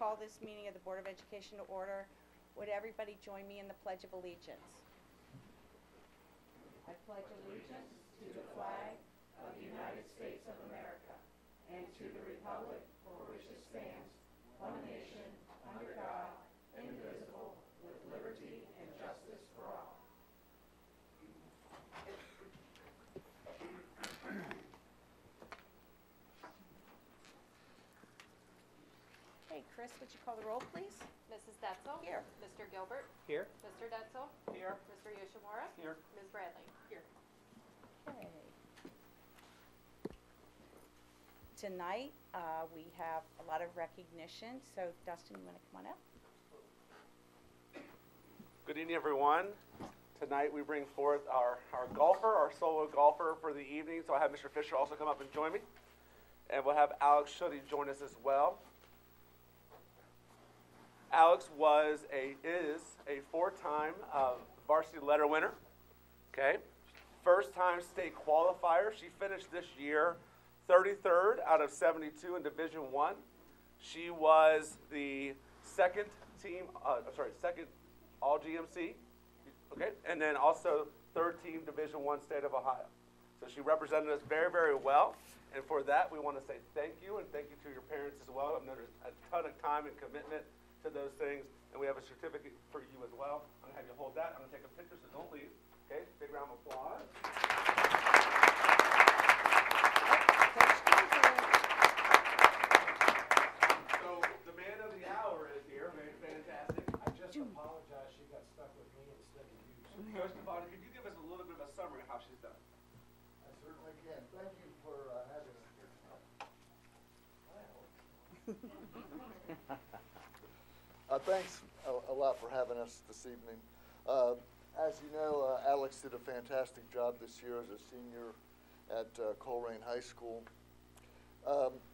call this meeting of the Board of Education to order. Would everybody join me in the Pledge of Allegiance? I pledge allegiance to the flag of the United States of America and to the republic for which it stands, one nation, under God, indivisible, with liberty and justice for all. Hey, Chris, would you call the roll, please? Mrs. Detzel? Here. Mr. Gilbert? Here. Mr. Detzel? Here. Mr. Yoshimura? Here. Ms. Bradley? Here. Okay. Tonight, we have a lot of recognition, so Dustin, you want to come on up? Good evening, everyone. Tonight we bring forth our golfer, our solo golfer for the evening. So I have Mr. Fisher also come up and join me. And we'll have Alex Schutte join us as well. Alex is a four-time varsity letter winner. Okay. First-time state qualifier. She finished this year 33rd out of 72 in Division I. She was the second all GMC, okay, and then also third team Division I state of Ohio. So she represented us very, very well, and for that we want to say thank you, and thank you to your parents as well. I've noticed a ton of time and commitment to those things, and we have a certificate for you as well. I'm going to have you hold that. I'm going to take a picture, so don't leave. Okay, big round of applause. So the man of the hour is here. Very fantastic. I just apologize she got stuck with me instead of you. Coach Devon, could you give us a little bit of a summary of how she's done? I certainly can. Thank you for having us here tonight. Thanks a lot for having us this evening. As you know, Alex did a fantastic job this year as a senior at Colerain High School.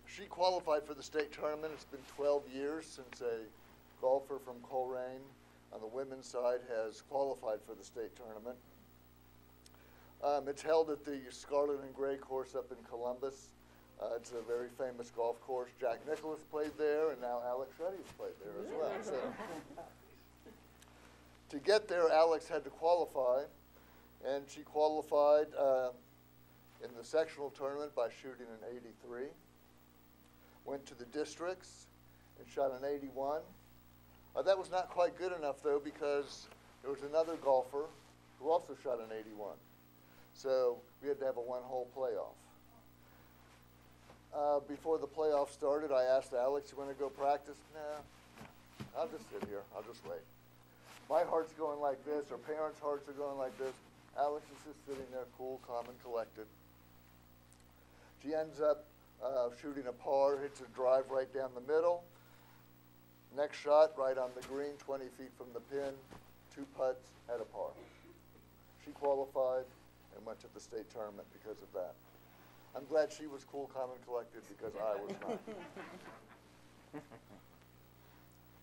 She qualified for the state tournament. It's been 12 years since a golfer from Colerain on the women's side has qualified for the state tournament. It's held at the Scarlet and Gray course up in Columbus. It's a very famous golf course. Jack Nicklaus played there, and now Alex Shuddy's played there as well. So, to get there, Alex had to qualify, and she qualified in the sectional tournament by shooting an 83. Went to the districts and shot an 81. That was not quite good enough, though, because there was another golfer who also shot an 81. So we had to have a one-hole playoff. Before the playoff started, I asked Alex, you want to go practice? Nah, I'll just sit here. I'll just wait. My heart's going like this. Her parents' hearts are going like this. Alex is just sitting there cool, calm, and collected. She ends up shooting a par, hits a drive right down the middle. Next shot, right on the green, 20 feet from the pin, 2 putts, had a par. She qualified and went to the state tournament because of that. I'm glad she was cool, calm, and collected because I was not.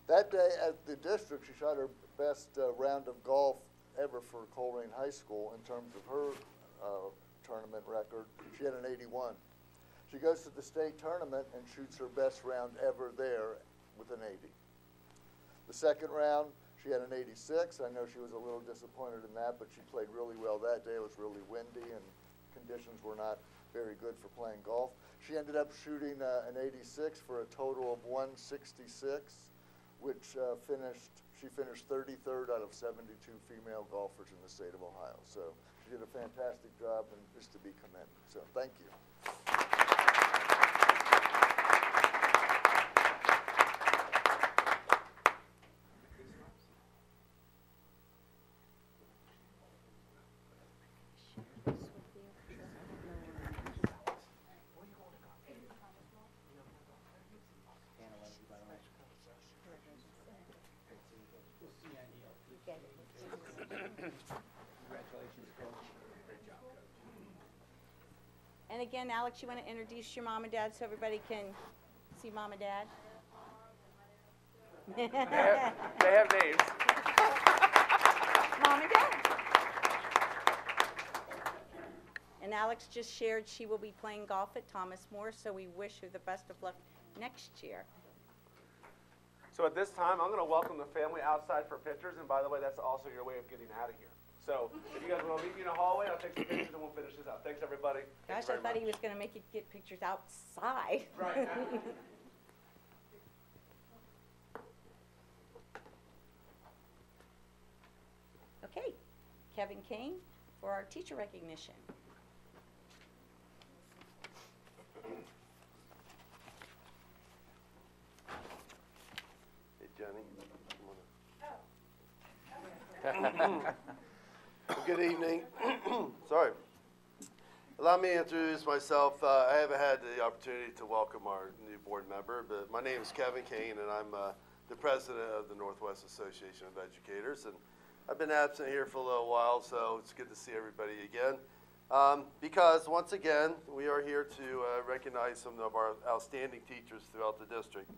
That day at the district, she shot her best round of golf ever for Colerain High School in terms of her tournament record. She had an 81. She goes to the state tournament and shoots her best round ever there with an 80. The second round, she had an 86. I know she was a little disappointed in that, but she played really well that day. It was really windy and conditions were not very good for playing golf. She ended up shooting an 86 for a total of 166, which she finished 33rd out of 72 female golfers in the state of Ohio. So she did a fantastic job and is to be commended. So thank you. And again, Alex, you want to introduce your mom and dad so everybody can see mom and dad? They have names. Mom and dad. And Alex just shared she will be playing golf at Thomas More, so we wish her the best of luck next year. So at this time, I'm going to welcome the family outside for pictures, and by the way, that's also your way of getting out of here. So if you guys want to meet me in the hallway, I'll take some pictures and we'll finish this out. Thanks, everybody. Thank Gosh, you I thought very he was going to make you get pictures outside. Right. Okay, Kevin Kane for our teacher recognition. Hey, Jenny. Well, good evening. Sorry. Allow me to introduce myself. I haven't had the opportunity to welcome our new board member, but my name is Kevin Kane, and I'm the president of the Northwest Association of Educators. And I've been absent here for a little while, so it's good to see everybody again. Because, once again, we are here to recognize some of our outstanding teachers throughout the district.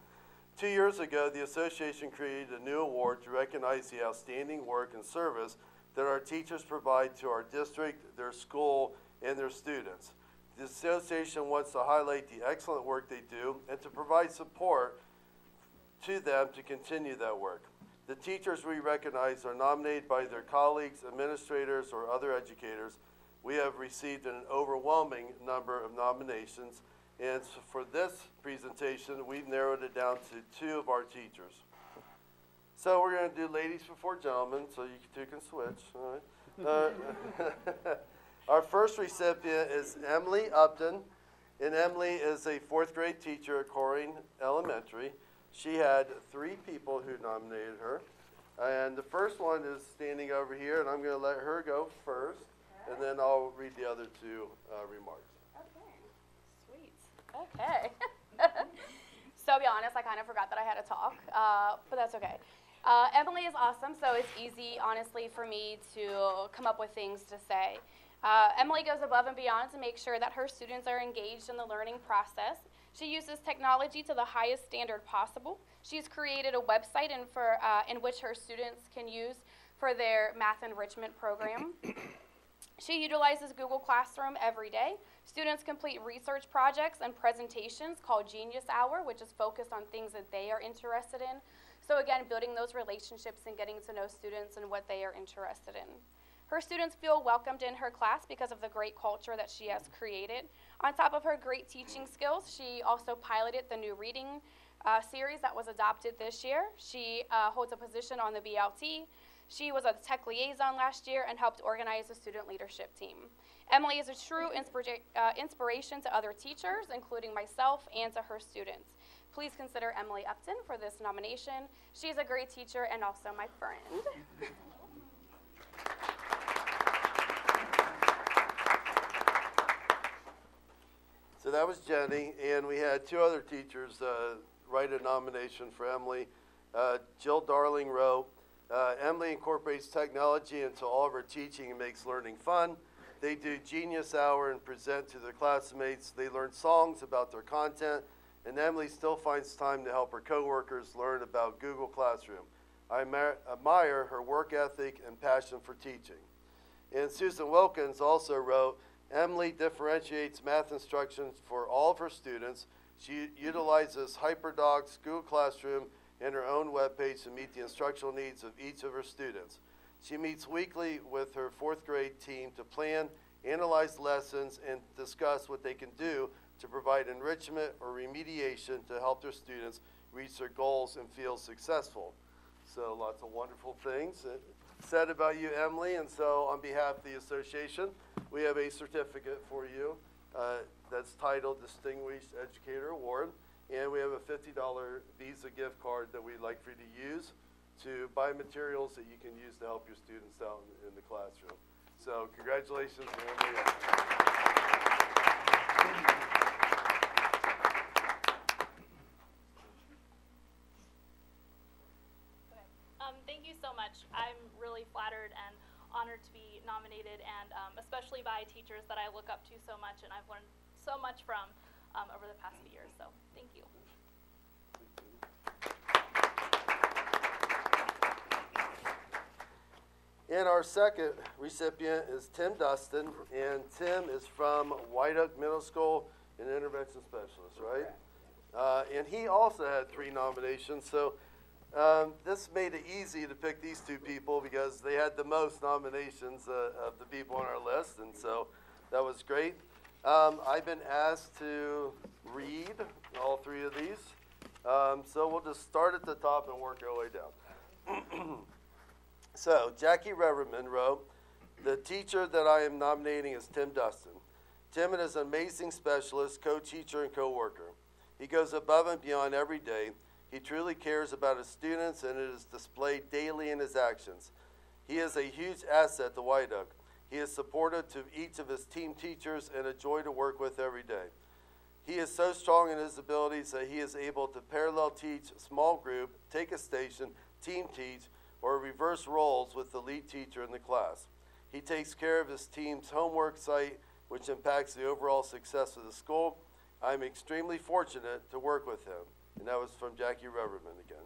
2 years ago, the association created a new award to recognize the outstanding work and service that our teachers provide to our district, their school, and their students. The association wants to highlight the excellent work they do and to provide support to them to continue that work. The teachers we recognize are nominated by their colleagues, administrators, or other educators. We have received an overwhelming number of nominations, and so for this presentation, we've narrowed it down to 2 of our teachers. So we're going to do ladies before gentlemen, so you two can switch. All right. Our first recipient is Emily Upton, and Emily is a 4th grade teacher at Corrine Elementary. She had 3 people who nominated her, and the first one is standing over here, and I'm going to let her go first, and then I'll read the other 2 remarks. Okay, sweet. Okay. So I'll be honest, I kind of forgot that I had to talk, but that's okay. Emily is awesome, so it's easy, honestly, for me to come up with things to say. Emily goes above and beyond to make sure that her students are engaged in the learning process. She uses technology to the highest standard possible. She's created a website in which her students can use for their math enrichment program. She utilizes Google Classroom every day. Students complete research projects and presentations called Genius Hour, which is focused on things that they are interested in. So again, building those relationships and getting to know students and what they are interested in. Her students feel welcomed in her class because of the great culture that she has created. On top of her great teaching skills, she also piloted the new reading series that was adopted this year. She holds a position on the BLT. She was a tech liaison last year and helped organize the student leadership team. Emily is a true inspiration to other teachers, including myself, and to her students. Please consider Emily Upton for this nomination. She's a great teacher and also my friend. So that was Jenny, and we had 2 other teachers write a nomination for Emily. Jill Darling wrote, Emily incorporates technology into all of her teaching and makes learning fun. They do Genius Hour and present to their classmates. They learn songs about their content, and Emily still finds time to help her coworkers learn about Google Classroom. I admire her work ethic and passion for teaching. And Susan Wilkins also wrote, Emily differentiates math instructions for all of her students. She utilizes HyperDocs, Google Classroom, and her own webpage to meet the instructional needs of each of her students. She meets weekly with her 4th grade team to plan, analyze lessons, and discuss what they can do to provide enrichment or remediation to help their students reach their goals and feel successful. So lots of wonderful things said about you, Emily, and so on behalf of the association, we have a certificate for you that's titled Distinguished Educator Award, and we have a $50 Visa gift card that we'd like for you to use to buy materials that you can use to help your students out in the classroom. So congratulations, Emily. Thank you so much. I'm really flattered and honored to be nominated, and especially by teachers that I look up to so much and I've learned so much from over the past few years. So thank you. And our second recipient is Tim Dustin, and Tim is from White Oak Middle School, an intervention specialist, right? And he also had 3 nominations. So This made it easy to pick these two people because they had the most nominations of the people on our list, and so that was great. I've been asked to read all three of these, so we'll just start at the top and work our way down. So, Jackie Reverman wrote, "The teacher that I am nominating is Tim Dustin. Tim is an amazing specialist, co-teacher, and co-worker. He goes above and beyond every day. He truly cares about his students, and it is displayed daily in his actions. He is a huge asset to White Oak. He is supportive to each of his team teachers and a joy to work with every day. He is so strong in his abilities that he is able to parallel teach, small group, take a station, team teach, or reverse roles with the lead teacher in the class. He takes care of his team's homework site, which impacts the overall success of the school. I'm extremely fortunate to work with him." And that was from Jackie Reverman again.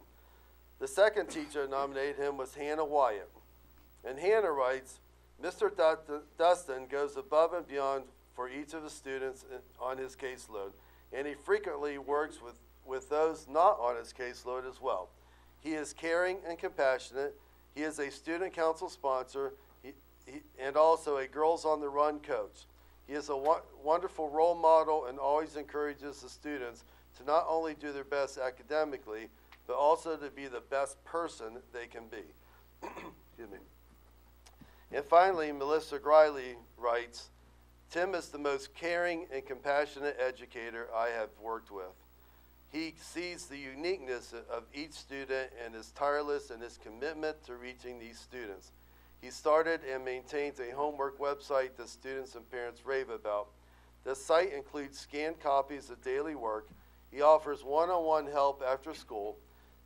The second teacher nominated him was Hannah Wyatt. And Hannah writes, "Mr. Dustin goes above and beyond for each of the students on his caseload, and he frequently works with those not on his caseload as well. He is caring and compassionate. He is a student council sponsor and also a Girls on the Run coach. He is a wonderful role model and always encourages the students to not only do their best academically, but also to be the best person they can be." Excuse me. And finally, Melissa Griley writes, "Tim is the most caring and compassionate educator I have worked with. He sees the uniqueness of each student and is tireless in his commitment to reaching these students. He started and maintains a homework website that students and parents rave about. The site includes scanned copies of daily work. He offers one-on-one help after school.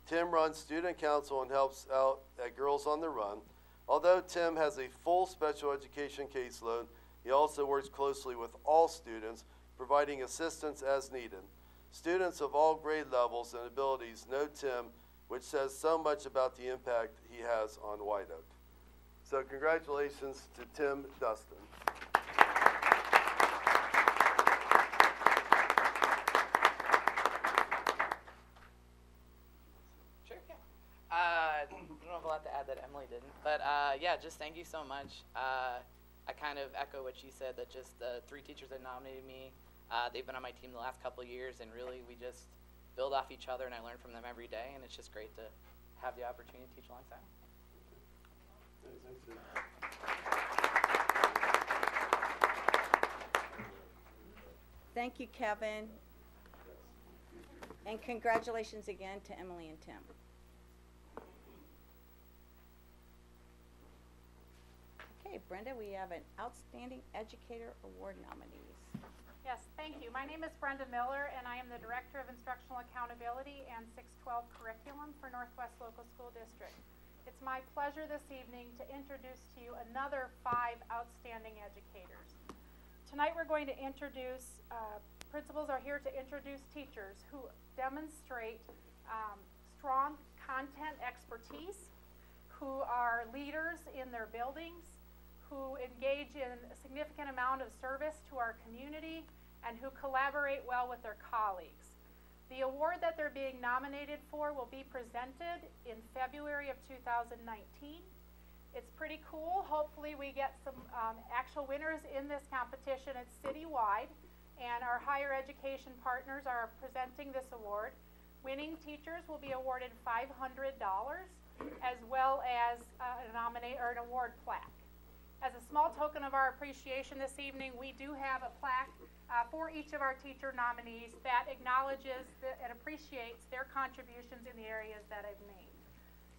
Tim runs student council and helps out at Girls on the Run. Although Tim has a full special education caseload, he also works closely with all students, providing assistance as needed. Students of all grade levels and abilities know Tim, which says so much about the impact he has on White Oak." So congratulations to Tim Dustin. Sure, yeah. I don't have a lot to add that Emily didn't, but yeah, just thank you so much. I kind of echo what she said, that just the three teachers that nominated me, they've been on my team the last couple of years, and really we just build off each other, and I learn from them every day, and it's just great to have the opportunity to teach alongside them. Thank you, Kevin. And congratulations again to Emily and Tim. Okay, Brenda, we have an Outstanding Educator Award nominees. Yes, thank you. My name is Brenda Miller, and I am the Director of Instructional Accountability and 612 Curriculum for Northwest Local School District. It's my pleasure this evening to introduce to you another 5 outstanding educators. Tonight we're going to introduce, principals are here to introduce teachers who demonstrate strong content expertise, who are leaders in their buildings, who engage in a significant amount of service to our community, and who collaborate well with their colleagues. The award that they're being nominated for will be presented in February of 2019. It's pretty cool. Hopefully we get some actual winners in this competition. It's citywide, and our higher education partners are presenting this award. Winning teachers will be awarded $500 as well as an award plaque. As a small token of our appreciation this evening, we do have a plaque for each of our teacher nominees that acknowledges and appreciates their contributions in the areas that I've named.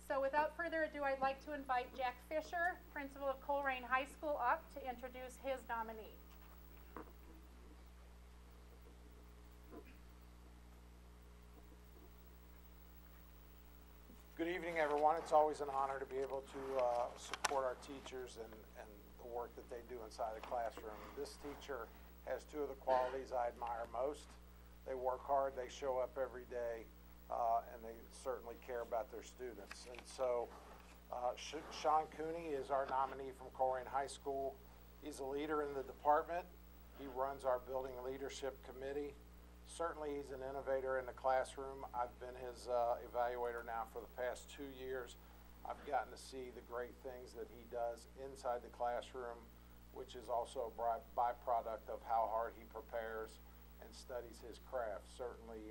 So without further ado, I'd like to invite Jack Fisher, principal of Colerain High School, up to introduce his nominee. Good evening, everyone. It's always an honor to be able to support our teachers and the work that they do inside the classroom. This teacher has 2 of the qualities I admire most. They work hard, they show up every day, and they certainly care about their students. And so Sean Cooney is our nominee from Colerain High School. He's a leader in the department. He runs our building leadership committee. Certainly, he's an innovator in the classroom. I've been his evaluator now for the past 2 years. I've gotten to see the great things that he does inside the classroom, which is also a byproduct of how hard he prepares and studies his craft. Certainly,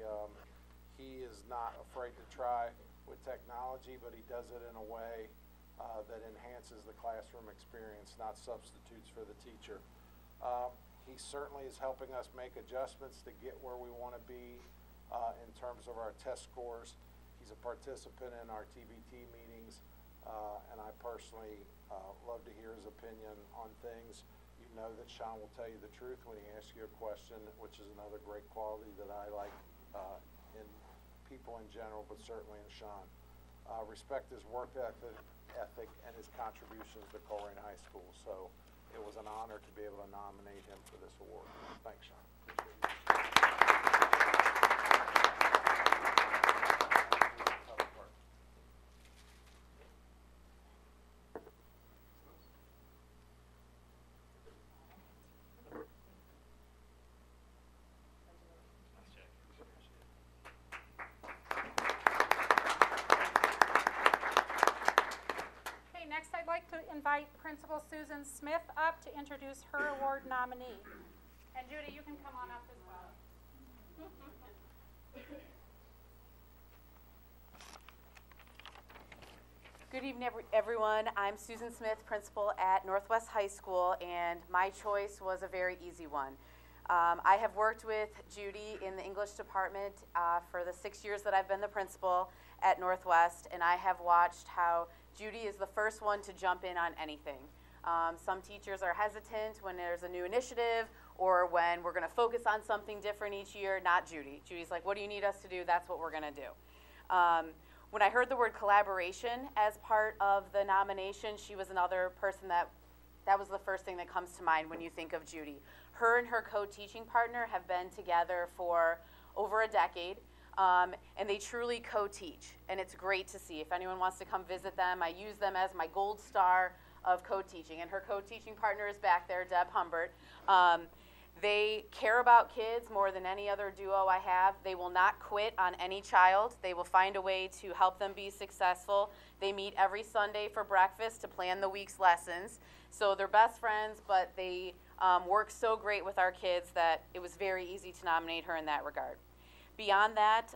he is not afraid to try with technology, but he does it in a way that enhances the classroom experience, not substitutes for the teacher. He certainly is helping us make adjustments to get where we want to be in terms of our test scores. He's a participant in our TBT meetings, and I personally love to hear his opinion on things. You know that Sean will tell you the truth when he asks you a question, which is another great quality that I like in people in general, but certainly in Sean. Respect his work ethic and his contributions to Colerain High School. So it was an honor to be able to nominate him for this award. Thanks, Sean. Next, I'd like to invite Principal Susan Smith up to introduce her award nominee. And Judy, you can come on up as well. Good evening, everyone. I'm Susan Smith, principal at Northwest High School, and my choice was a very easy one. I have worked with Judy in the English department for the 6 years that I've been the principal at Northwest, and I have watched how Judy is the first one to jump in on anything. Some teachers are hesitant when there's a new initiative or when we're going to focus on something different each year. Not Judy. Judy's like, what do you need us to do? That's what we're going to do. When I heard the word collaboration as part of the nomination, she was another person that was the first thing that comes to mind when you think of Judy. Her and her co-teaching partner have been together for over a decade. And they truly co-teach, and it's great to see. If anyone wants to come visit them, I use them as my gold star of co-teaching, and her co-teaching partner is back there, Deb Humbert. They care about kids more than any other duo I have. They will not quit on any child. They will find a way to help them be successful. They meet every Sunday for breakfast to plan the week's lessons. So they're best friends, but they work so great with our kids that it was very easy to nominate her in that regard. Beyond that,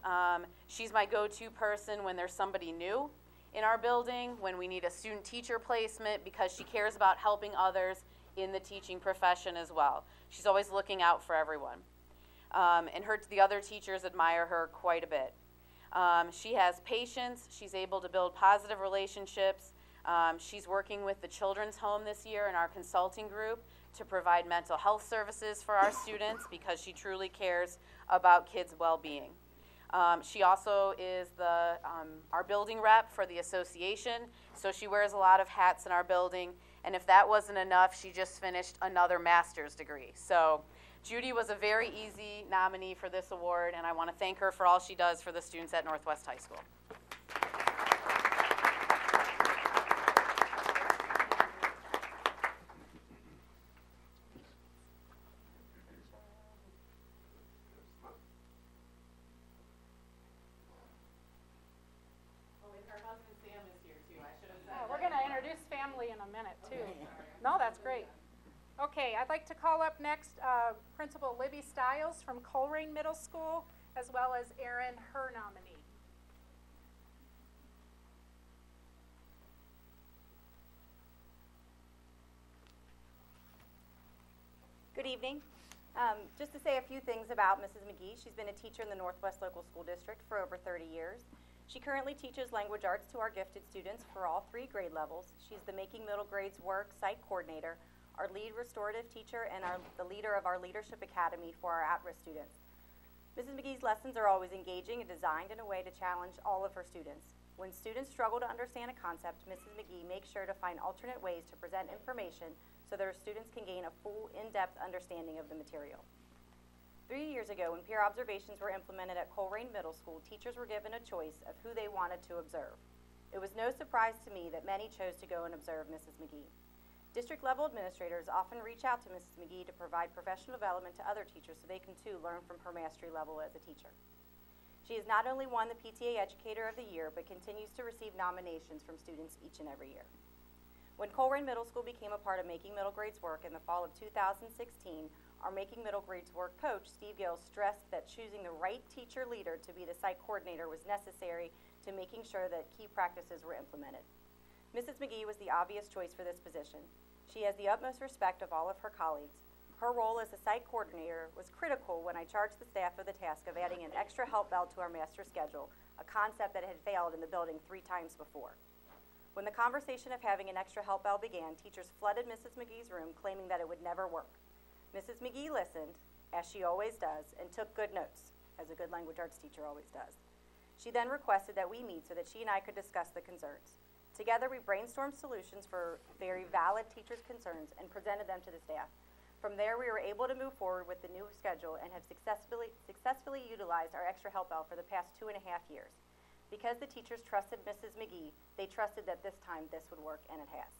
she's my go-to person when there's somebody new in our building, when we need a student-teacher placement, because she cares about helping others in the teaching profession as well. She's always looking out for everyone. And the other teachers admire her quite a bit. She has patience. She's able to build positive relationships. She's working with the Children's Home this year in our consulting group to provide mental health services for our students because she truly cares about kids' well-being. She also is our building rep for the association, so she wears a lot of hats in our building, and if that wasn't enough, she just finished another master's degree. So Judy was a very easy nominee for this award, and I want to thank her for all she does for the students at Northwest High School. In a minute too. No, that's great. Okay, I'd like to call up next Principal Libby Stiles from Colerain Middle School, as well as Erin, her nominee. Good evening. Just to say a few things about Mrs. McGee. She's been a teacher in the Northwest Local School District for over 30 years. She currently teaches language arts to our gifted students for all 3 grade levels. She's the Making Middle Grades Work site coordinator, our lead restorative teacher, and the leader of our Leadership Academy for our at-risk students. Mrs. McGee's lessons are always engaging and designed in a way to challenge all of her students. When students struggle to understand a concept, Mrs. McGee makes sure to find alternate ways to present information so that her students can gain a full, in-depth understanding of the material. 3 years ago, when peer observations were implemented at Colerain Middle School, teachers were given a choice of who they wanted to observe. It was no surprise to me that many chose to go and observe Mrs. McGee. District-level administrators often reach out to Mrs. McGee to provide professional development to other teachers so they can too learn from her mastery level as a teacher. She has not only won the PTA Educator of the Year, but continues to receive nominations from students each and every year. When Colerain Middle School became a part of Making Middle Grades Work in the fall of 2016, our Making Middle Grades Work coach, Steve Gill, stressed that choosing the right teacher leader to be the site coordinator was necessary to making sure that key practices were implemented. Mrs. McGee was the obvious choice for this position. She has the utmost respect of all of her colleagues. Her role as a site coordinator was critical when I charged the staff of the task of adding an extra help bell to our master schedule, a concept that had failed in the building 3 times before. When the conversation of having an extra help bell began, teachers flooded Mrs. McGee's room claiming that it would never work. Mrs. McGee listened, as she always does, and took good notes, as a good language arts teacher always does. She then requested that we meet so that she and I could discuss the concerns. Together, we brainstormed solutions for very valid teachers' concerns and presented them to the staff. From there, we were able to move forward with the new schedule and have successfully utilized our extra help bell for the past 2.5 years. Because the teachers trusted Mrs. McGee, they trusted that this time this would work, and it has.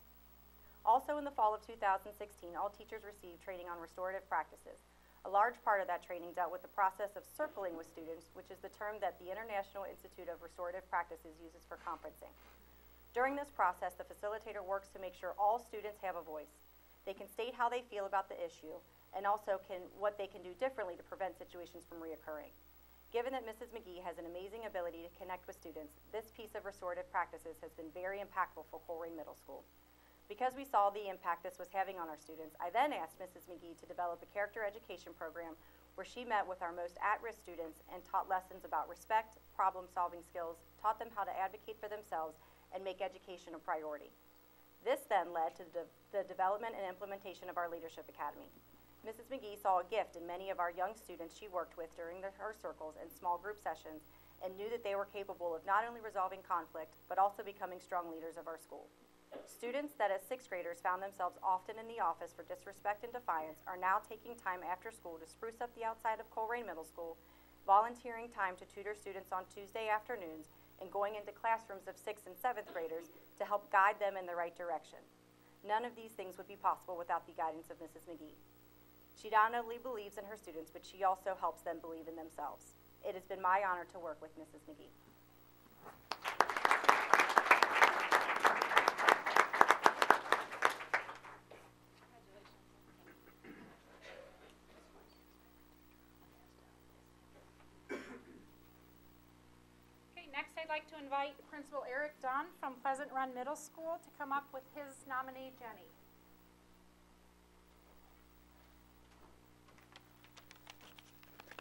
Also in the fall of 2016, all teachers received training on restorative practices. A large part of that training dealt with the process of circling with students, which is the term that the International Institute of Restorative Practices uses for conferencing. During this process, the facilitator works to make sure all students have a voice. They can state how they feel about the issue and also what they can do differently to prevent situations from reoccurring. Given that Mrs. McGee has an amazing ability to connect with students, this piece of restorative practices has been very impactful for Colerain Middle School. Because we saw the impact this was having on our students, I then asked Mrs. McGee to develop a character education program where she met with our most at-risk students and taught lessons about respect, problem-solving skills, taught them how to advocate for themselves, and make education a priority. This then led to the development and implementation of our Leadership Academy. Mrs. McGee saw a gift in many of our young students she worked with during her circles and small group sessions and knew that they were capable of not only resolving conflict, but also becoming strong leaders of our school. Students that as 6th graders found themselves often in the office for disrespect and defiance are now taking time after school to spruce up the outside of Colerain Middle School, volunteering time to tutor students on Tuesday afternoons, and going into classrooms of 6th and 7th graders to help guide them in the right direction. None of these things would be possible without the guidance of Mrs. McGee. She not only believes in her students, but she also helps them believe in themselves. It has been my honor to work with Mrs. McGee. Next, I'd like to invite Principal Eric Dunn from Pleasant Run Middle School to come up with his nominee, Jenny.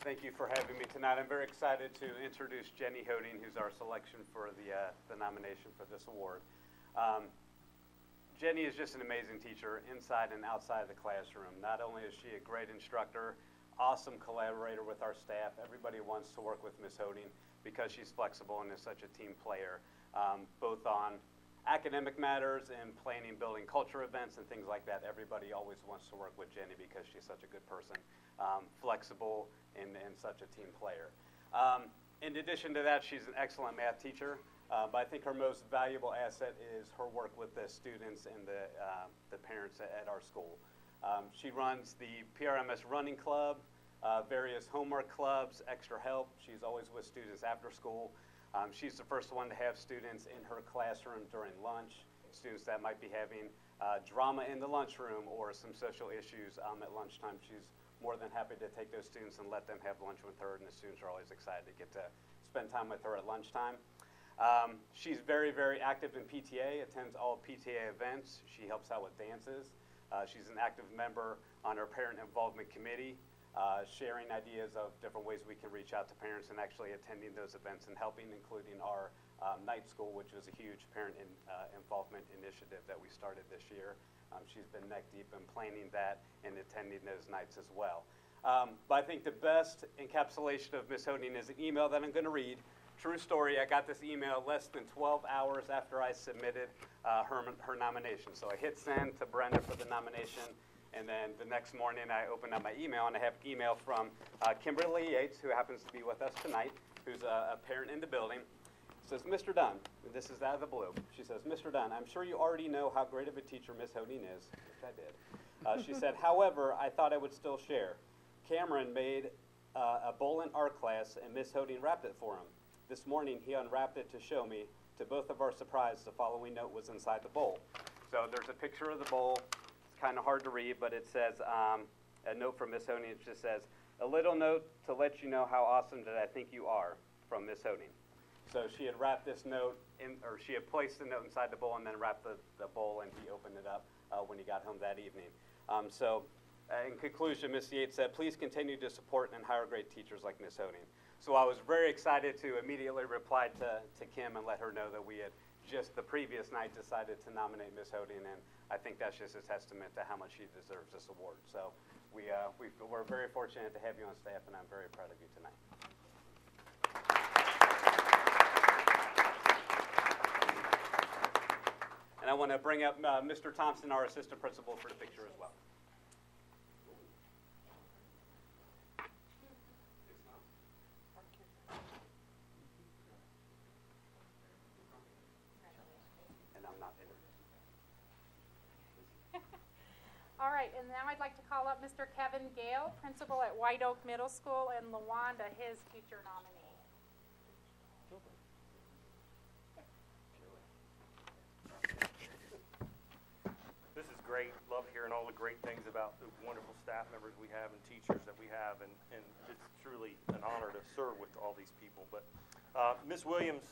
Thank you for having me tonight. I'm very excited to introduce Jenny Hoding, who's our selection for the nomination for this award. Jenny is just an amazing teacher inside and outside of the classroom. Not only is she a great instructor, awesome collaborator with our staff. Everybody wants to work with Ms. Hoding because she's flexible and is such a team player, both on academic matters and planning, building culture events and things like that. Everybody always wants to work with Jenny because she's such a good person, flexible and such a team player. In addition to that, she's an excellent math teacher, but I think her most valuable asset is her work with the students and the parents at our school. She runs the PRMS Running Club, various homework clubs, extra help. She's always with students after school. She's the first one to have students in her classroom during lunch, students that might be having drama in the lunchroom or some social issues at lunchtime. She's more than happy to take those students and let them have lunch with her, and the students are always excited to get to spend time with her at lunchtime. She's very, very active in PTA, attends all PTA events. She helps out with dances. She's an active member on our Parent Involvement Committee, sharing ideas of different ways we can reach out to parents and actually attending those events and helping, including our night school, which was a huge parent involvement initiative that we started this year. She's been neck deep in planning that and attending those nights as well. But I think the best encapsulation of Ms. Hoding is an email that I'm going to read. True story, I got this email less than 12 hours after I submitted her nomination. So I hit send to Brenda for the nomination, and then the next morning I opened up my email, and I have email from Kimberly Yates, who happens to be with us tonight, who's a parent in the building. Says, Mr. Dunn, this is out of the blue. She says, Mr. Dunn, I'm sure you already know how great of a teacher Miss Honing is, which I did. She said, however, I thought I would still share. Cameron made a bowl in art class, and Miss Honing wrapped it for him. This morning, he unwrapped it to show me. To both of our surprise, the following note was inside the bowl. So there's a picture of the bowl. It's kind of hard to read, but it says, a note from Miss Honing. It just says, a little note to let you know how awesome that I think you are, from Miss Honing. So she had wrapped this note in, or she had placed the note inside the bowl and then wrapped the bowl, and he opened it up when he got home that evening. In conclusion, Ms. Yates said, please continue to support and hire great teachers like Ms. Honing. So I was very excited to immediately reply to Kim and let her know that we had just the previous night decided to nominate Ms. Honing, and I think that's just a testament to how much she deserves this award. So we're very fortunate to have you on staff, and I'm very proud of you tonight. And I want to bring up Mr. Thompson, our assistant principal, for the picture as well. And I'm not in it. All right, and now I'd like to call up Mr. Kevin Gale, principal at White Oak Middle School, and LaWanda, his teacher nominee. This is great. Love hearing all the great things about the wonderful staff members we have and teachers that we have, and it's truly an honor to serve with all these people. But Ms. Williams,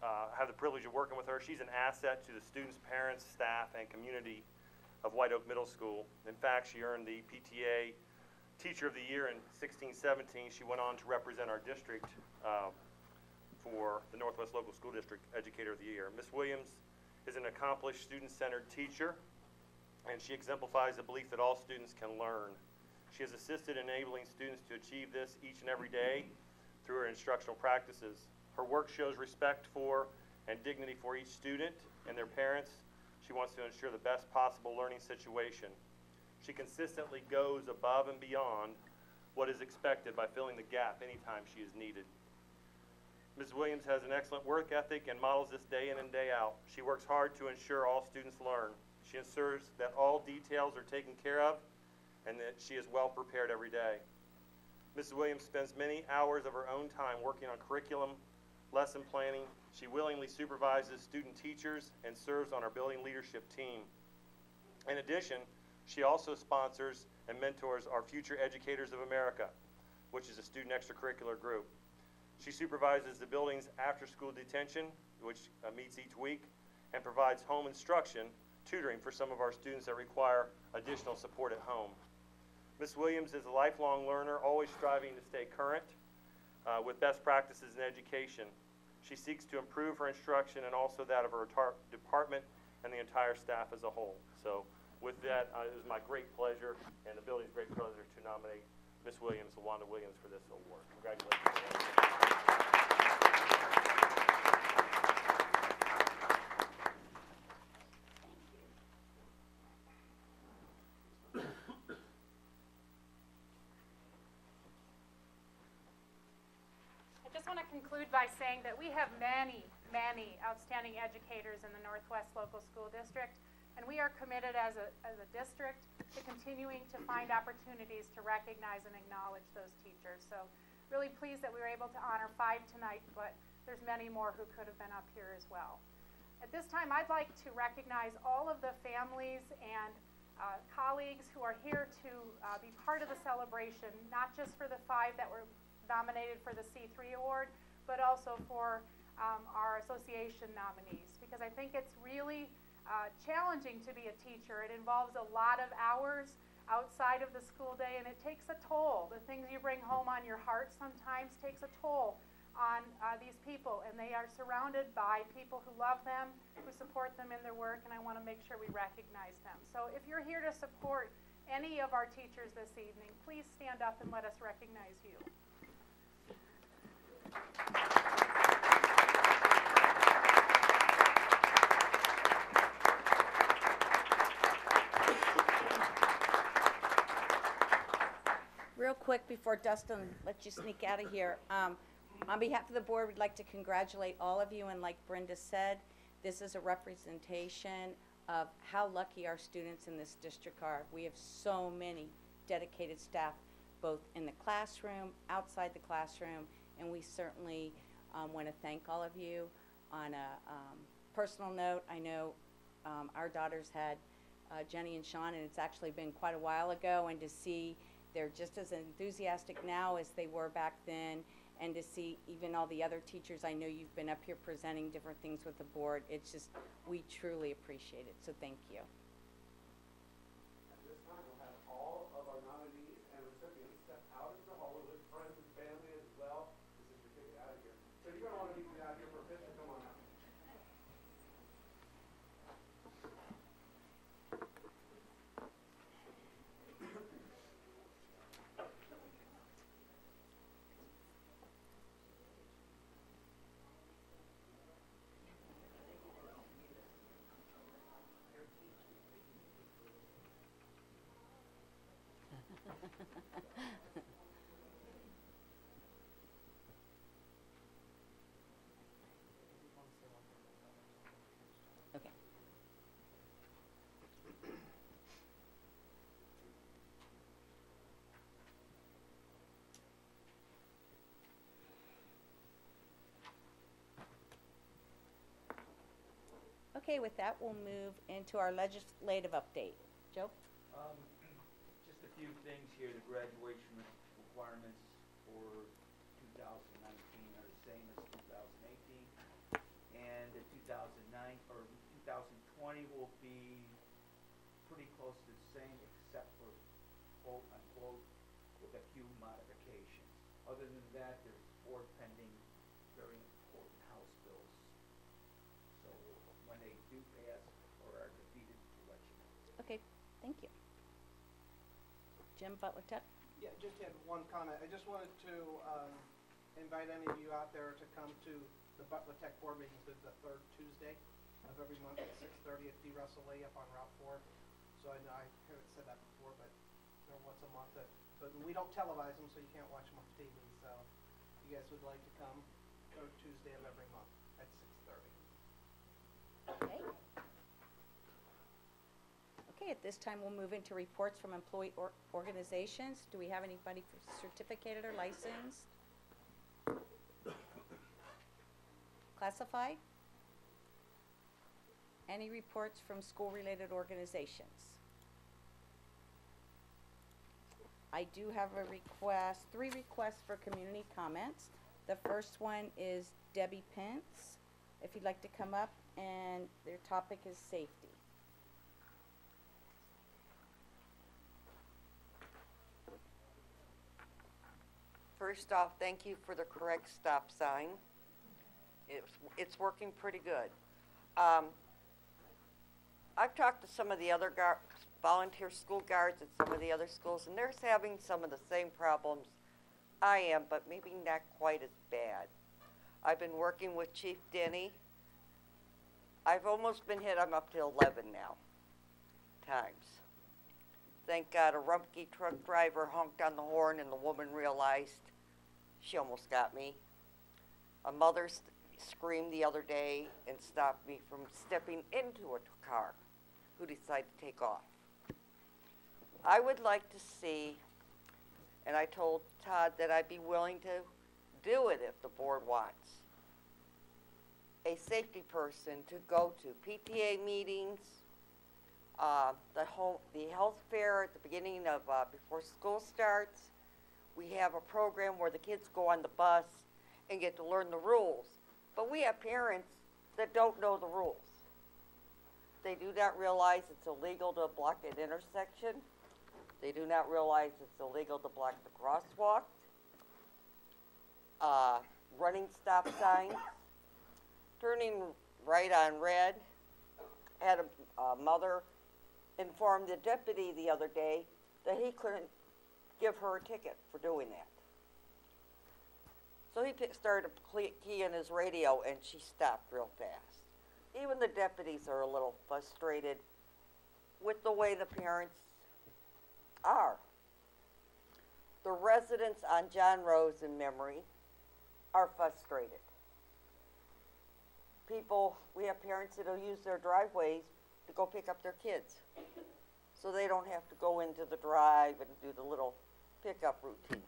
I have the privilege of working with her. She's an asset to the students, parents, staff, and community of White Oak Middle School. In fact, she earned the PTA Teacher of the Year in 16-17. She went on to represent our district for the Northwest Local School District Educator of the Year. Ms. Williams is an accomplished student-centered teacher, and she exemplifies the belief that all students can learn. She has assisted in enabling students to achieve this each and every day through her instructional practices. Her work shows respect for and dignity for each student and their parents. She wants to ensure the best possible learning situation. She consistently goes above and beyond what is expected by filling the gap anytime she is needed. Ms. Williams has an excellent work ethic and models this day in and day out. She works hard to ensure all students learn. She ensures that all details are taken care of and that she is well prepared every day. Mrs. Williams spends many hours of her own time working on curriculum, lesson planning. She willingly supervises student teachers and serves on our building leadership team. In addition, she also sponsors and mentors our Future Educators of America, which is a student extracurricular group. She supervises the building's after-school detention, which meets each week, and provides home instruction, tutoring for some of our students that require additional support at home. Ms. Williams is a lifelong learner, always striving to stay current with best practices in education. She seeks to improve her instruction and also that of her department and the entire staff as a whole. So with that, it is my great pleasure and the building's great pleasure to nominate Ms. Williams, LaWanda Williams, for this award. Congratulations. I want to conclude by saying that we have many outstanding educators in the Northwest Local School District, and we are committed as a district to continuing to find opportunities to recognize and acknowledge those teachers. So really pleased that we were able to honor 5 tonight, but there's many more who could have been up here as well. At this time, I'd like to recognize all of the families and colleagues who are here to be part of the celebration, not just for the 5 that were nominated for the C3 award, but also for our association nominees, because I think it's really challenging to be a teacher. It involves a lot of hours outside of the school day, and it takes a toll. The things you bring home on your heart sometimes takes a toll on these people, and they are surrounded by people who love them, who support them in their work, and I want to make sure we recognize them. So if you're here to support any of our teachers this evening, please stand up and let us recognize you. Real quick before Dustin lets you sneak out of here, On behalf of the board, we'd like to congratulate all of you, and like Brenda said, this is a representation of how lucky our students in this district are. We have so many dedicated staff, both in the classroom, outside the classroom, and we certainly want to thank all of you. On a personal note, I know our daughters had Jenny and Sean, and it's actually been quite a while ago, and to see they're just as enthusiastic now as they were back then, and to see even all the other teachers, I know you've been up here presenting different things with the board. It's just, we truly appreciate it, so thank you. At this time, we'll have all of our nominees and recipients step out into the hallway with friends and family as well. This is your ticket out of here. So you're going to want to meet me out here for a picture. Come on out. Okay. Okay, with that, we'll move into our legislative update. Joe? Just a few things here. The graduation requirements for 2019 are the same as 2018. And the 2009 or 2020 will be pretty close to the same, except for quote unquote with a few modifications. Other than that, there's 4 pending very important House bills. So when they do pass or are defeated, we'll let you know. Okay, thank you. Jim Butler-Tuck? Yeah, just had one comment. I just wanted to invite any of you out there to come to the Butler Tech Board meetings. It's the third Tuesday of every month at 6:30 at D. Russell Lee up on Route 4. So I know I haven't said that before, but they're once a month. But we don't televise them, so you can't watch them on TV. So if you guys would like to come, third Tuesday of every month at 6:30. Okay. Okay, at this time, we'll move into reports from employee organizations. Do we have anybody certificated or licensed? Classified? Any reports from school-related organizations? I do have a request, 3 requests for community comments. The first one is Debbie Pence. If you'd like to come up, and their topic is safety. First off, thank you for the correct stop sign. It's working pretty good. I've talked to some of the other volunteer school guards at some of the other schools, and they're having some of the same problems I am, but maybe not quite as bad. I've been working with Chief Denny. I've almost been hit. I'm up to 11 now times. Thank God a Rumpke truck driver honked on the horn and the woman realized she almost got me. A mother screamed the other day and stopped me from stepping into a car who decided to take off. I would like to see, and I told Todd that I'd be willing to do it if the board wants, a safety person to go to PTA meetings, the health fair at the beginning of, before school starts. We have a program where the kids go on the bus and get to learn the rules. But we have parents that don't know the rules. They do not realize it's illegal to block an intersection. They do not realize it's illegal to block the crosswalk. Running stop signs, turning right on red. Had a mother informed the deputy the other day that he couldn't give her a ticket for doing that. So he started keying his radio and she stopped real fast. Even the deputies are a little frustrated with the way the parents are. The residents on John Rose in memory are frustrated. We have parents that'll use their driveways to go pick up their kids. So they don't have to go into the drive and do the little pickup routine.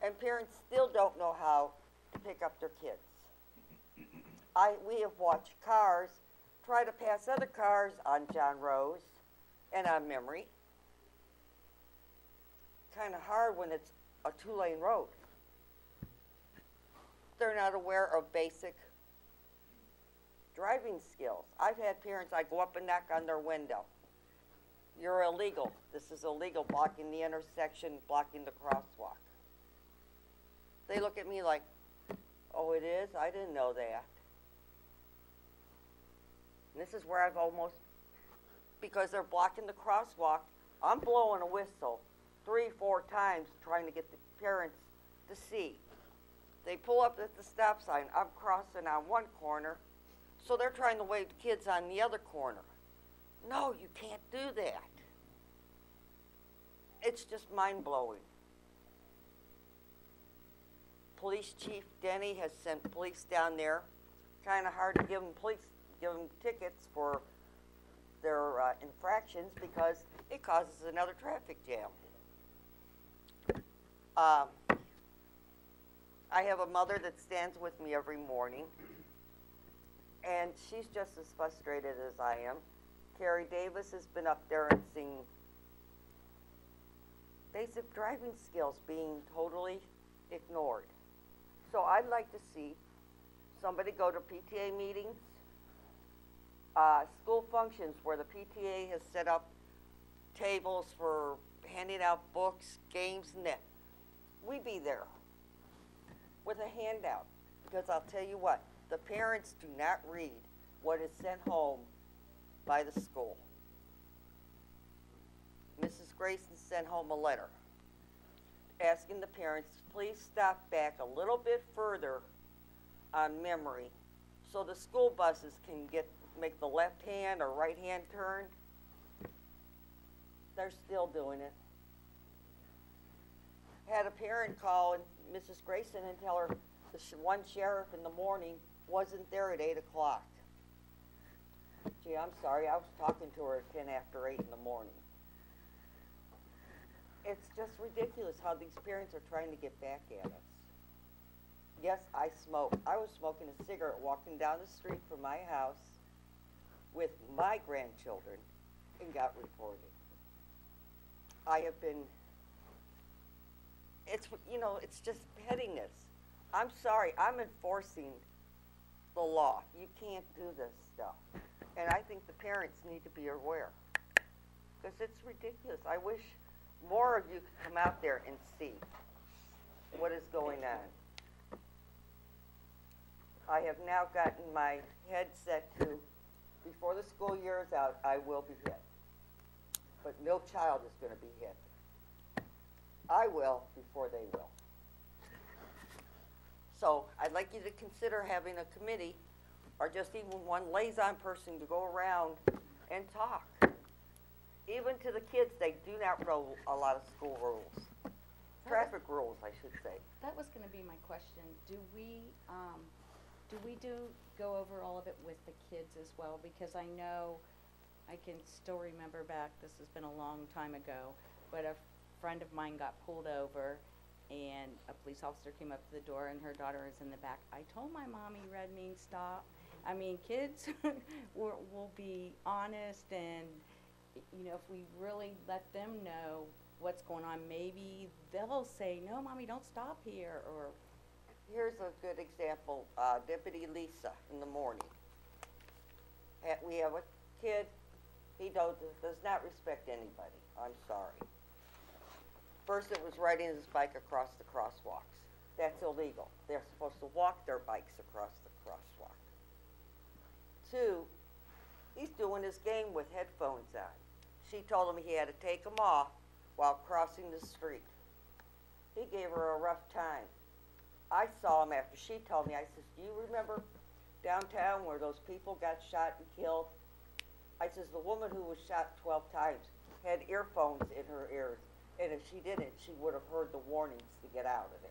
And parents still don't know how to pick up their kids. We have watched cars try to pass other cars on John Rose and on Memory. Kind of hard when it's a two-lane road. They're not aware of basic driving skills. I've had parents, I go up and knock on their window. You're illegal. This is illegal, blocking the intersection, blocking the crosswalk. They look at me like, oh, it is? I didn't know that. And this is where I've almost, because they're blocking the crosswalk, I'm blowing a whistle 3-4 times trying to get the parents to see. They pull up at the stop sign. I'm crossing on one corner, so they're trying to wave kids on the other corner. No, you can't do that. It's just mind-blowing. Police Chief Denny has sent police down there. Kind of hard to give them tickets for their infractions because it causes another traffic jam. I have a mother that stands with me every morning, and she's just as frustrated as I am. Carrie Davis has been up there and seen basic driving skills being totally ignored. So I'd like to see somebody go to PTA meetings, school functions where the PTA has set up tables for handing out books, games, and that. We be there with a handout, because I'll tell you what, the parents do not read what is sent home by the school. Mrs. Grayson sent home a letter asking the parents to please stop back a little bit further on Memory so the school buses can make the left hand or right hand turn. They're still doing it. Had a parent call Mrs. Grayson and tell her the one sheriff in the morning wasn't there at 8 o'clock. Gee, I'm sorry, I was talking to her at 10 after 8 in the morning. It's just ridiculous how these parents are trying to get back at us. Yes, I smoke. I was smoking a cigarette walking down the street from my house with my grandchildren and got reported. I have been, it's just pettiness. I'm sorry, I'm enforcing the law. You can't do this stuff. And I think the parents need to be aware, because it's ridiculous. I wish more of you could come out there and see what is going on. I have now gotten my head set to, before the school year is out, I will be hit. But no child is going to be hit. I will before they will. So I'd like you to consider having a committee or just even one liaison person to go around and talk. Even to the kids, they do not know a lot of school rules. Traffic rules, I should say. That was going to be my question. Do we go over all of it with the kids as well? Because I know, I can still remember back, this has been a long time ago, but a friend of mine got pulled over and a police officer came up to the door and her daughter is in the back. I told my mommy red means stop. I mean, kids will be honest, and if we really let them know what's going on, maybe they'll say, no, Mommy, don't stop here. Or here's a good example. Deputy Lisa in the morning. We have a kid, he does not respect anybody. I'm sorry. First, it was riding his bike across the crosswalks. That's illegal. They're supposed to walk their bikes across the crosswalk. 2, he's doing his game with headphones on. She told him he had to take them off while crossing the street. He gave her a rough time. I saw him after she told me. I says, do you remember downtown where those people got shot and killed? I says, the woman who was shot 12 times had earphones in her ears, and if she didn't, she would have heard the warnings to get out of there.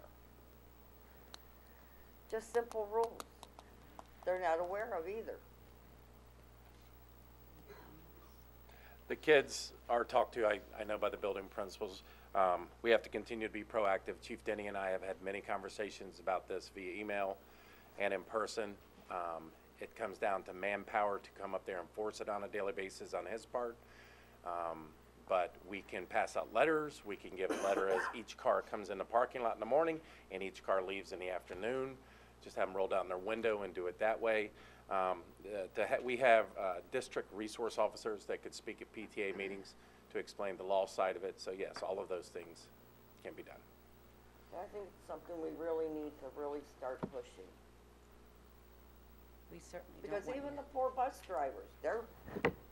Just simple rules. They're not aware of either. The kids are talked to, I know by the building principals. We have to continue to be proactive. Chief Denny and I have had many conversations about this via email and in person. It comes down to manpower to come up there and force it on a daily basis on his part. But we can pass out letters. We can give a letter as each car comes in the parking lot in the morning and each car leaves in the afternoon. Just have them roll down their window and do it that way. We have district resource officers that could speak at PTA meetings to explain the law side of it. So yes, all of those things can be done. I think it's something we really need to really start pushing. We certainly Because don't want even the poor bus drivers,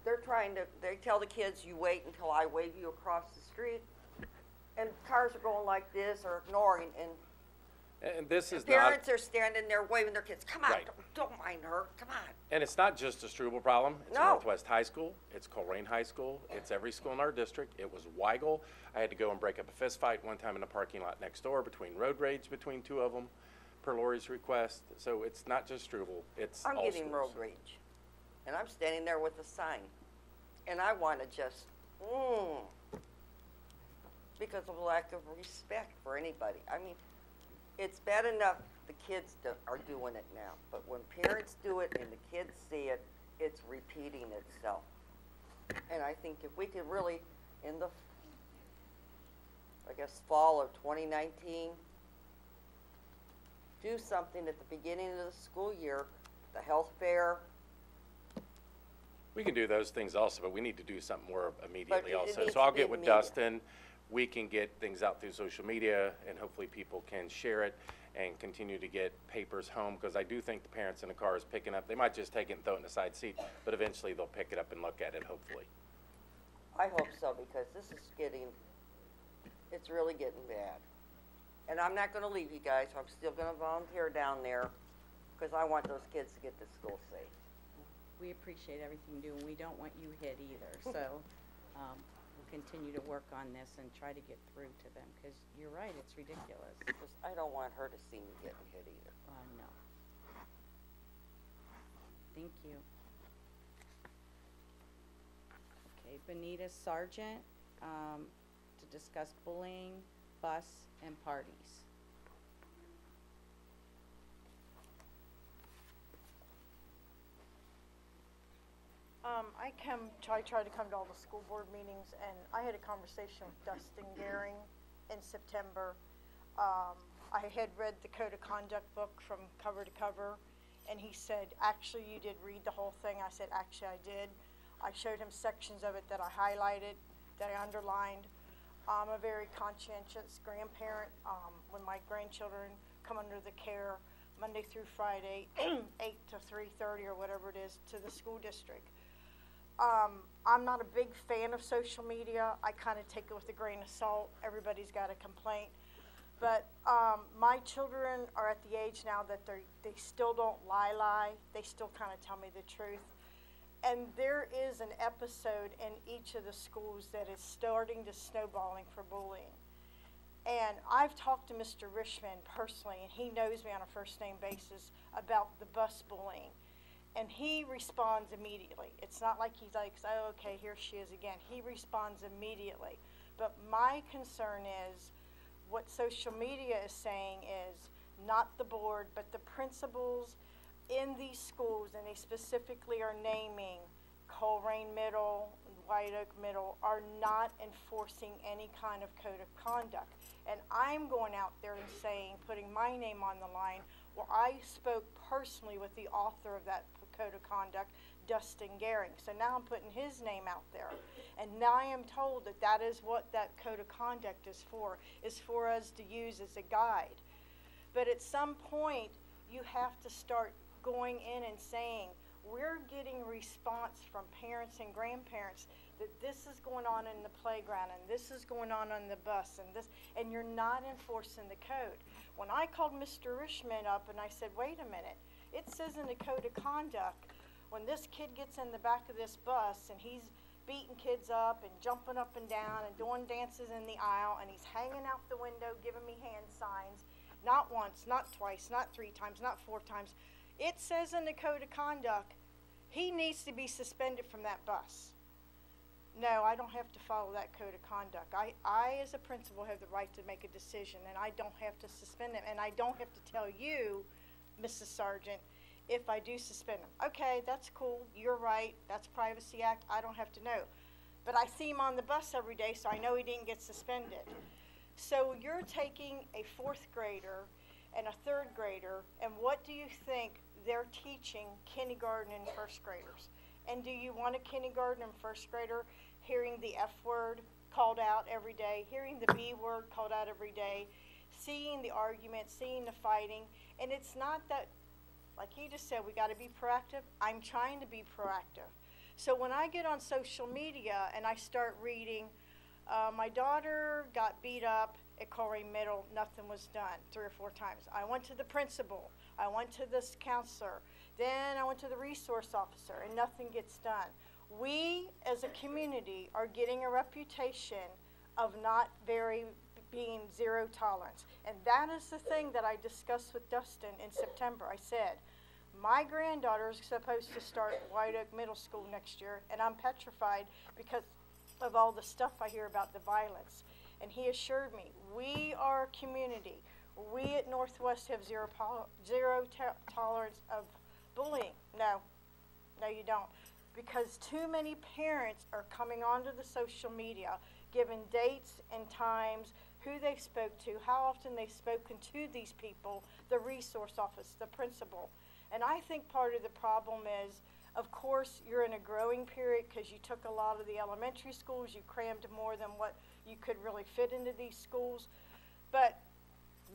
they're trying to, they tell the kids, you wait until I wave you across the street, and cars are going like this or ignoring, And this is parents are standing there waving their kids, come on, Right. don't mind her, come on. And it's not just a Struble problem. It's No. Northwest High School. It's Colerain High School. It's every school in our district. It was Weigel. I had to go and break up a fist fight one time in the parking lot next door between road rage between two of them, per Lori's request. So it's not just Struble. It's I'm all getting schools. road rage, and I'm standing there with a sign, and I want to just, because of lack of respect for anybody. I mean, it's bad enough the kids are doing it now, but when parents do it and the kids see it, it's repeating itself. And I think if we could really, in the, I guess, fall of 2019, do something at the beginning of the school year, the health fair. We can do those things also, but we need to do something more immediately it also. needs So I'll to be get with immediate. Dustin. We can get things out through social media, and hopefully people can share it and continue to get papers home, because I do think the parents in the car is picking up. They might just take it and throw it in the side seat, but eventually they'll pick it up and look at it, hopefully. I hope so, because this is it's really getting bad. And I'm not gonna leave you guys, I'm still gonna volunteer down there, because I want those kids to get to school safe. We appreciate everything you do, and we don't want you hit either. So we'll continue to work on this and try to get through to them, because you're right, it's ridiculous. Because I don't want her to see me getting hit either. No. Thank you. Okay, Benita Sargent, to discuss bullying, bus, and parties. I try to come to all the school board meetings, and I had a conversation with Dustin Gehring in September. I had read the Code of Conduct book from cover to cover, and he said, actually, you did read the whole thing. I said, actually, I did. I showed him sections of it that I highlighted, that I underlined. I'm a very conscientious grandparent. When my grandchildren come under the care Monday through Friday, 8 to 3:30 or whatever it is, to the school district. I'm not a big fan of social media. I kind of take it with a grain of salt. Everybody's got a complaint. But my children are at the age now that they still don't lie. They still kind of tell me the truth. And there is an episode in each of the schools that is starting to snowballing for bullying. And I've talked to Mr. Richmond personally, and he knows me on a first-name basis about the bus bullying. And he responds immediately. It's not like he's like, oh, okay, here she is again. He responds immediately. But my concern is what social media is saying is not the board, but the principals in these schools, and they specifically are naming Colerain Middle, White Oak Middle, are not enforcing any kind of code of conduct. And I'm going out there and saying, putting my name on the line, where I spoke personally with the author of that code of conduct, Dustin Gehring. So now I'm putting his name out there. And now I am told that that is what that code of conduct is for us to use as a guide. But at some point, you have to start going in and saying, we're getting response from parents and grandparents that this is going on in the playground and this is going on the bus and you're not enforcing the code. When I called Mr. Richmond up and I said, wait a minute, it says in the code of conduct, when this kid gets in the back of this bus and he's beating kids up and jumping up and down and doing dances in the aisle and he's hanging out the window giving me hand signs, Not once, not twice, not 3 times, not 4 times. It says in the code of conduct, he needs to be suspended from that bus. No, I don't have to follow that code of conduct. I, as a principal, have the right to make a decision, and I don't have to suspend him, and I don't have to tell you, Mrs. Sargent, if I do suspend him. Okay, that's cool. You're right. That's Privacy Act. I don't have to know. But I see him on the bus every day, so I know he didn't get suspended. So you're taking a 4th grader and a 3rd grader, and what do you think they're teaching kindergarten and 1st graders? And do you want a kindergarten and 1st grader hearing the F word called out every day, hearing the B word called out every day, seeing the arguments, seeing the fighting? And it's not that, like he just said, we got to be proactive. I'm trying to be proactive. So when I get on social media and I start reading, my daughter got beat up at Colerain Middle, nothing was done 3 or 4 times. I went to the principal, I went to this counselor, then I went to the resource officer, and nothing gets done. We as a community are getting a reputation of not being zero tolerance. And that is the thing that I discussed with Dustin in September. I said, my granddaughter is supposed to start White Oak Middle School next year, and I'm petrified because of all the stuff I hear about the violence. And he assured me, we are a community. We at Northwest have zero tolerance of bullying. No, you don't. Because too many parents are coming onto the social media, giving dates and times, who they spoke to, how often they've spoken to these people, the resource office, the principal. And I think part of the problem is, of course, you're in a growing period because you took a lot of the elementary schools, you crammed more than what you could really fit into these schools. But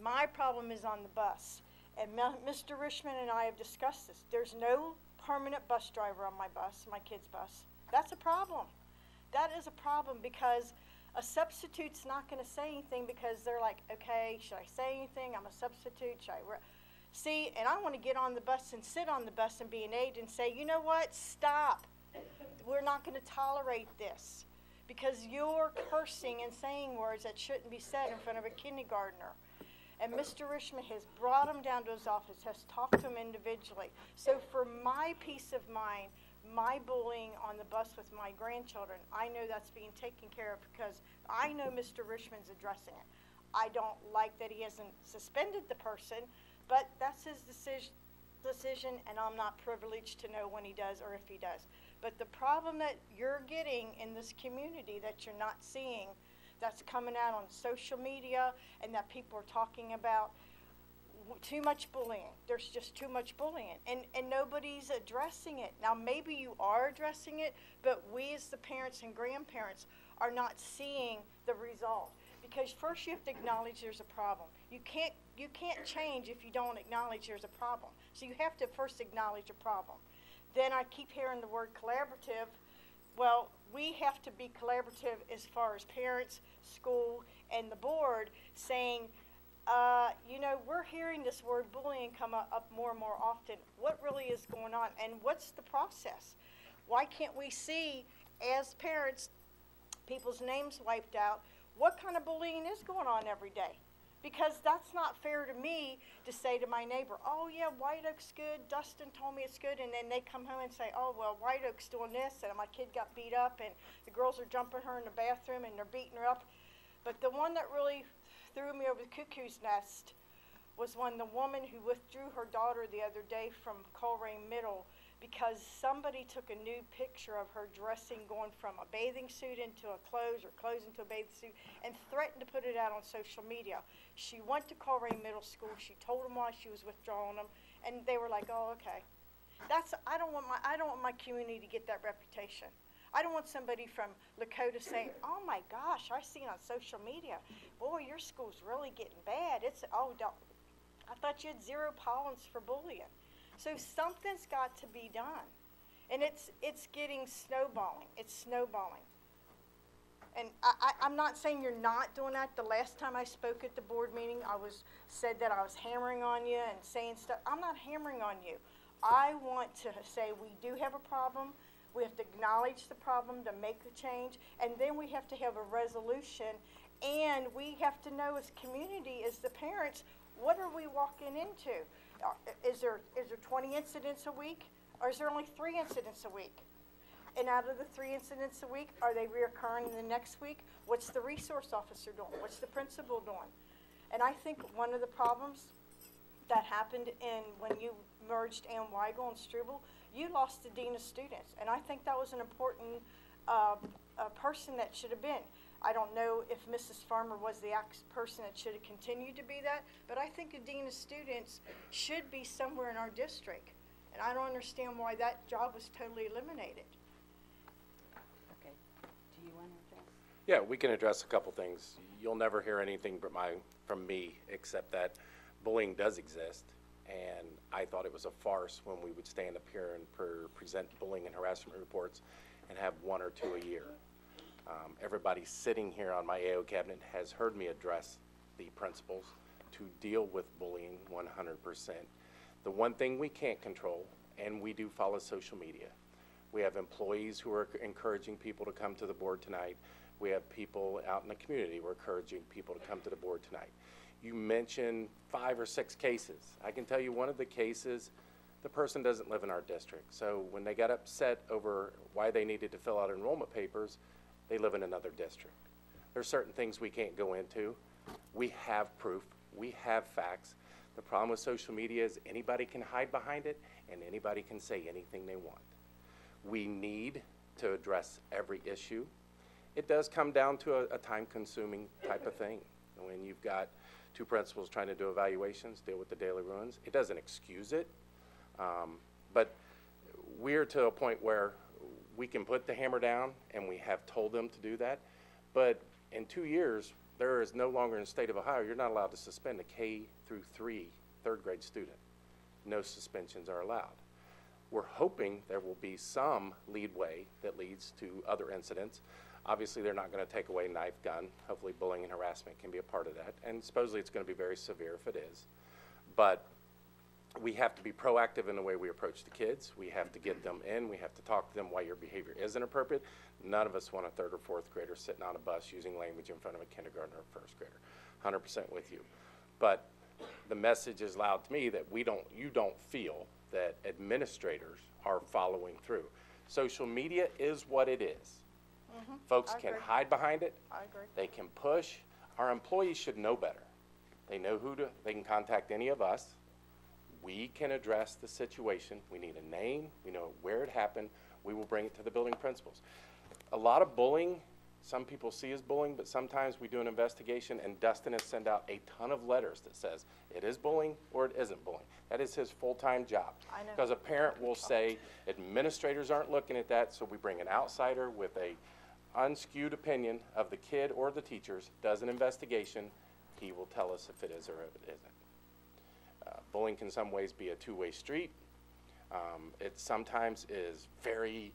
my problem is on the bus. And Mr. Richmond and I have discussed this. There's no permanent bus driver on my bus, my kid's bus. That's a problem. That is a problem because a substitute's not going to say anything because they're like, okay, should I say anything? I'm a substitute. Should I? See, and I want to get on the bus and sit on the bus and be an aide and say, you know what? Stop. We're not going to tolerate this because you're cursing and saying words that shouldn't be said in front of a kindergartner. And Mr. Richmond has brought him down to his office, has talked to him individually. So for my peace of mind, my bullying on the bus with my grandchildren, I know that's being taken care of because I know Mr. Richmond's addressing it. I don't like that he hasn't suspended the person, but that's his decision, and I'm not privileged to know when he does or if he does. But the problem that you're getting in this community that you're not seeing, that's coming out on social media and that people are talking about, too much bullying. There's just too much bullying, and nobody's addressing it. Now, maybe you are addressing it, but we as the parents and grandparents are not seeing the result. Because first you have to acknowledge there's a problem. You can't change if you don't acknowledge there's a problem. So you have to first acknowledge a problem. Then I keep hearing the word collaborative. Well, we have to be collaborative as far as parents, school, and the board saying, you know, we're hearing this word bullying come up more and more often. What really is going on, and what's the process? Why can't we see, as parents, people's names wiped out, what kind of bullying is going on every day? Because that's not fair to me to say to my neighbor, oh yeah, White Oak's good, Dustin told me it's good, and then they come home and say, oh well, White Oak's doing this, and my kid got beat up, and the girls are jumping her in the bathroom, and they're beating her up. But the one that really threw me over the cuckoo's nest was when the woman who withdrew her daughter the other day from Colerain Middle because somebody took a nude picture of her dressing, going from a bathing suit into a clothes or clothes into a bathing suit, and threatened to put it out on social media. She went to Colerain Middle School. She told them why she was withdrawing them, and they were like, "Oh, okay." I don't want my community to get that reputation. I don't want somebody from Lakota saying, "Oh my gosh, I seen on social media, boy, your school's really getting bad." I thought you had zero tolerance for bullying. So something's got to be done. And it's getting snowballing. It's snowballing. And I'm not saying you're not doing that. The last time I spoke at the board meeting, said that I was hammering on you and saying stuff. I'm not hammering on you. I want to say we do have a problem. We have to acknowledge the problem to make a change. And then we have to have a resolution And we have to know as community, as the parents, what are we walking into? Is there 20 incidents a week, or is there only 3 incidents a week? And out of the 3 incidents a week, are they reoccurring the next week? What's the resource officer doing? What's the principal doing? And I think one of the problems that happened when you merged Ann Weigel and Struble, you lost the dean of students. And I think that was an important person that should have been. I don't know if Mrs. Farmer was the person that should have continued to be that, but I think a dean of students should be somewhere in our district. And I don't understand why that job was totally eliminated. Okay. Do you want to address? Yeah, we can address a couple things. You'll never hear anything from me except that bullying does exist, and I thought it was a farce when we would stand up here and present bullying and harassment reports and have 1 or 2 a year. Everybody sitting here on my AO cabinet has heard me address the principals to deal with bullying 100%. The one thing we can't control, and we do follow social media. We have employees who are encouraging people to come to the board tonight. We have people out in the community who are encouraging people to come to the board tonight. You mentioned 5 or 6 cases. I can tell you one of the cases, the person doesn't live in our district. So when they got upset over why they needed to fill out enrollment papers, they live in another district. There's certain things we can't go into. We have proof. We have facts. The problem with social media is anybody can hide behind it and anybody can say anything they want. We need to address every issue. It does come down to a time-consuming type of thing. When you've got 2 principals trying to do evaluations, deal with the daily runs, it doesn't excuse it. But we're to a point where we can put the hammer down, and we have told them to do that. But in 2 years, there is no longer in the state of Ohio, you're not allowed to suspend a K through 3 third grade student. No suspensions are allowed. We're hoping there will be some leadway that leads to other incidents. Obviously, they're not going to take away knife, gun. Hopefully, bullying and harassment can be a part of that. And supposedly, it's going to be very severe if it is. But we have to be proactive in the way we approach the kids. We have to get them in. We have to talk to them why your behavior isn't appropriate. None of us want a 3rd or 4th grader sitting on a bus using language in front of a kindergartner or 1st grader. 100% with you. But the message is loud to me that you don't feel that administrators are following through. Social media is what it is. Folks can hide behind it. I agree. They can push. Our employees should know better. They know they can contact any of us. We can address the situation. We need a name. We know where it happened. We will bring it to the building principals. A lot of bullying, some people see as bullying, but sometimes we do an investigation and Dustin has sent out a ton of letters that says it is bullying or it isn't bullying. That is his full-time job. I know. Because a parent will say administrators aren't looking at that, so we bring an outsider with a unskewed opinion of the kid or the teachers, does an investigation. He will tell us if it is or if it isn't. Bullying can in some ways be a 2-way street. It sometimes is very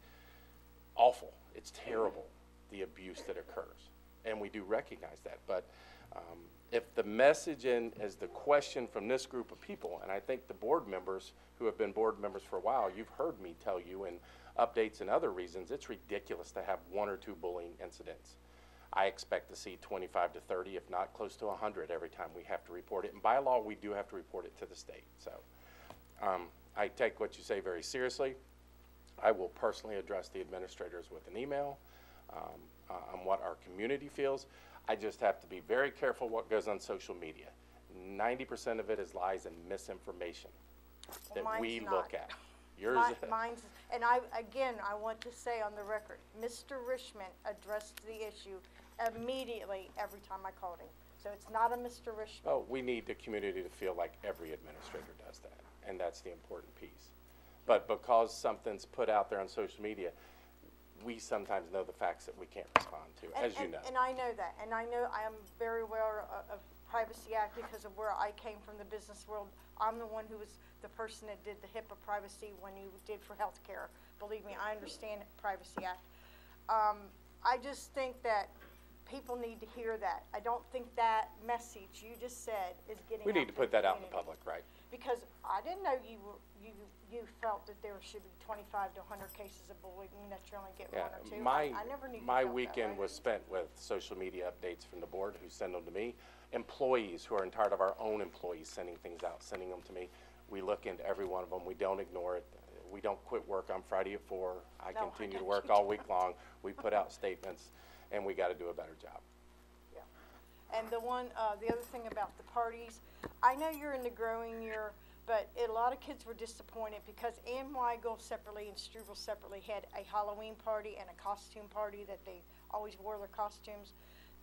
awful. It's terrible, the abuse that occurs. And we do recognize that. But if the message is the question from this group of people, and I think the board members who have been board members for a while, you've heard me tell you in updates and other reasons, it's ridiculous to have 1 or 2 bullying incidents. I expect to see 25 to 30, if not close to 100 every time we have to report it. And by law, we do have to report it to the state. So I take what you say very seriously. I will personally address the administrators with an email on what our community feels. I just have to be very careful what goes on social media. 90% of it is lies and misinformation that we look at. Yours, mine's, and again, I want to say on the record, Mr. Richmond addressed the issue immediately every time I called him. So it's not a Mr. Richmond. Oh, we need the community to feel like every administrator does that, and that's the important piece. But because something's put out there on social media, we sometimes know the facts that we can't respond to, as you know. And I know that, and I know I am very aware of Privacy Act because of where I came from the business world. I'm the one who was the person that did the HIPAA privacy when you did for healthcare. Believe me, I understand Privacy Act. I just think that people need to hear that. I don't think that message you just said is getting We out need to put that out in the public, right? because I didn't know you felt that there should be 25 to 100 cases of bullying, that you only get Yeah, one or two. my, I never knew you my felt that weekend way. was spent with social media updates from the board who send them to me. Employees who are tired of our own employees sending things out, sending them to me. We look into every one of them. We don't ignore it. We don't quit work on Friday at 4. I No, continue I to know work you all week long. We put out statements, and we got to do a better job. And the other thing about the parties, I know you're in the growing year, but a lot of kids were disappointed because Ann Weigel separately and Struble separately had a Halloween party and a costume party that they always wore their costumes.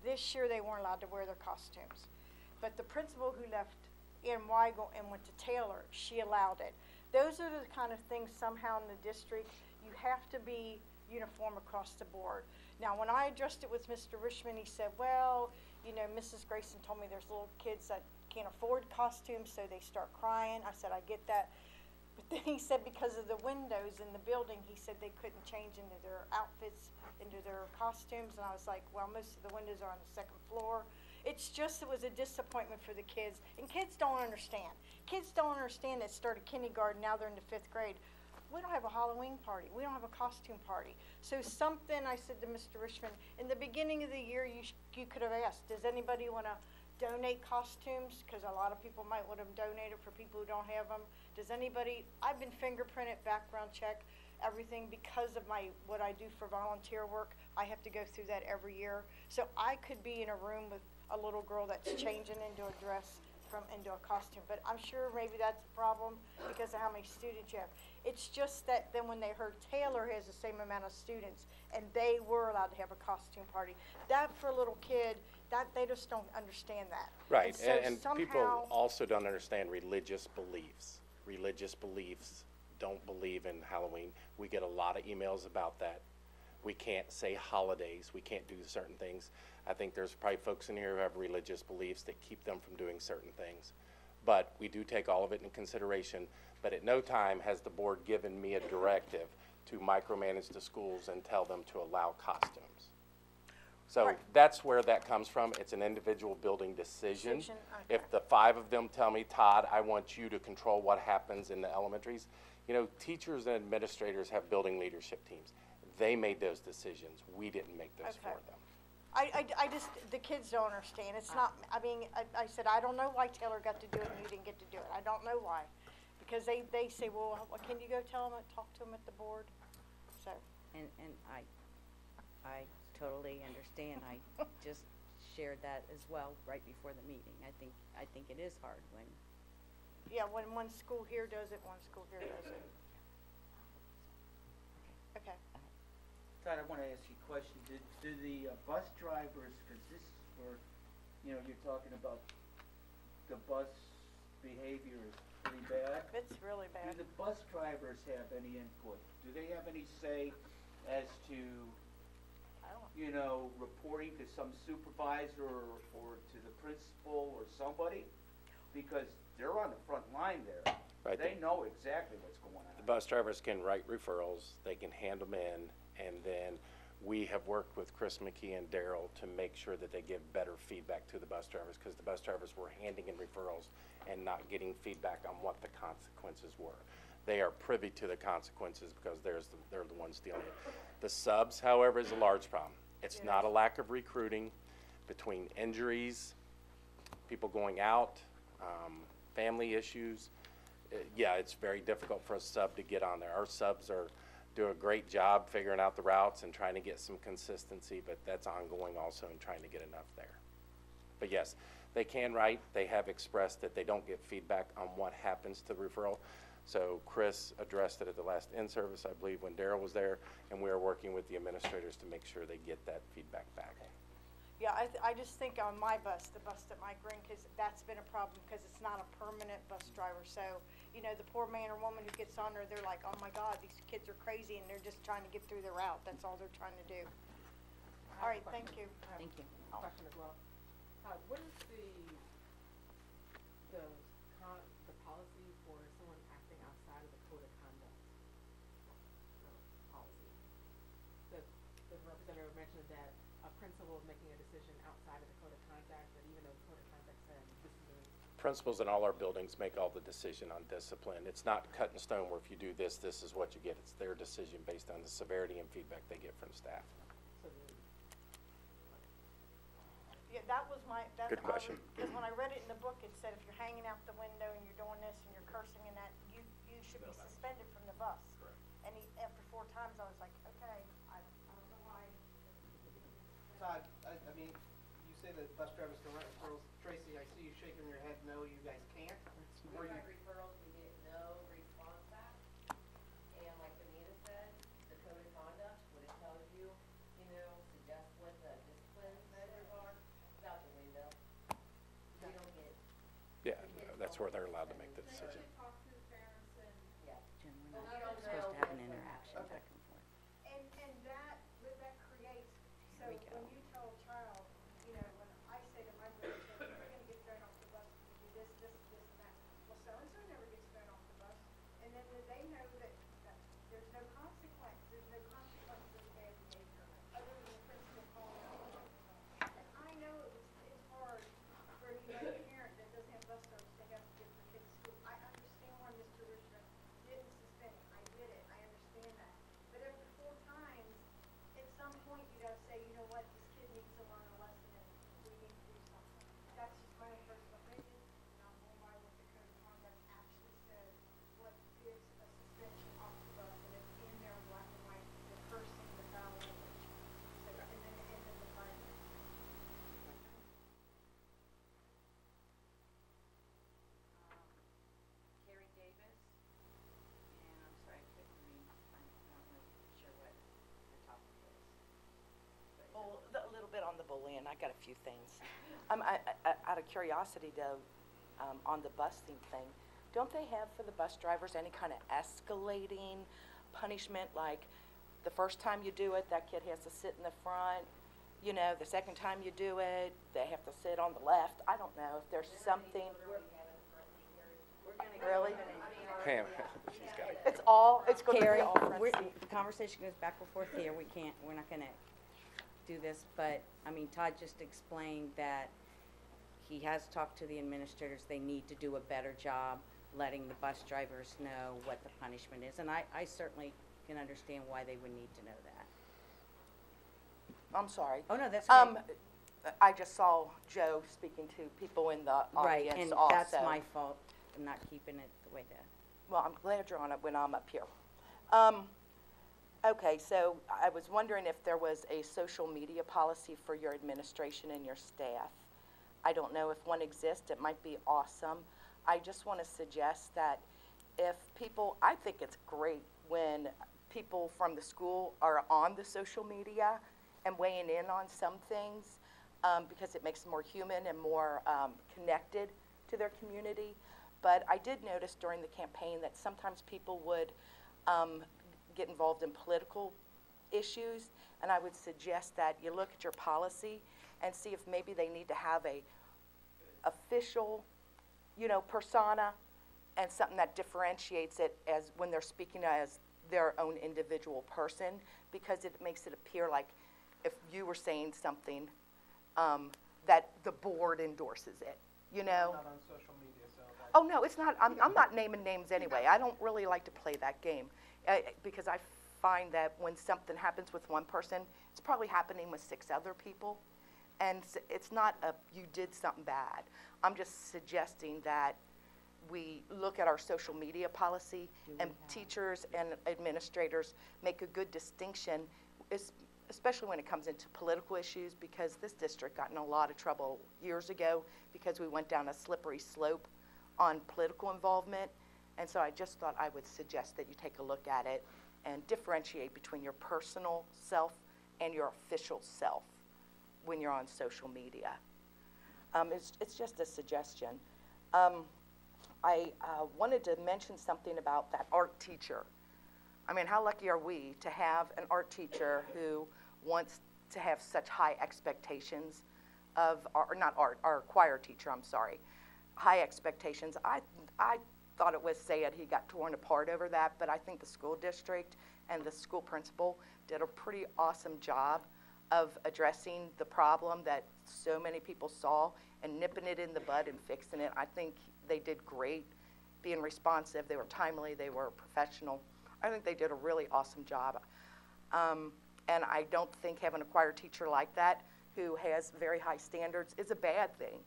This year they weren't allowed to wear their costumes. But the principal who left Ann Weigel and went to Taylor, she allowed it. Those are the kind of things somehow in the district, you have to be uniform across the board. Now, when I addressed it with Mr. Richmond, he said, well, you know, Mrs. Grayson told me there's little kids that can't afford costumes, so they start crying. I said, I get that. But then he said because of the windows in the building, he said they couldn't change into their outfits, into their costumes. And I was like, well, most of the windows are on the second floor. It's just, it was a disappointment for the kids. And kids don't understand. Kids don't understand that started kindergarten, now they're in the 5th grade. We don't have a Halloween party. We don't have a costume party. So something I said to Mr. Richmond, in the beginning of the year, you could have asked, does anybody want to donate costumes? Because a lot of people might want them donated for people who don't have them. Does anybody, I've been fingerprinted, background check, everything because of what I do for volunteer work. I have to go through that every year. So I could be in a room with a little girl that's changing into a dress into a costume, but I'm sure maybe that's a problem because of how many students you have. It's just that then when they heard Taylor has the same amount of students and they were allowed to have a costume party, that for a little kid, that they just don't understand that. Right, so and people somehow- also don't understand religious beliefs. Religious beliefs don't believe in Halloween. We get a lot of emails about that. We can't say holidays. We can't do certain things. I think there's probably folks in here who have religious beliefs that keep them from doing certain things. But we do take all of it in consideration. But at no time has the board given me a directive to micromanage the schools and tell them to allow costumes. So that's where that comes from. It's an individual building decision. If the 5 of them tell me, Todd, I want you to control what happens in the elementaries, you know, teachers and administrators have building leadership teams. They made those decisions. We didn't make those for them. I just, the kids don't understand. It's not, I mean, I said, I don't know why Taylor got to do it and you didn't get to do it. I don't know why. Because they say, well, can you go tell them, talk to them at the board? So. And I totally understand. I just shared that as well right before the meeting. I think it is hard when. Yeah, when one school here does it, one school here does it. Okay. Todd, I want to ask you a question. Do the bus drivers, because this is where, you know, you're talking about the bus behavior is pretty bad. It's really bad. Do the bus drivers have any input? Do they have any say as to, you know, reporting to some supervisor or to the principal or somebody? Because they're on the front line there. Right. They know exactly what's going on. The bus drivers can write referrals, they can hand them in, and then we have worked with Chris McKee and Daryl to make sure that they give better feedback to the bus drivers, because the bus drivers were handing in referrals and not getting feedback on what the consequences were. They are privy to the consequences because they're the ones dealing with it. The subs, however, is a large problem. It's not a lack of recruiting. Between injuries, people going out, family issues, yeah, it's very difficult for a sub to get on there. Our subs do a great job figuring out the routes and trying to get some consistency, but that's ongoing also in trying to get enough there. But yes, they can write. They have expressed that they don't get feedback on what happens to the referral. So Chris addressed it at the last in-service, I believe, when Daryl was there, and we are working with the administrators to make sure they get that feedback back. Yeah, I just think on my bus, the bus that Mike ran, because that's been a problem because it's not a permanent bus driver. So, you know, the poor man or woman who gets on there, they're like, oh my God, these kids are crazy, and they're just trying to get through their route. That's all they're trying to do. All right, thank you. Thank you. Question as well. What is the policy for someone acting outside of the code of conduct policy? The representative mentioned that a principal making a decision outside of the code of conduct, that even though the code of conduct said this is a Principals in all our buildings make all the decision on discipline. It's not cut in stone where if you do this, this is what you get. It's their decision based on the severity and feedback they get from staff. Yeah, that was my, that's. Good question. Because when I read it in the book, it said if you're hanging out the window and you're doing this and you're cursing and that, you should be suspended from the bus. And after 4 times, I was like, okay, I don't know why. Todd, I mean, you say that bus drivers can write referrals. Tracy, I see you shaking your head, no, you guys can't. We write referrals, we get no response back. And like Benita said, the code of conduct, what it tells you, suggests what the discipline measures are, it's out the window. We don't get. Yeah, that's where they're allowed to make the decision. Yeah. Jen, we're not supposed to have an interaction back and forth. And that creates, so Here we go. when you tell a child, when I say to my grandchildren, you're gonna get thrown off the bus if you do this, and that. Well, so-and-so never gets thrown off the bus. And then they know that there's no consequence. There's no consequence for the bad behavior, other than the principal calling out. And I know it's hard for any parent that doesn't have bus service to have to get their kids to school. I understand why Mr. Richmond didn't suspend him. I get it. I understand that. But after 4 times, at some point you gotta say, you know what, this kid needs to learn a lesson and we need to do something. That's just my own personal opinion, and I'm going by what the code of conduct actually says, what is a suspension off the bus, and it's in there in black and white, the cursing, the foul language. So, and then the fine. Carrie Davis, and I'm sorry, I couldn't read, I'm not really sure what the topic is. Well, a little bit on the bullying, I got a few things. Out of curiosity though, on the busing thing, don't they have for the bus drivers any kind of escalating punishment? Like the first time you do it, that kid has to sit in the front. The second time you do it, they have to sit on the left. I don't know if there's something. Really? Pam, she's got it. It's going to Carrie, be all front seat. the conversation goes back and forth here. We're not gonna do this, but, Todd just explained that he has talked to the administrators. They need to do a better job letting the bus drivers know what the punishment is, and I certainly can understand why they would need to know that. I'm sorry. Oh, no, that's okay. I just saw Joe speaking to people in the Right, audience and also. that's my fault, I'm not keeping it the way that. Well, I'm glad you're on it when I'm up here. Okay, so I was wondering if there was a social media policy for your administration and your staff. I don't know if one exists. It might be awesome. I just want to suggest that if people, I think it's great when people from the school are on the social media and weighing in on some things because it makes them more human and more connected to their community. But I did notice during the campaign that sometimes people would get involved in political issues, and I would suggest that you look at your policy and see if maybe they need to have a official, persona and something that differentiates it as when they're speaking as their own individual person, because it makes it appear like if you were saying something that the board endorses it, Not on social media, so. Oh, no, it's not. I'm not naming names anyway. I don't really like to play that game because I find that when something happens with one person, it's probably happening with 6 other people. And it's not you did something bad. I'm just suggesting that we look at our social media policy and teachers and administrators make a good distinction, especially when it comes into political issues, because this district got in a lot of trouble years ago because we went down a slippery slope on political involvement. And so I just thought I would suggest that you take a look at it and differentiate between your personal self and your official self when you're on social media. It's just a suggestion. I wanted to mention something about that art teacher. I mean, how lucky are we to have an art teacher who wants to have such high expectations of our choir teacher, I'm sorry, high expectations. I thought it was sad he got torn apart over that, but I think the school district and the school principal did a pretty awesome job of addressing the problem that so many people saw and nipping it in the bud and fixing it. I think they did great, being responsive. They were timely. They were professional. I think they did a really awesome job. And I don't think having a choir teacher like that who has very high standards is a bad thing.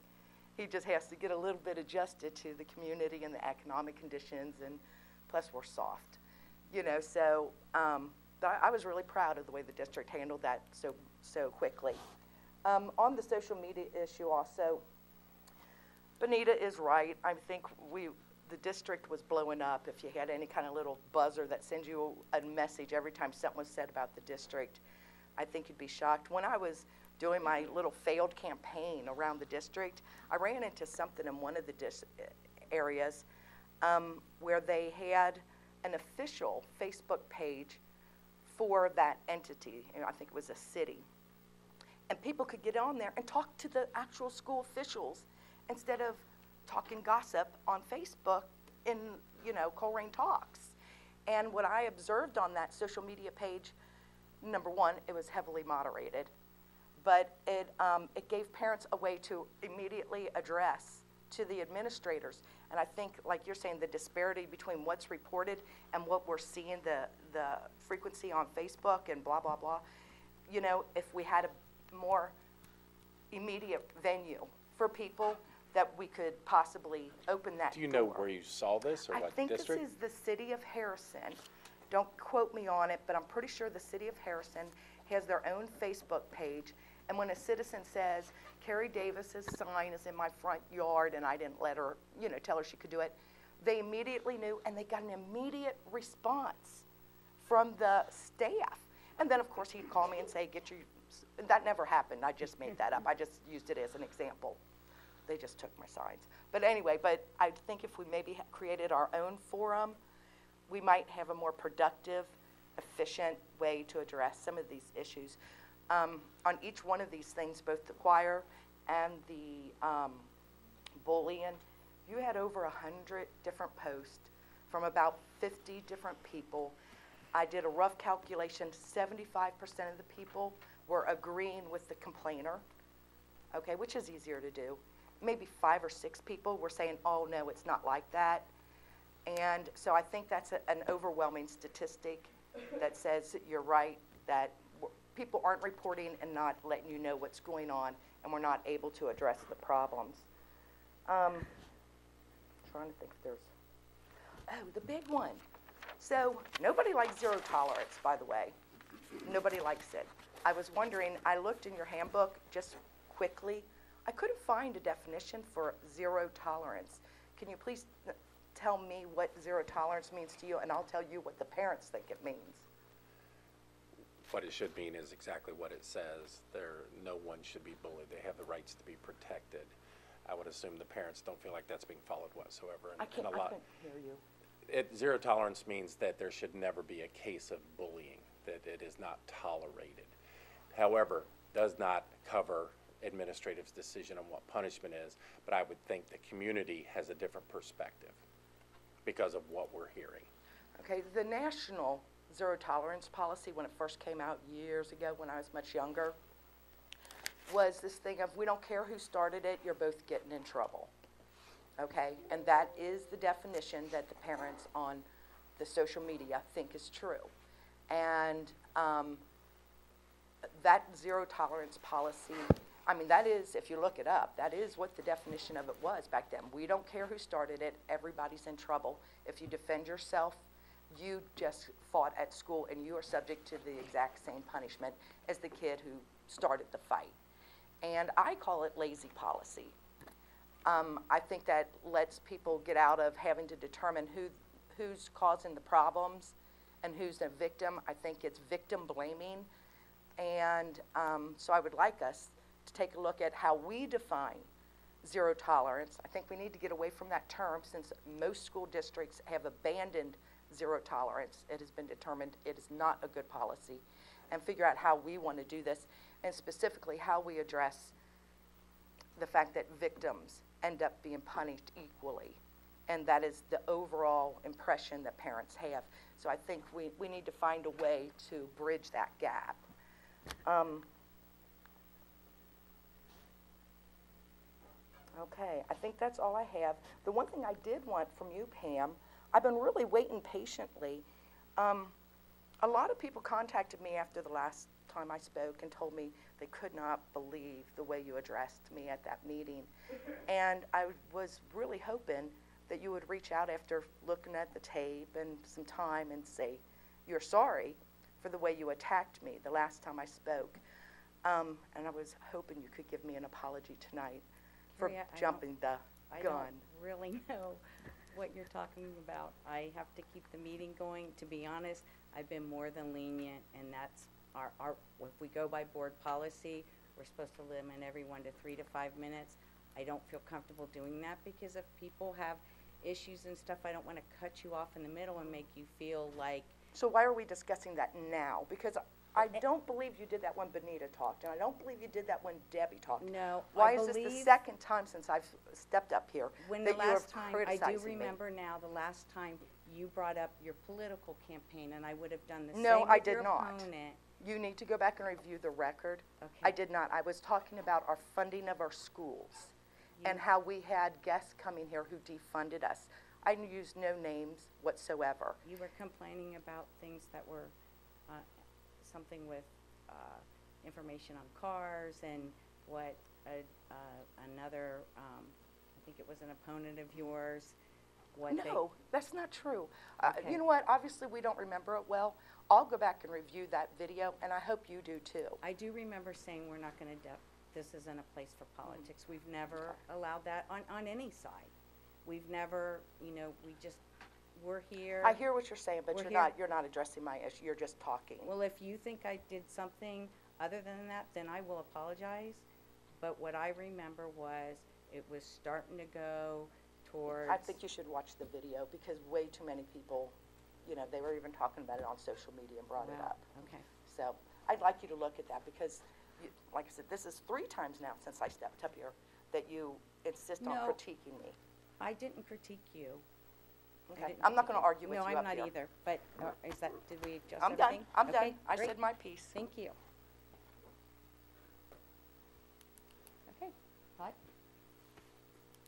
He just has to get a little bit adjusted to the community and the economic conditions, and plus we're soft. You know, so I was really proud of the way the district handled that so quickly. On the social media issue also, Benita is right. I think the district was blowing up. If you had any kind of little buzzer that sends you a message every time something was said about the district, I think you'd be shocked. When I was doing my little failed campaign around the district, I ran into something in one of the areas where they had an official Facebook page for that entity. You know, I think it was a city. And people could get on there and talk to the actual school officials instead of talking gossip on Facebook in, you know, Colerain Talks. And what I observed on that social media page, number one, it was heavily moderated, but it gave parents a way to immediately address to the administrators. And I think, like you're saying, the disparity between what's reported and what we're seeing, the frequency on Facebook and blah, blah, blah. You know, if we had a more immediate venue for people that we could possibly open that door. Do you know where you saw this or I what think district? this is the city of Harrison. Don't quote me on it, but I'm pretty sure the city of Harrison has their own Facebook page. And when a citizen says, Carrie Davis's sign is in my front yard and I didn't let her, you know, tell her she could do it, they immediately knew and they got an immediate response from the staff. And then of course he'd call me and say, that never happened. I just made that up. I just used it as an example. They just took my signs. But anyway, I think if we maybe created our own forum, we might have a more productive, efficient way to address some of these issues. On each one of these things, both the choir and the bullying, you had over 100 different posts from about 50 different people. I did a rough calculation, 75% of the people were agreeing with the complainer, okay, which is easier to do. Maybe 5 or 6 people were saying, oh no, it's not like that. And so I think that's an overwhelming statistic that says that you're right, that people aren't reporting and not letting you know what's going on, and we're not able to address the problems. Trying to think if there's, oh, the big one. So nobody likes zero tolerance, by the way. Nobody likes it. I was wondering, I looked in your handbook just quickly. I couldn't find a definition for zero tolerance. Can you please tell me what zero tolerance means to you, and I'll tell you what the parents think it means. What it should mean is exactly what it says. No one should be bullied. They have the rights to be protected. I would assume the parents don't feel like that's being followed whatsoever. I couldn't hear you. Zero tolerance means that there should never be a case of bullying, that it is not tolerated. However, does not cover administrative's decision on what punishment is, but I would think the community has a different perspective because of what we're hearing. Okay, the national zero tolerance policy, when it first came out years ago when I was much younger, was this thing of, we don't care who started it, you're both getting in trouble. Okay, and that is the definition that the parents on the social media think is true. And that zero tolerance policy, I mean, that is, if you look it up, that is what the definition of it was back then. We don't care who started it, everybody's in trouble. If you defend yourself, you just fought at school and you are subject to the exact same punishment as the kid who started the fight. And I call it lazy policy. I think that lets people get out of having to determine who's causing the problems and who's the victim. I think it's victim blaming. And so I would like us to take a look at how we define zero tolerance. I think we need to get away from that term since most school districts have abandoned zero tolerance. It has been determined it is not a good policy, and figure out how we want to do this, and specifically how we address the fact that victims end up being punished equally. And that is the overall impression that parents have. So I think we need to find a way to bridge that gap. Okay, I think that's all I have. The one thing I did want from you, Pam, I've been really waiting patiently. A lot of people contacted me after the last time I spoke and told me they could not believe the way you addressed me at that meeting. And I was really hoping that you would reach out after looking at the tape and some time and say, you're sorry for the way you attacked me the last time I spoke. And I was hoping you could give me an apology tonight for Maria, jumping the I gun. don't really know what you're talking about. I have to keep the meeting going. To be honest, I've been more than lenient, and that's our if we go by board policy, we're supposed to limit everyone to 3 to 5 minutes. I don't feel comfortable doing that because if people have issues and stuff, I don't want to cut you off in the middle and make you feel like. So why are we discussing that now? Because I don't believe you did that when Benita talked, and I don't believe you did that when Debbie talked. No, Why I is this the believe second time since I've stepped up here when that the you are last time, I do criticizing me? remember now, the last time you brought up your political campaign, and I would have done the No, same I with did your not. opponent. You need to go back and review the record. Okay. I did not. I was talking about our funding of our schools and how we had guests coming here who defunded us. I used no names whatsoever. You were complaining about things that were something with information on cars and what another, I think it was an opponent of yours, what they. No, that's not true. Okay. You know what? Obviously, we don't remember it well. I'll go back and review that video, and I hope you do too. I do remember saying we're not going to, this isn't a place for politics. We've never allowed that on any side. We've never, you know, we're here. I hear what you're saying, but We're you're not addressing my issue. You're just talking. Well, if you think I did something other than that, then I will apologize. But what I remember was it was starting to go towards. I think you should watch the video because way too many people, you know, they were even talking about it on social media and brought it Wow, up. okay. So I'd like you to look at that because, like I said, this is 3 times now since I stepped up here that you insist on No. critiquing me. I didn't critique you. I Okay, didn't I'm not critique going to argue with No, you I'm up not here. either. But is that, did we adjust I'm done. everything? I'm Okay, done. I great. said my piece. Thank you. Okay, Todd?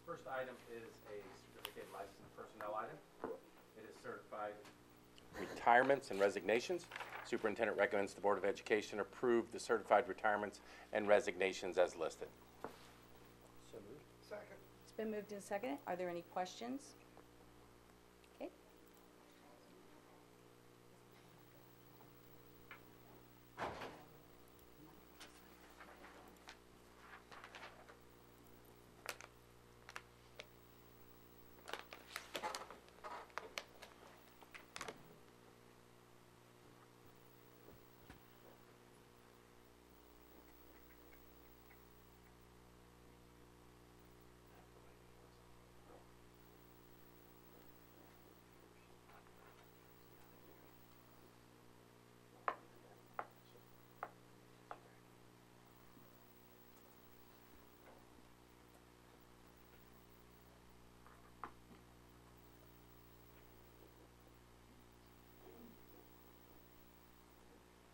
First item is a certificate licensed personnel item. It is certified retirements and resignations. Superintendent recommends the Board of Education approve the certified retirements and resignations as listed. So moved. Second. It's been moved and seconded. Are there any questions? Okay.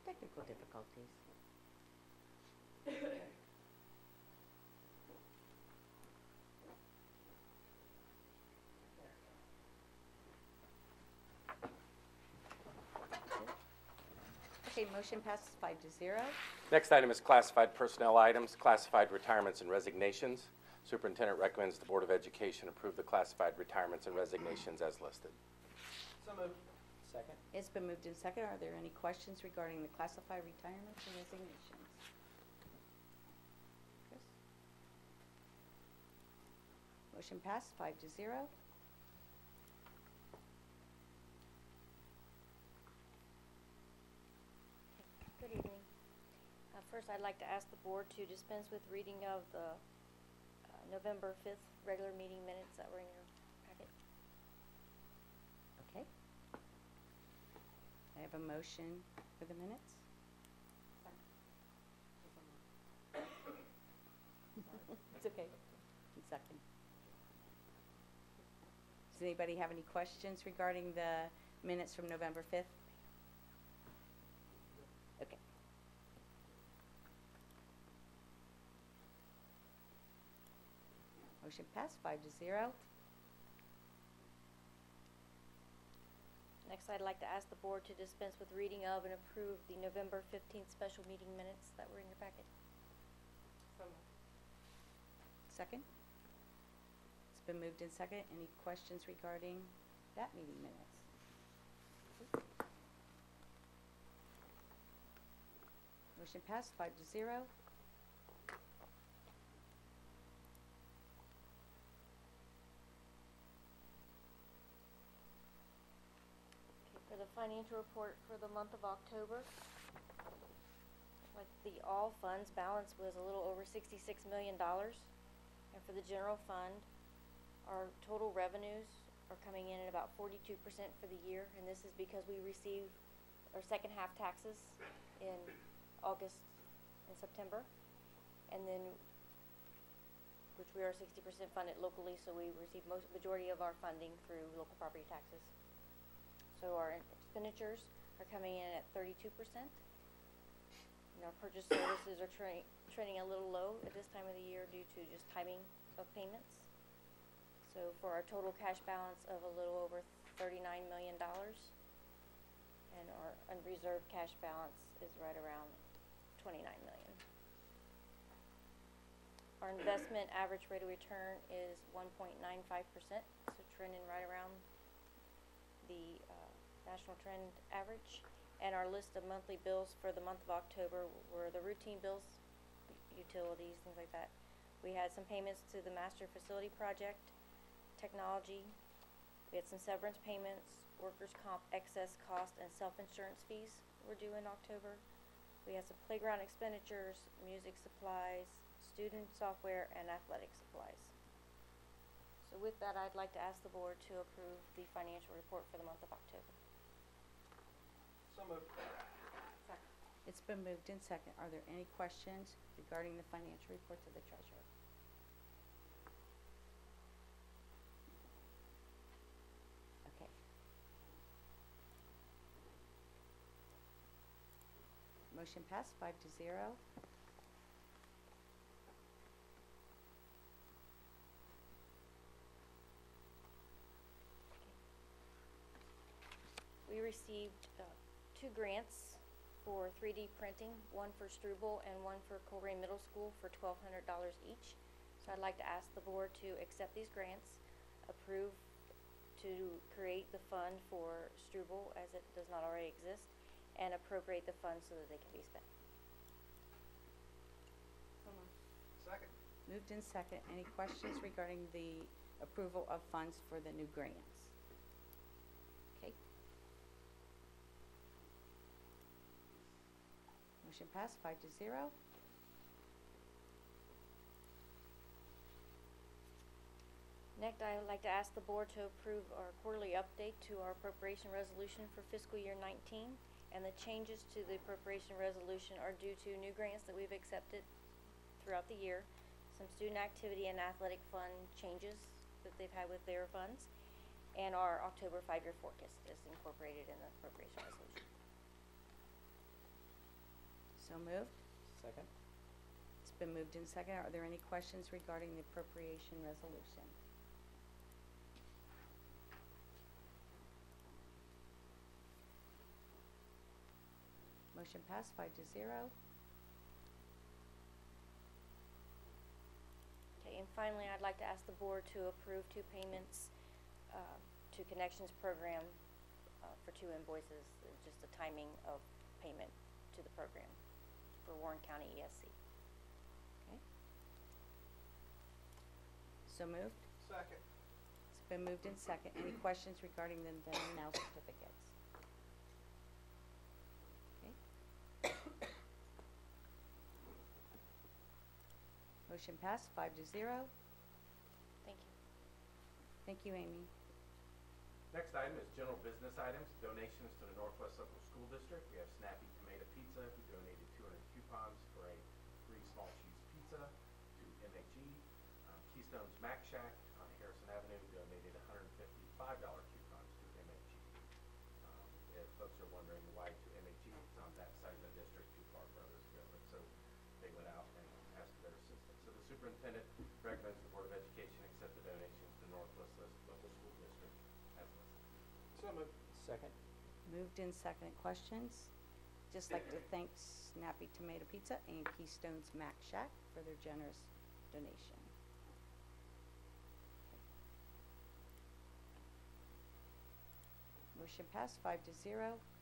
Technical difficulties. Okay, motion passes 5-0. Next item is classified personnel items, classified retirements and resignations. Superintendent recommends the Board of Education approve the classified retirements and resignations as listed. So moved. Second. It's been moved and seconded. Are there any questions regarding the classified retirements and resignations? Chris? Motion passed 5-0. Good evening. First, I'd like to ask the board to dispense with reading of the November 5th regular meeting minutes that were in your packet. Okay. I have a motion for the minutes. It's okay. Second. Does anybody have any questions regarding the minutes from November 5th? Okay. Motion passed 5-0. Next, I'd like to ask the board to dispense with reading of and approve the November 15th special meeting minutes that were in your packet. Second? It's been moved in second. Any questions regarding that meeting minutes? Motion passed 5-0. For the financial report for the month of October, like the all funds balance was a little over $66 million. And for the general fund, our total revenues are coming in at about 42% for the year. And this is because we receive our second half taxes in August and September. And then, which we are 60% funded locally, so we receive majority of our funding through local property taxes. So our expenditures are coming in at 32%. And our purchase services are trending a little low at this time of the year due to just timing of payments. So for our total cash balance of a little over $39 million, and our unreserved cash balance is right around $29 million. Our investment average rate of return is 1.95%, so trending right around the national trend average. And our list of monthly bills for the month of October were the routine bills, utilities, things like that. We had some payments to the master facility project, technology. We had some severance payments, workers' comp excess cost, and self-insurance fees were due in October. We had some playground expenditures, music supplies, student software, and athletic supplies. So with that, I'd like to ask the board to approve the financial report for the month of October. So moved. Second. It's been moved in second. Are there any questions regarding the financial reports of the treasurer? Okay. Motion passed 5-0. We received 2 grants for 3D printing, one for Struble and one for Colerain Middle School for $1,200 each. So I'd like to ask the board to accept these grants, approve to create the fund for Struble as it does not already exist, and appropriate the funds so that they can be spent. Second. Moved in second. Any questions regarding the approval of funds for the new grants? Okay. Motion passed 5-0. Next, I would like to ask the board to approve our quarterly update to our appropriation resolution for fiscal year 19. And the changes to the appropriation resolution are due to new grants that we've accepted throughout the year, some student activity and athletic fund changes that they've had with their funds, and our October 5-year forecast is incorporated in the appropriation resolution. So moved. Second. It's been moved in second. Are there any questions regarding the appropriation resolution? Motion passed 5-0. Okay, and finally, I'd like to ask the board to approve 2 payments to Connections Program for 2 invoices, just the timing of payment to the program for Warren County ESC. Okay. So moved. Second. It's been moved in second. Any questions regarding the then and now certificates? Okay. Motion passed 5-0. Thank you. Thank you, Amy. Next item is general business items, donations to the Northwest Local School District. We have Snappy Tomato Pizza, who donated 200 coupons for a free small cheese pizza to MHE. Keystone's Mac Shack on Harrison Avenue donated $155 coupons to MHE. If folks are wondering why to MHE, it's on that side of the district too far for others to go, and so they went out and asked for their assistance. So the superintendent recommends the Board of Education Second. Moved in second. Questions? Just like to thank Snappy Tomato Pizza and Keystone's Mac Shack for their generous donation. Motion passed 5-0.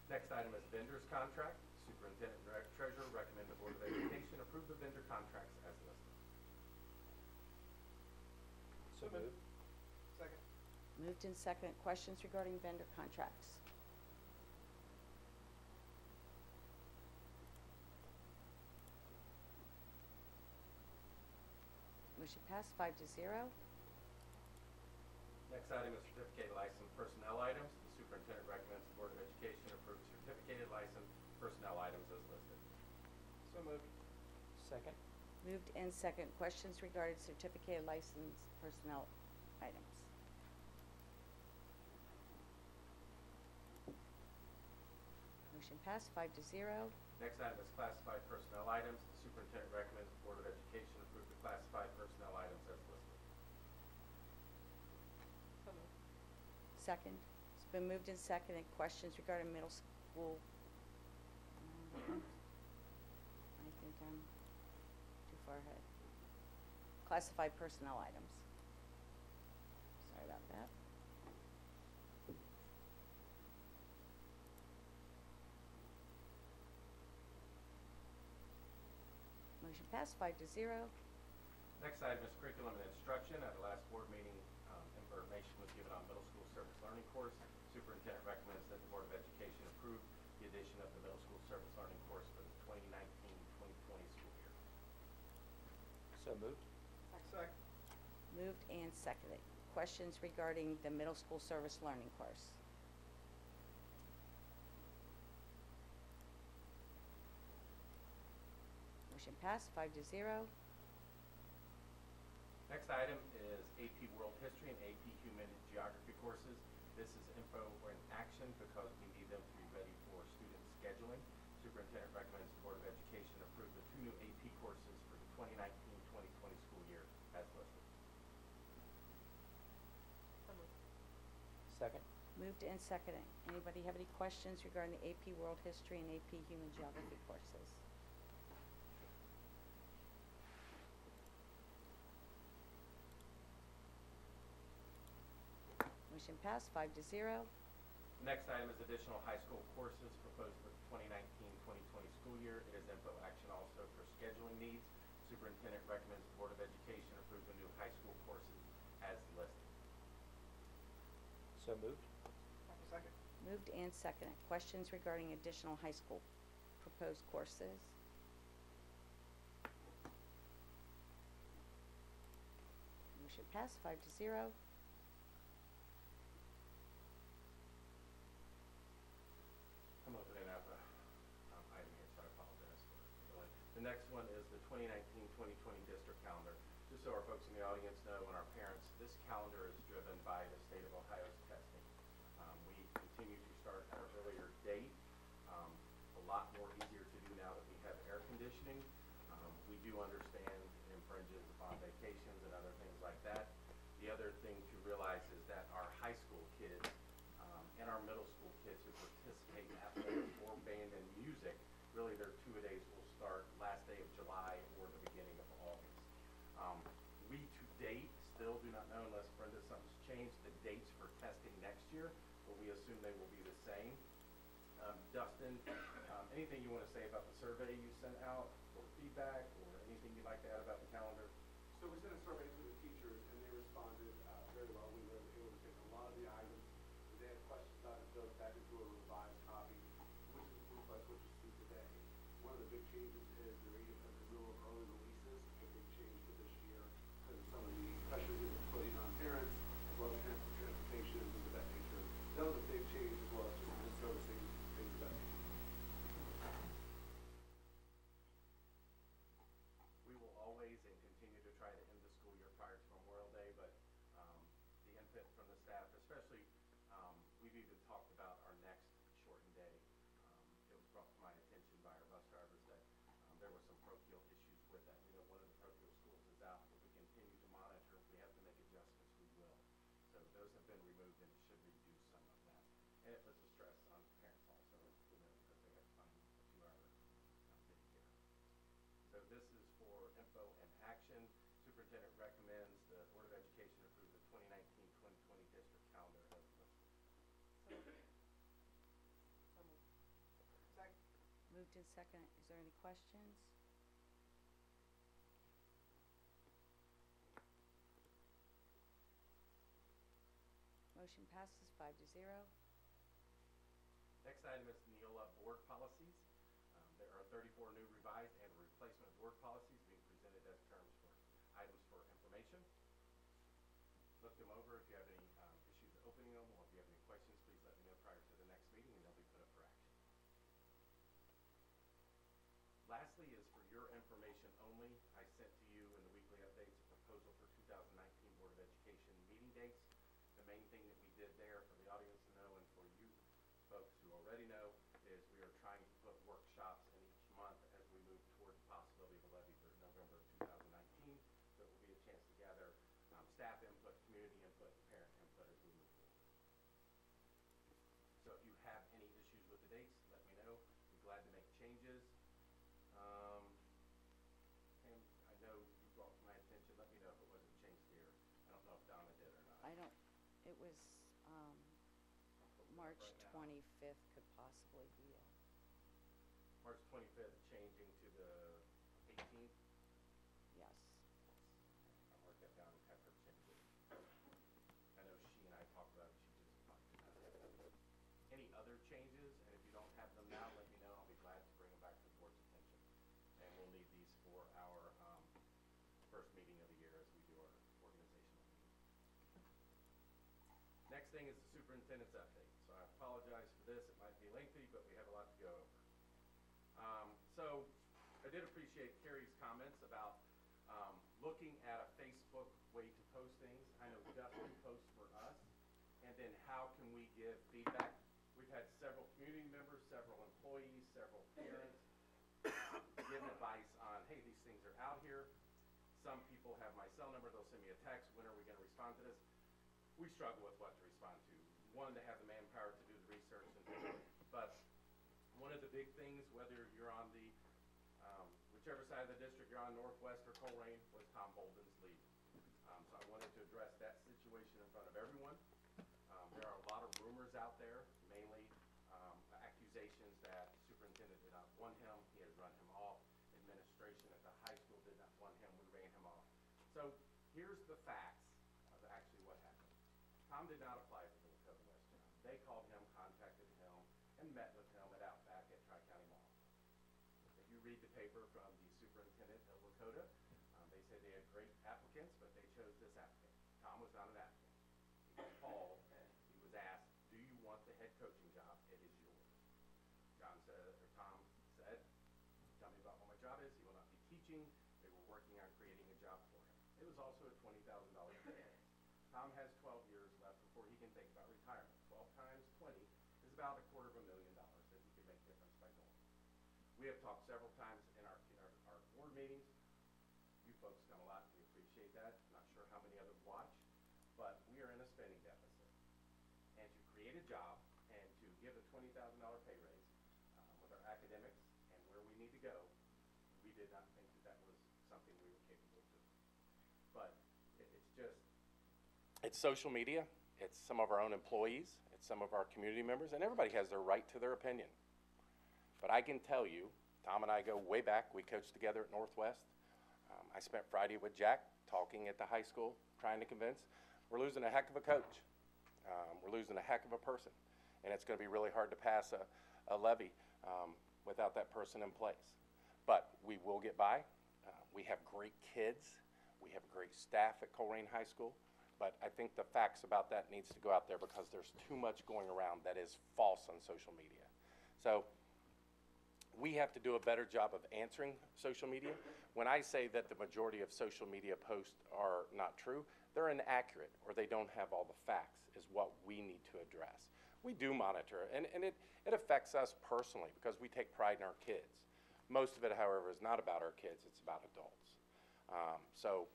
Next item is vendors contract. Superintendent and Treasurer recommend the Board of Education approve the vendor contracts as listed. So moved. Second. Moved in second. Questions regarding vendor contracts? Motion passed 5-0. Next item is certificated licensed personnel items. The superintendent recommends the Board of Education approve certificated licensed personnel items as listed. So moved. Second. Moved in second. Questions regarding certificated licensed personnel items? Motion passed 5-0. Next item is classified personnel items. The superintendent recommends the Board of Education approve the classified personnel items as listed. Second. It's been moved and seconded. Questions regarding middle school? I think I'm too far ahead. Classified personnel items. Sorry about that. Motion passed 5-0. Next item is curriculum and instruction. At the last board meeting, information was given on middle school service learning course. Superintendent recommends that the Board of Education approve the addition of the middle school service learning course for the 2019-2020 school year. So moved. Second. Moved and seconded. Questions regarding the middle school service learning course? Motion passed 5-0. Next item is AP World History and AP Human Geography courses. This is info or in action because we need them to be ready for student scheduling. Superintendent recommends the Board of Education approve the 2 new AP courses for the 2019-2020 school year as listed. Second. Moved and seconded. Anybody have any questions regarding the AP World History and AP Human Geography courses? Motion passed 5-0. Next item is additional high school courses proposed for the 2019-2020 school year. It is info action also for scheduling needs. Superintendent recommends the Board of Education approve the new high school courses as listed. So moved. Second. Moved and seconded. Questions regarding additional high school proposed courses? Motion passed 5-0. I'm opening up a item here, so I apologize for delaying. The next one is the 2019-2020 district calendar. Just so our folks in the audience know and our parents, this calendar is driven by the state of Ohio's testing. We continue to start at an earlier date. A lot more easier to do now that we have air conditioning. We do understand it infringes upon vacations and other things like that. The other thing to realize is that our high school kids and our middle school kids who participate in athletics or band and music, really their two-a-days will start last day of July or the beginning of August. We to date still do not know, unless Brenda, something's changed, the dates for testing next year, but we assume they will be the same. Dustin, anything you want to say about the survey you sent out or feedback or anything you'd like to add about the calendar? So we sent a survey to the teachers and they responded very well. We were able to take a lot of the items that they had questions about and build back into a revised copy, which is what you see today. One of the big changes is the rule of early releases, a big change for this year because of some of the pressures it was putting on parents as well as transportation and things of that nature. That was a big change as well as just servicing things of that nature. We will always and continue to try to end the school year prior to Memorial Day, but the input from the staff, especially, we've even talked about our next shortened day. It was brought to my attention by our bus drivers that there were some parochial issues with that. We know one of the parochial schools is out, but we continue to monitor. We have to And it puts a stress on parents also, because they have to find a 2-hour video care. So this is for info and action. Superintendent recommends the Board of Education approve the 2019-2020 district calendar as listed. Second. Moved in second. Is there any questions? Motion passes 5-0. Next item is Neola board policies. There are 34 new revised and replacement board policies being presented as terms for items for information. Look them over. If you have any issues opening them, or if you have any questions, please let me know prior to the next meeting, and they'll be put up for action. Lastly is for your information only. I sent to you in the weekly updates a proposal for 2019 Board of Education meeting dates. The main thing that we did there for the audience to know, and for you folks who already know, is we are trying to put workshops in each month as we move toward the possibility of a levy for November of 2019. So it will be a chance to gather staff input, community input, parent input as we move forward. So if you have any issues with the dates, let me know. Be glad to make changes. And I know you brought to my attention, let me know if it wasn't changed here. I don't know if Donna did or not. It was March 25th could possibly be it. March 25th changing to the 18th? Yes. I'll mark that down and have her change it. I know she and I talked about it, she just talked about it. Any other changes, and if you don't have them now, let me know. I'll be glad to bring them back to the board's attention. And we'll need these for our first meeting of the year as we do our organizational meeting. Next thing is the superintendent's update. So I apologize for this. It might be lengthy, but we have a lot to go over. So I did appreciate Carrie's comments about looking at a Facebook way to post things. I know Dustin posts for us, and then how can we give feedback? We've had several community members, several employees, several parents give advice on, hey, these things are out here. Some people have my cell number. They'll send me a text. When are we going to respond to this? We struggle with what to respond to. One, to have the manpower to do the research, but one of the big things, whether you're on the whichever side of the district you're on, Northwest or Colerain, was Tom Bolden's leave. So I wanted to address that situation in front of everyone. There are a lot of rumors out there, mainly accusations that the superintendent did not want him. He has run him off. Administration at the high school did not want him. We ran him off. So here's the facts of actually what happened. Tom did not apply for the Lakota West job. They called him, contacted him, and met with him at Outback at Tri-County Mall. If you read the paper from the superintendent of Lakota, they said they had great applicants, but they chose this applicant. Tom was not an applicant. He was called, and he was asked, do you want the head coaching job? It is yours. Tom said, tell me about what my job is. He will not be teaching. They were working on creating a job for him. It was also a $20,000 pay. Tom has 12 years left before he can think about retirement. 12 times 20 is about $250,000 that he could make difference by going. We have talked several times in our board meetings. You folks come a lot, and we appreciate that. I'm not sure how many others watch, but we are in a spending deficit. And to create a job and to give a $20,000 pay raise with our academics and where we need to go, we did not think that that was something we were capable of doing. But it's just... It's social media. It's some of our own employees. It's some of our community members. And everybody has their right to their opinion. But I can tell you, Tom and I go way back. We coached together at Northwest. I spent Friday with Jack talking at the high school, trying to convince. We're losing a heck of a coach. We're losing a heck of a person. And it's going to be really hard to pass a levy without that person in place. But we will get by. We have great kids. We have great staff at Colerain High School. But I think the facts about that needs to go out there because there's too much going around that is false on social media. So we have to do a better job of answering social media. When I say that the majority of social media posts are not true, they're inaccurate or they don't have all the facts is what we need to address. We do monitor, and it affects us personally because we take pride in our kids. Most of it, however, is not about our kids, it's about adults. So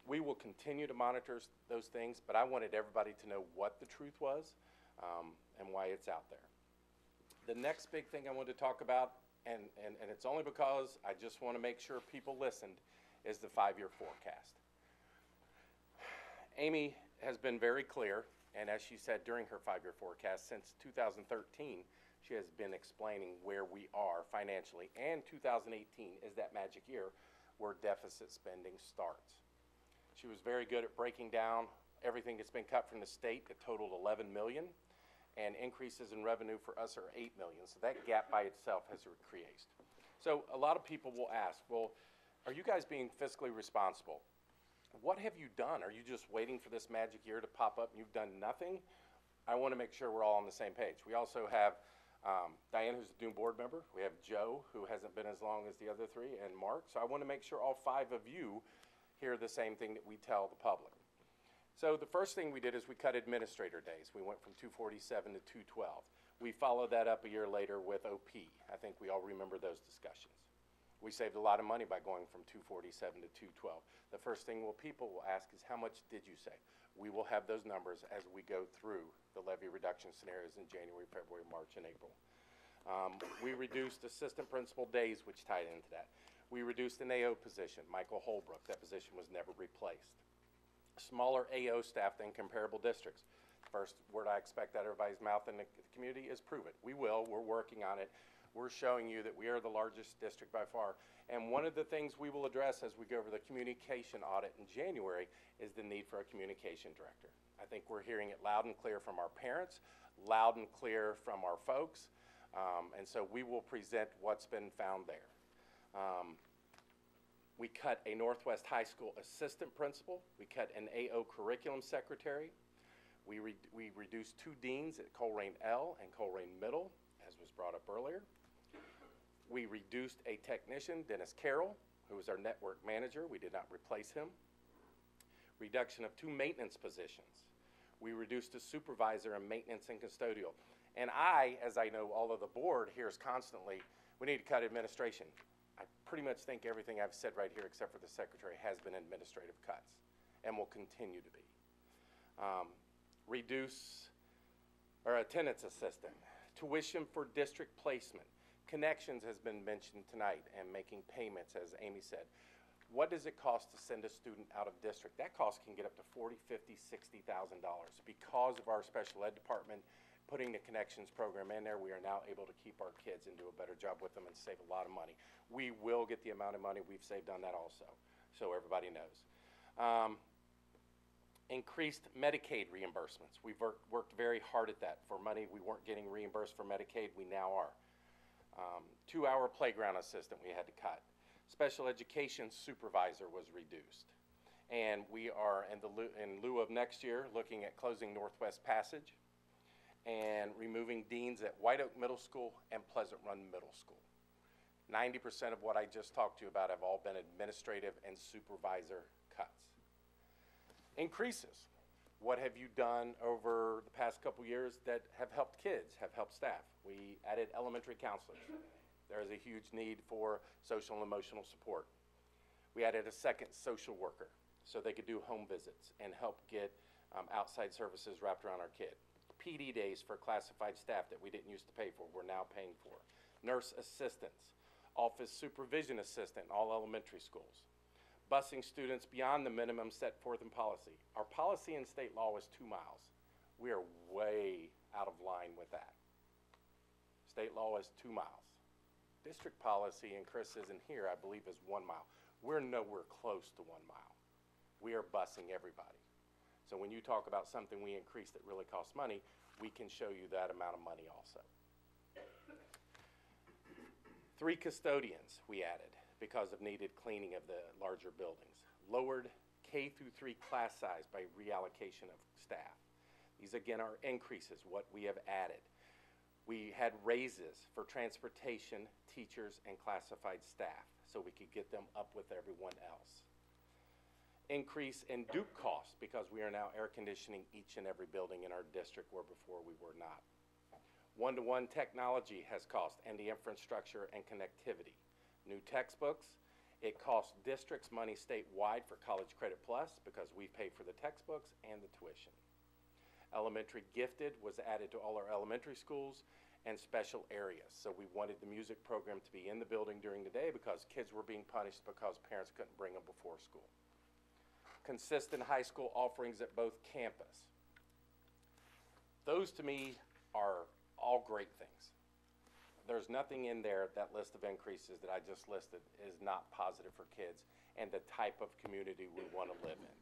we will continue to monitor those things, but I wanted everybody to know what the truth was and why it's out there. The next big thing I want to talk about, and it's only because I just want to make sure people listened, is the 5-year forecast. Amy has been very clear, and as she said during her 5-year forecast, since 2013, she has been explaining where we are financially, and 2018 is that magic year where deficit spending starts. She was very good at breaking down everything that's been cut from the state that totaled $11 million, and increases in revenue for us are $8 million. So that gap by itself has increased. So a lot of people will ask, well, are you guys being fiscally responsible? What have you done? Are you just waiting for this magic year to pop up and you've done nothing? I want to make sure we're all on the same page. We also have Diane, who's a new board member. We have Joe, who hasn't been as long as the other three, and Mark. So I want to make sure all 5 of you hear the same thing that we tell the public. So the first thing we did is we cut administrator days. We went from 247 to 212. We followed that up a year later with OP. I think we all remember those discussions. We saved a lot of money by going from 247 to 212. The first thing people will ask is, how much did you save? We will have those numbers as we go through the levy reduction scenarios in January, February, March, and April. We reduced assistant principal days, which tied into that. We reduced an AO position, Michael Holbrook. That position was never replaced. Smaller AO staff than comparable districts. First word I expect out of everybody's mouth in the community is prove it. We will. We're working on it. We're showing you that we are the largest district by far. And one of the things we will address as we go over the communication audit in January is the need for a communication director. I think we're hearing it loud and clear from our parents, loud and clear from our folks, and so we will present what's been found there. We cut a Northwest High School assistant principal. We cut an AO curriculum secretary. We reduced 2 deans at Colerain L and Colerain Middle, as was brought up earlier. We reduced a technician, Dennis Carroll, who was our network manager. We did not replace him. Reduction of 2 maintenance positions. We reduced a supervisor in maintenance and custodial. And I, as I know all of the board, hears constantly, we need to cut administration. I pretty much think everything I've said right here, except for the secretary, has been administrative cuts and will continue to be. Reduce our attendance assistant. Tuition for district placement. Connections has been mentioned tonight, and making payments, as Amy said. What does it cost to send a student out of district? That cost can get up to $40,000, $50,000, $60,000. Because of our special ed department putting the Connections program in there, we are now able to keep our kids and do a better job with them and save a lot of money. We will get the amount of money we've saved on that also, so everybody knows. Increased Medicaid reimbursements. We've worked very hard at that. For money we weren't getting reimbursed for Medicaid, we now are. 2-hour playground assistant we had to cut. Special education supervisor was reduced. And we are, in lieu of next year, looking at closing Northwest Passage and removing deans at White Oak Middle School and Pleasant Run Middle School. 90% of what I just talked to you about have all been administrative and supervisor cuts. Increases. What have you done over the past couple years that have helped kids, have helped staff? We added elementary counselors. There is a huge need for social and emotional support. We added a second social worker so they could do home visits and help get outside services wrapped around our kid. PD days for classified staff that we didn't used to pay for, we're now paying for. Nurse assistants, office supervision assistant in all elementary schools. Busing students beyond the minimum set forth in policy. Our policy in state law is 2 miles. We are way out of line with that. State law is 2 miles. District policy, and Chris isn't here, I believe is 1 mile. We're nowhere close to 1 mile. We are busing everybody. So when you talk about something we increased that really costs money, we can show you that amount of money also. 3 custodians we added because of needed cleaning of the larger buildings. Lowered K through 3 class size by reallocation of staff. These again are increases, what we have added. We had raises for transportation, teachers, and classified staff so we could get them up with everyone else. Increase in Duke costs because we are now air conditioning each and every building in our district where before we were not. One-to-one technology has cost, and the infrastructure and connectivity. New textbooks, it costs districts money statewide for College Credit Plus because we pay for the textbooks and the tuition. Elementary gifted was added to all our elementary schools, and special areas. So we wanted the music program to be in the building during the day because kids were being punished because parents couldn't bring them before school. Consistent high school offerings at both campus. Those to me are all great things. There's nothing in there, that list of increases that I just listed is not positive for kids and the type of community we want to live in.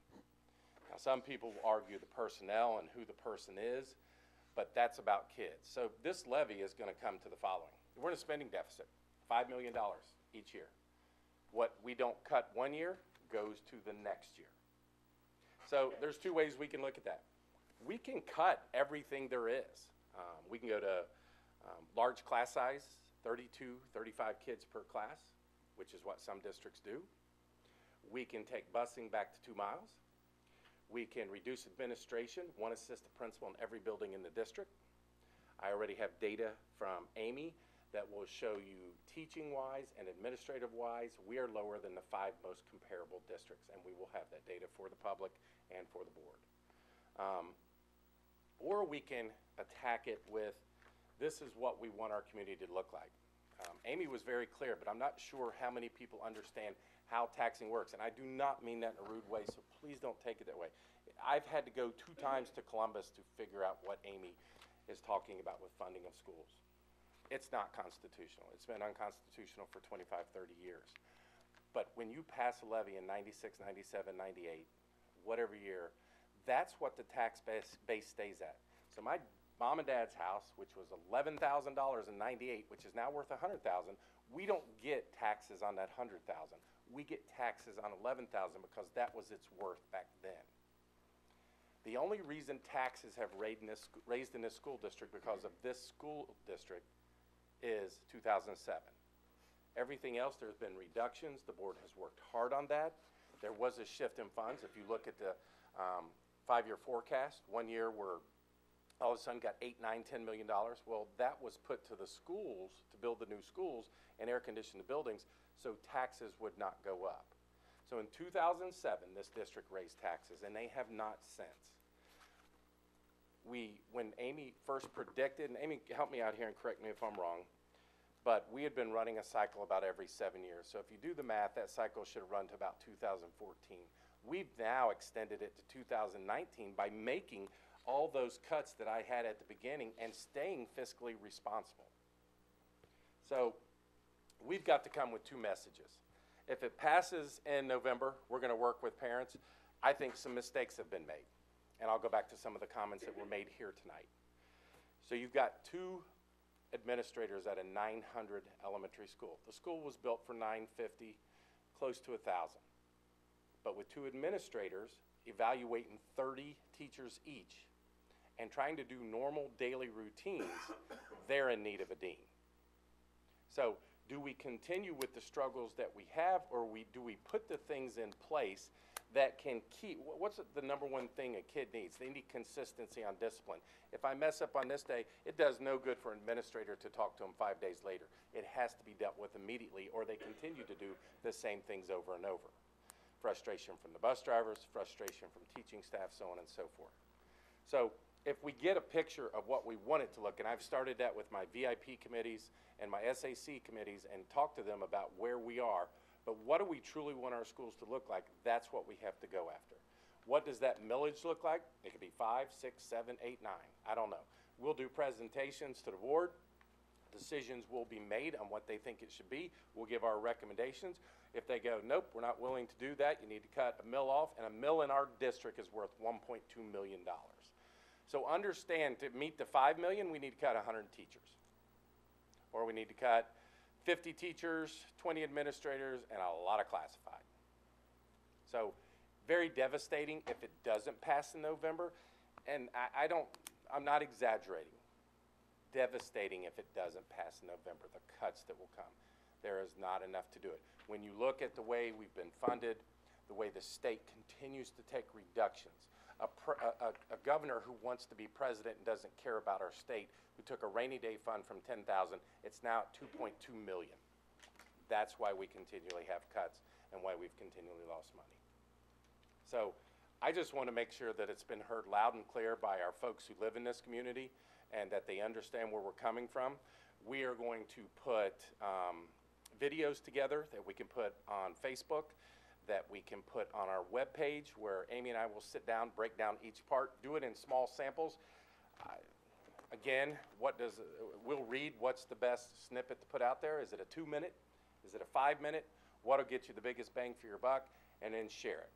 Now, some people will argue the personnel and who the person is, but that's about kids. So this levy is going to come to the following. We're in a spending deficit, $5 million each year. What we don't cut one year goes to the next year. So there's two ways we can look at that. We can cut everything there is. We can go to large class size, 32, 35 kids per class, which is what some districts do. We can take busing back to 2 miles. We can reduce administration, 1 assistant principal in every building in the district. I already have data from Amy that will show you teaching-wise and administrative-wise, we are lower than the 5 most comparable districts, and we will have that data for the public and for the board. Or we can attack it with, this is what we want our community to look like. Amy was very clear, but I'm not sure how many people understand how taxing works. And I do not mean that in a rude way, so please don't take it that way. I've had to go 2 times to Columbus to figure out what Amy is talking about with funding of schools. It's not constitutional. It's been unconstitutional for 25, 30 years. But when you pass a levy in 96, 97, 98, whatever year, that's what the tax base stays at. So my mom and dad's house, which was $11,000 in 98, which is now worth $100,000, we don't get taxes on that $100,000. We get taxes on $11,000 because that was its worth back then. The only reason taxes have raised in this school district because of this school district is 2007. Everything else, there's been reductions. The board has worked hard on that. There was a shift in funds. If you look at the 5-year forecast, 1 year we're all of a sudden got $8, $9, $10 million. Well, that was put to the schools to build the new schools and air condition the buildings so taxes would not go up. So in 2007, this district raised taxes, and they have not since. When Amy first predicted, and Amy, help me out here and correct me if I'm wrong, but we had been running a cycle about every 7 years. So if you do the math, that cycle should have run to about 2014. We've now extended it to 2019 by making all those cuts that I had at the beginning and staying fiscally responsible. So we've got to come with 2 messages. If it passes in November, we're going to work with parents. I think some mistakes have been made. And I'll go back to some of the comments that were made here tonight. So you've got 2 administrators at a 900 elementary school. The school was built for 950, close to 1,000. But with 2 administrators evaluating 30 teachers each and trying to do normal daily routines, they're in need of a dean. So do we continue with the struggles that we have, or do we put the things in place that can keep, what's the number one thing a kid needs? They need consistency on discipline. If I mess up on this day, it does no good for an administrator to talk to them 5 days later. It has to be dealt with immediately, or they continue to do the same things over and over. Frustration from the bus drivers, frustration from teaching staff, so on and so forth. So if we get a picture of what we want it to look, and I've started that with my VIP committees and my SAC committees and talked to them about where we are, but what do we truly want our schools to look like? That's what we have to go after. What does that millage look like? It could be 5, 6, 7, 8, 9. I don't know. We'll do presentations to the board. Decisions will be made on what they think it should be. We'll give our recommendations. If they go, nope, we're not willing to do that, you need to cut a mill off, and a mill in our district is worth $1.2 million. So understand, to meet the $5 million, we need to cut 100 teachers. Or we need to cut 50 teachers, 20 administrators, and a lot of classified. So very devastating if it doesn't pass in November. And I'm not exaggerating. Devastating if it doesn't pass in November, the cuts that will come. There is not enough to do it. When you look at the way we've been funded, the way the state continues to take reductions, a governor who wants to be president and doesn't care about our state, who took a rainy day fund from 10,000, it's now at 2.2 million. That's why we continually have cuts and why we've continually lost money. So I just want to make sure that it's been heard loud and clear by our folks who live in this community and that they understand where we're coming from. We are going to put videos together that we can put on Facebook, that we can put on our webpage, where Amy and I will sit down, break down each part, do it in small samples. Again, we'll read what's the best snippet to put out there. Is it a 2-minute? Is it a 5-minute? What'll get you the biggest bang for your buck? And then share it.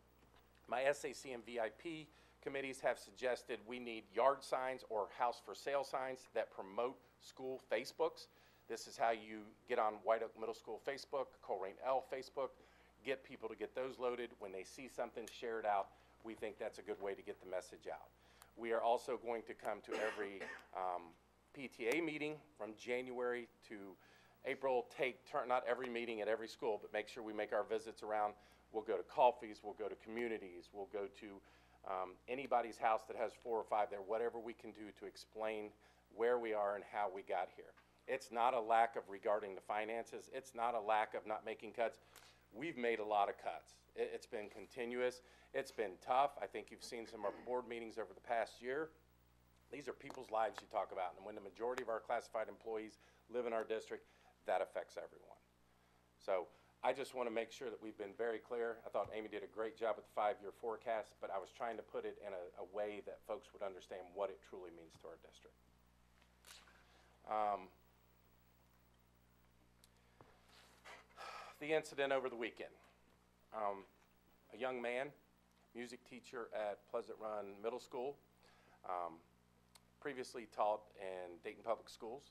My SAC and VIP committees have suggested we need yard signs or house for sale signs that promote school Facebooks. This is how you get on White Oak Middle School Facebook, Colerain L Facebook, get people to get those loaded. When they see something shared out, we think that's a good way to get the message out. We are also going to come to every PTA meeting from January to April, take turn, not every meeting at every school, but make sure we make our visits around. We'll go to coffees, we'll go to communities, we'll go to anybody's house that has 4 or 5 there, whatever we can do to explain where we are and how we got here. It's not a lack of regarding the finances. It's not a lack of not making cuts. We've made a lot of cuts. It's been continuous. It's been tough. I think you've seen some of our board meetings over the past year. These are people's lives you talk about. And when the majority of our classified employees live in our district, that affects everyone. So I just want to make sure that we've been very clear. I thought Amy did a great job with the 5-year forecast, but I was trying to put it in a way that folks would understand what it truly means to our district. The incident over the weekend. A young man, music teacher at Pleasant Run Middle School, previously taught in Dayton Public Schools,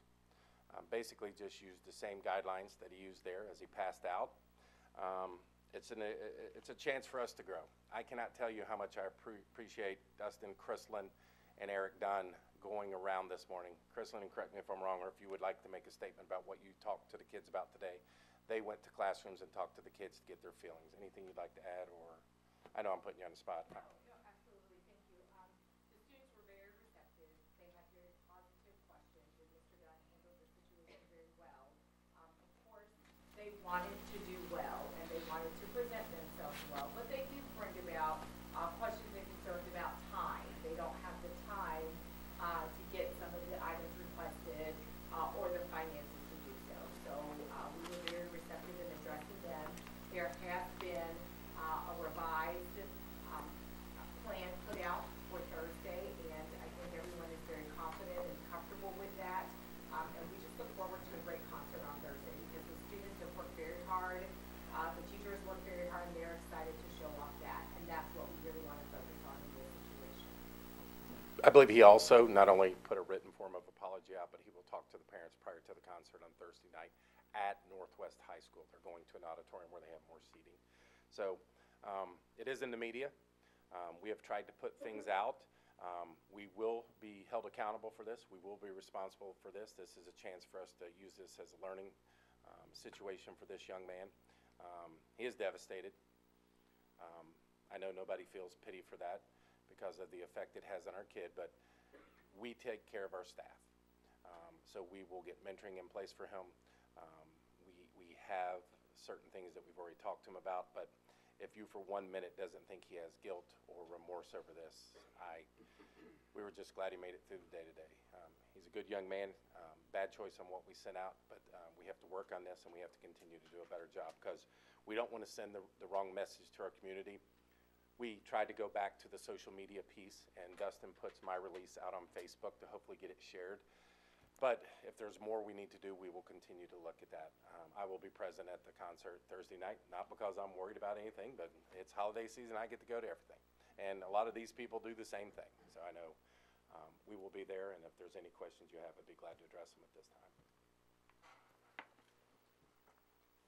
basically just used the same guidelines that he used there as he passed out. It's a chance for us to grow. I cannot tell you how much I appreciate Dustin Chrislin and Eric Dunn going around this morning. Chrislin, and correct me if I'm wrong, or if you would like to make a statement about what you talked to the kids about today. They went to classrooms and talked to the kids to get their feelings. Anything you'd like to add, or I know I'm putting you on the spot. No, absolutely. Thank you. The students were very receptive. They had very positive questions, and Mr. Dunn handled the situation very well. Of course, they wanted to do well, and they wanted to present themselves well, but they did bring about questions and concerns about time. They don't have the time to get some of the items requested or the finances to do so. So we were very receptive in addressing them. There has been a revised plan put out for Thursday, and I think everyone is very confident and comfortable with that. And we just look forward to a great concert on Thursday because the students have worked very hard, the teachers worked very hard, and they're excited to show off that. And that's what we really want to focus on in this situation. I believe he also not only put a written form of apology out, but he will talk to the parents prior to the concert on Thursday night at Northwest High School. They're going to an auditorium where they have more seating. So it is in the media. We have tried to put things out. We will be held accountable for this. We will be responsible for this. This is a chance for us to use this as a learning situation for this young man. He is devastated. I know nobody feels pity for that because of the effect it has on our kid, but we take care of our staff. So we will get mentoring in place for him. We have certain things that we've already talked to him about, but if you for 1 minute doesn't think he has guilt or remorse over this, we were just glad he made it through the day today. He's a good young man, bad choice on what we sent out, but we have to work on this and we have to continue to do a better job because we don't want to send the wrong message to our community. We tried to go back to the social media piece, and Dustin puts my release out on Facebook to hopefully get it shared. But if there's more we need to do, we will continue to look at that. I will be present at the concert Thursday night, not because I'm worried about anything, but it's holiday season. I get to go to everything. And a lot of these people do the same thing. So I know we will be there, and if there's any questions you have, I'd be glad to address them at this time.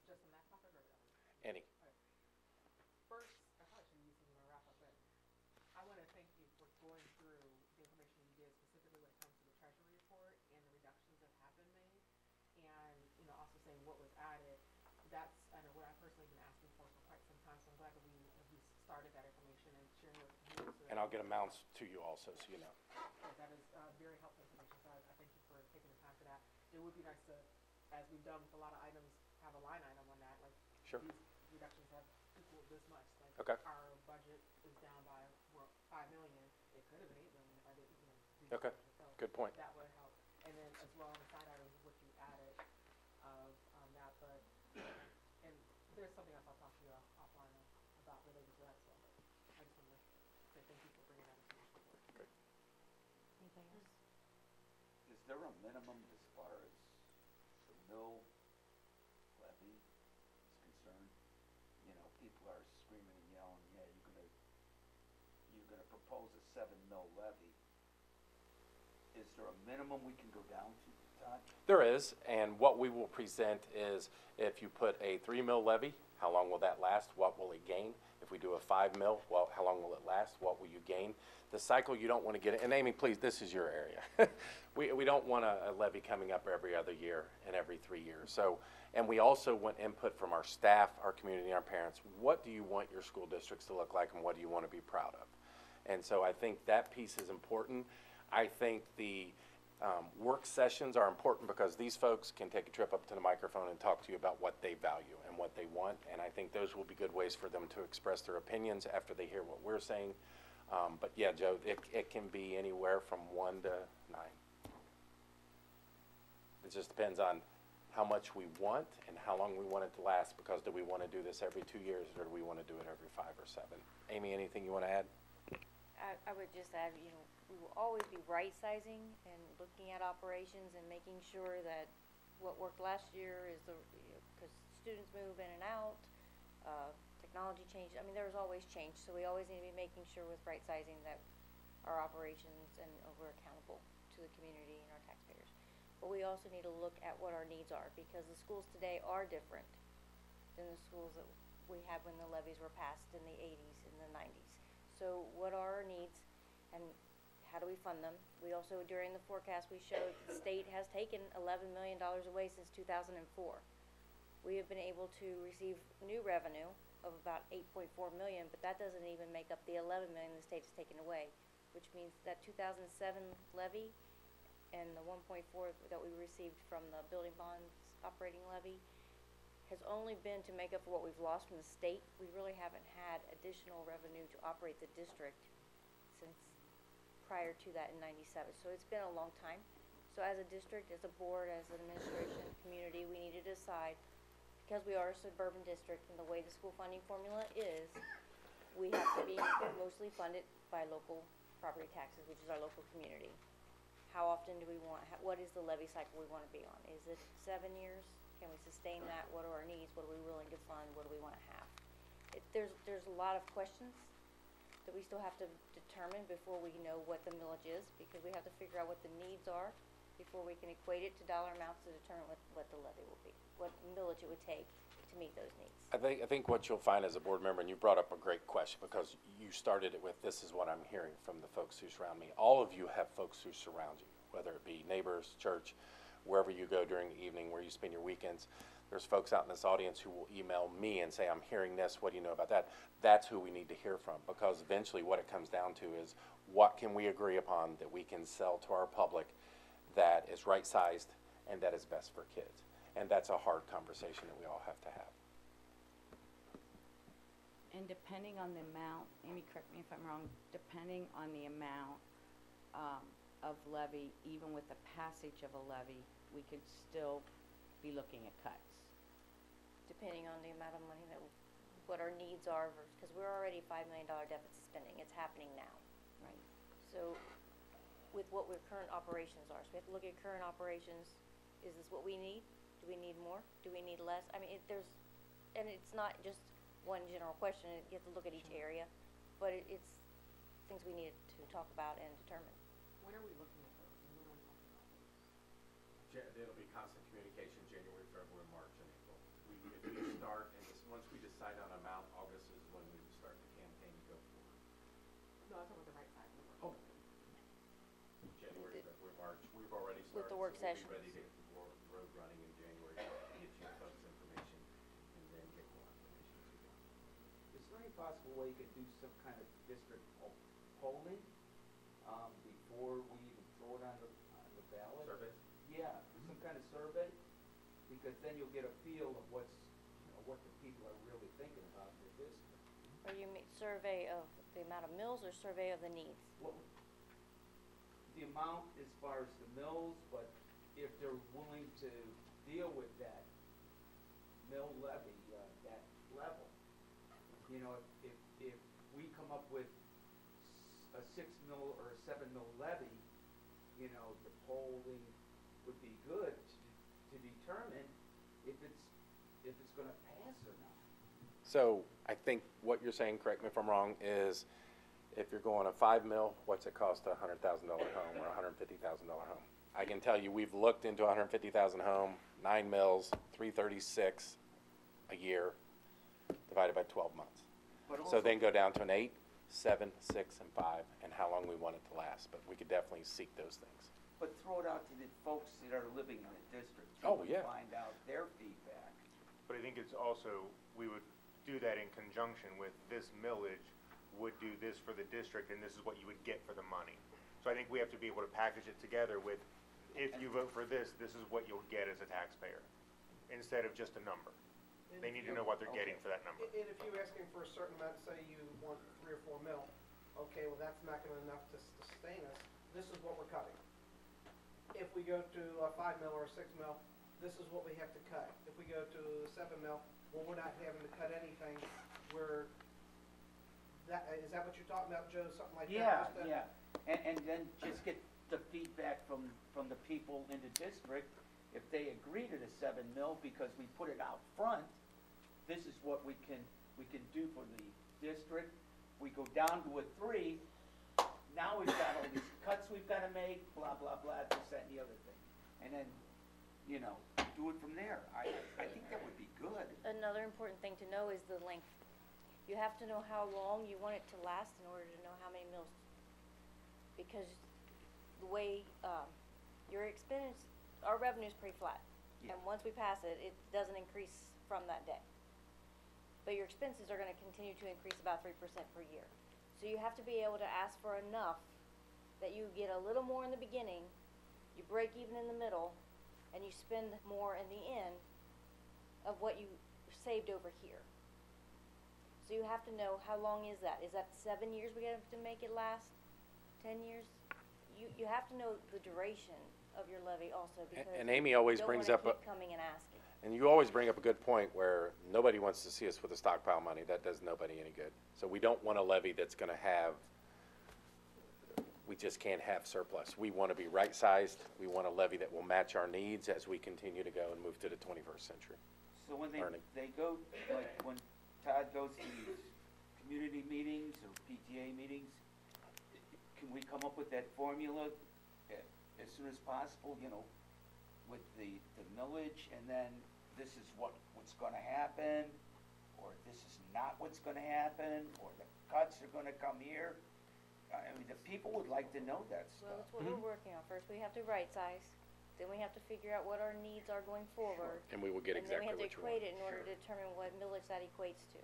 Just on that topic or Any. First, I probably shouldn't use this in my wrap up, but I want to thank you for going through the information you did, specifically when it comes to the treasury report and the reductions that have been made, and also saying what was added. That's what I've personally been asking for quite some time. So I'm glad that we started that information and sharing with the community. And I'll get amounts to you also, so you know. That is very helpful information. So I thank you for taking the time for that. It would be nice to, as we've done with a lot of items, have a line item on that. Like sure. These reductions have equaled this much. Like okay. Our budget is down by, we're need. Okay, So good point. that would help. And then as well on the side items, what you added of that, but, and there's something else I'll talk to you offline about related to that as well. But I just want to say thank you for bringing that information forward. Anybody else? Is there a minimum as far as the mill levy is concerned? You know, people are screaming and yelling, yeah, you're gonna propose a 7 mil levy. Is there a minimum we can go down to, Todd? There is, and what we will present is if you put a 3 mil levy, how long will that last? What will it gain? If we do a 5 mil, well, how long will it last? What will you gain? The cycle you don't want to get it, and Amy, please, this is your area. We don't want a levy coming up every other year and every 3 years. So, and we also want input from our staff, our community, our parents. What do you want your school districts to look like, and what do you want to be proud of? And so I think that piece is important. I think the work sessions are important because these folks can take a trip up to the microphone and talk to you about what they value and what they want. And I think those will be good ways for them to express their opinions after they hear what we're saying. But yeah, Joe, it can be anywhere from 1 to 9. It just depends on how much we want and how long we want it to last, because do we want to do this every 2 years or do we want to do it every 5 or 7? Amy, anything you want to add? I would just add, you know, we will always be right-sizing and looking at operations and making sure that what worked last year is because students move in and out, technology changes. I mean, there's always change, so we always need to be making sure with right-sizing that our operations and we're accountable to the community and our taxpayers. But we also need to look at what our needs are, because the schools today are different than the schools that we had when the levies were passed in the 80s and the 90s. So what are our needs and how do we fund them? We also, during the forecast, we showed the state has taken $11 million away since 2004. We have been able to receive new revenue of about $8.4 million, but that doesn't even make up the $11 million the state has taken away, which means that 2007 levy and the 1.4 that we received from the building bonds operating levy has only been to make up for what we've lost from the state. We really haven't had additional revenue to operate the district since prior to that in 97. So it's been a long time. So as a district, as a board, as an administration, community, we need to decide, because we are a suburban district and the way the school funding formula is, we have to be mostly funded by local property taxes, which is our local community. How often do we want, what is the levy cycle we want to be on? Is it 7 years? Can we sustain that? What are our needs? What are we willing to fund? What do we want to have? There's a lot of questions that we still have to determine before we know what the millage is, because we have to figure out what the needs are before we can equate it to dollar amounts to determine what the levy will be, what millage it would take to meet those needs. I think what you'll find as a board member, and you brought up a great question because you started it with, this is what I'm hearing from the folks who surround me. All of you have folks who surround you, whether it be neighbors, church, wherever you go during the evening, where you spend your weekends. There's folks out in this audience who will email me and say, I'm hearing this, what do you know about that? That's who we need to hear from, because eventually what it comes down to is, what can we agree upon that we can sell to our public that is right-sized and that is best for kids? And that's a hard conversation that we all have to have. And depending on the amount, Amy, correct me if I'm wrong, depending on the amount of levy, even with the passage of a levy, we could still be looking at cuts. Depending on the amount of money that, what our needs are, because we're already $5 million deficit spending. It's happening now. Right. So with what our current operations are, so we have to look at current operations. Is this what we need? Do we need more? Do we need less? I mean, and it's not just one general question. You have to look at each area, but it's things we need to talk about and determine. When are we looking at those, and when are we talking about those? It'll be constant communication, January, February, March, and April. If we start, and once we decide on amount, August is when we start the campaign to go forward. No, I'm talking about the right side of the work. Oh. January, February, March, we've already started. With the work so we'll sessions. be ready to get the road running in January, get you folks information, and then get more information to you. Is there any possible way you could do some kind of district polling before we even throw it on the ballot? Survey? Yeah, some kind of survey, because then you'll get a feel of what the people are really thinking about in their district. Or you mean survey of the amount of mills or survey of the needs? Well, the amount as far as the mills, but if they're willing to deal with that mill levy, that level. You know, if we come up with a 6 mil or a 7 mil levy, you know, the polling would be good to determine if it's gonna pass or not. So I think what you're saying, correct me if I'm wrong, is if you're going a 5 mil, what's it cost a $100,000 home or a $150,000 home? I can tell you, we've looked into a $150,000 home, 9 mills, $336 a year, divided by 12 months. So then go down to an 8, 7, 6, and 5, and how long we want it to last. But we could definitely seek those things. But throw it out to the folks that are living in the district. Oh, yeah. Find out their feedback. But I think it's also, we would do that in conjunction with this millage would do this for the district, and this is what you would get for the money. So I think we have to be able to package it together with, if you vote for this, this is what you'll get as a taxpayer, instead of just a number. They need to know what they're getting for that number. And if you're asking for a certain amount, say you want 3 or 4 mil, okay, well, that's not gonna enough to sustain us. This is what we're cutting. If we go to a 5 mil or a 6 mil, this is what we have to cut. If we go to 7 mil, well, we're not having to cut anything. Is that what you're talking about, Joe? Something like Yeah, that? yeah. And then just get the feedback from the people in the district. If they agree to the 7 mil because we put it out front, this is what we can do for the district. We go down to a 3, now we've got all these cuts we've gotta make, blah, blah, blah, this, that, and the other thing. And then, you know, do it from there. I think that would be good. Another important thing to know is the length. You have to know how long you want it to last in order to know how many mills. Because the way, your expense, our revenue's pretty flat. Yeah. And once we pass it, it doesn't increase from that day. But your expenses are gonna continue to increase about 3% per year. So you have to be able to ask for enough that you get a little more in the beginning, you break even in the middle, and you spend more in the end of what you saved over here. So you have to know, how long is that? Is that 7 years we have to make it last? 10 years? You have to know the duration of your levy also, because And Amy always you don't brings wanna up keep coming and asking. And you always bring up a good point where nobody wants to see us with a stockpile money. That does nobody any good. So we don't want a levy that's gonna have, we just can't have surplus. We wanna be right-sized. We want a levy that will match our needs as we continue to go and move to the 21st century. So when they Learning. go, like when Todd goes to these community meetings or PTA meetings, can we come up with that formula as soon as possible, you know, with the millage, and then this is what's gonna happen, or this is not what's gonna happen, or the cuts are gonna come here? I mean, the people would like to know that stuff. Well, that's what we're working on. First, we have to right size, then we have to figure out what our needs are going forward. And we will get exactly what you want. And then we have to equate it in order to determine what millage that equates to.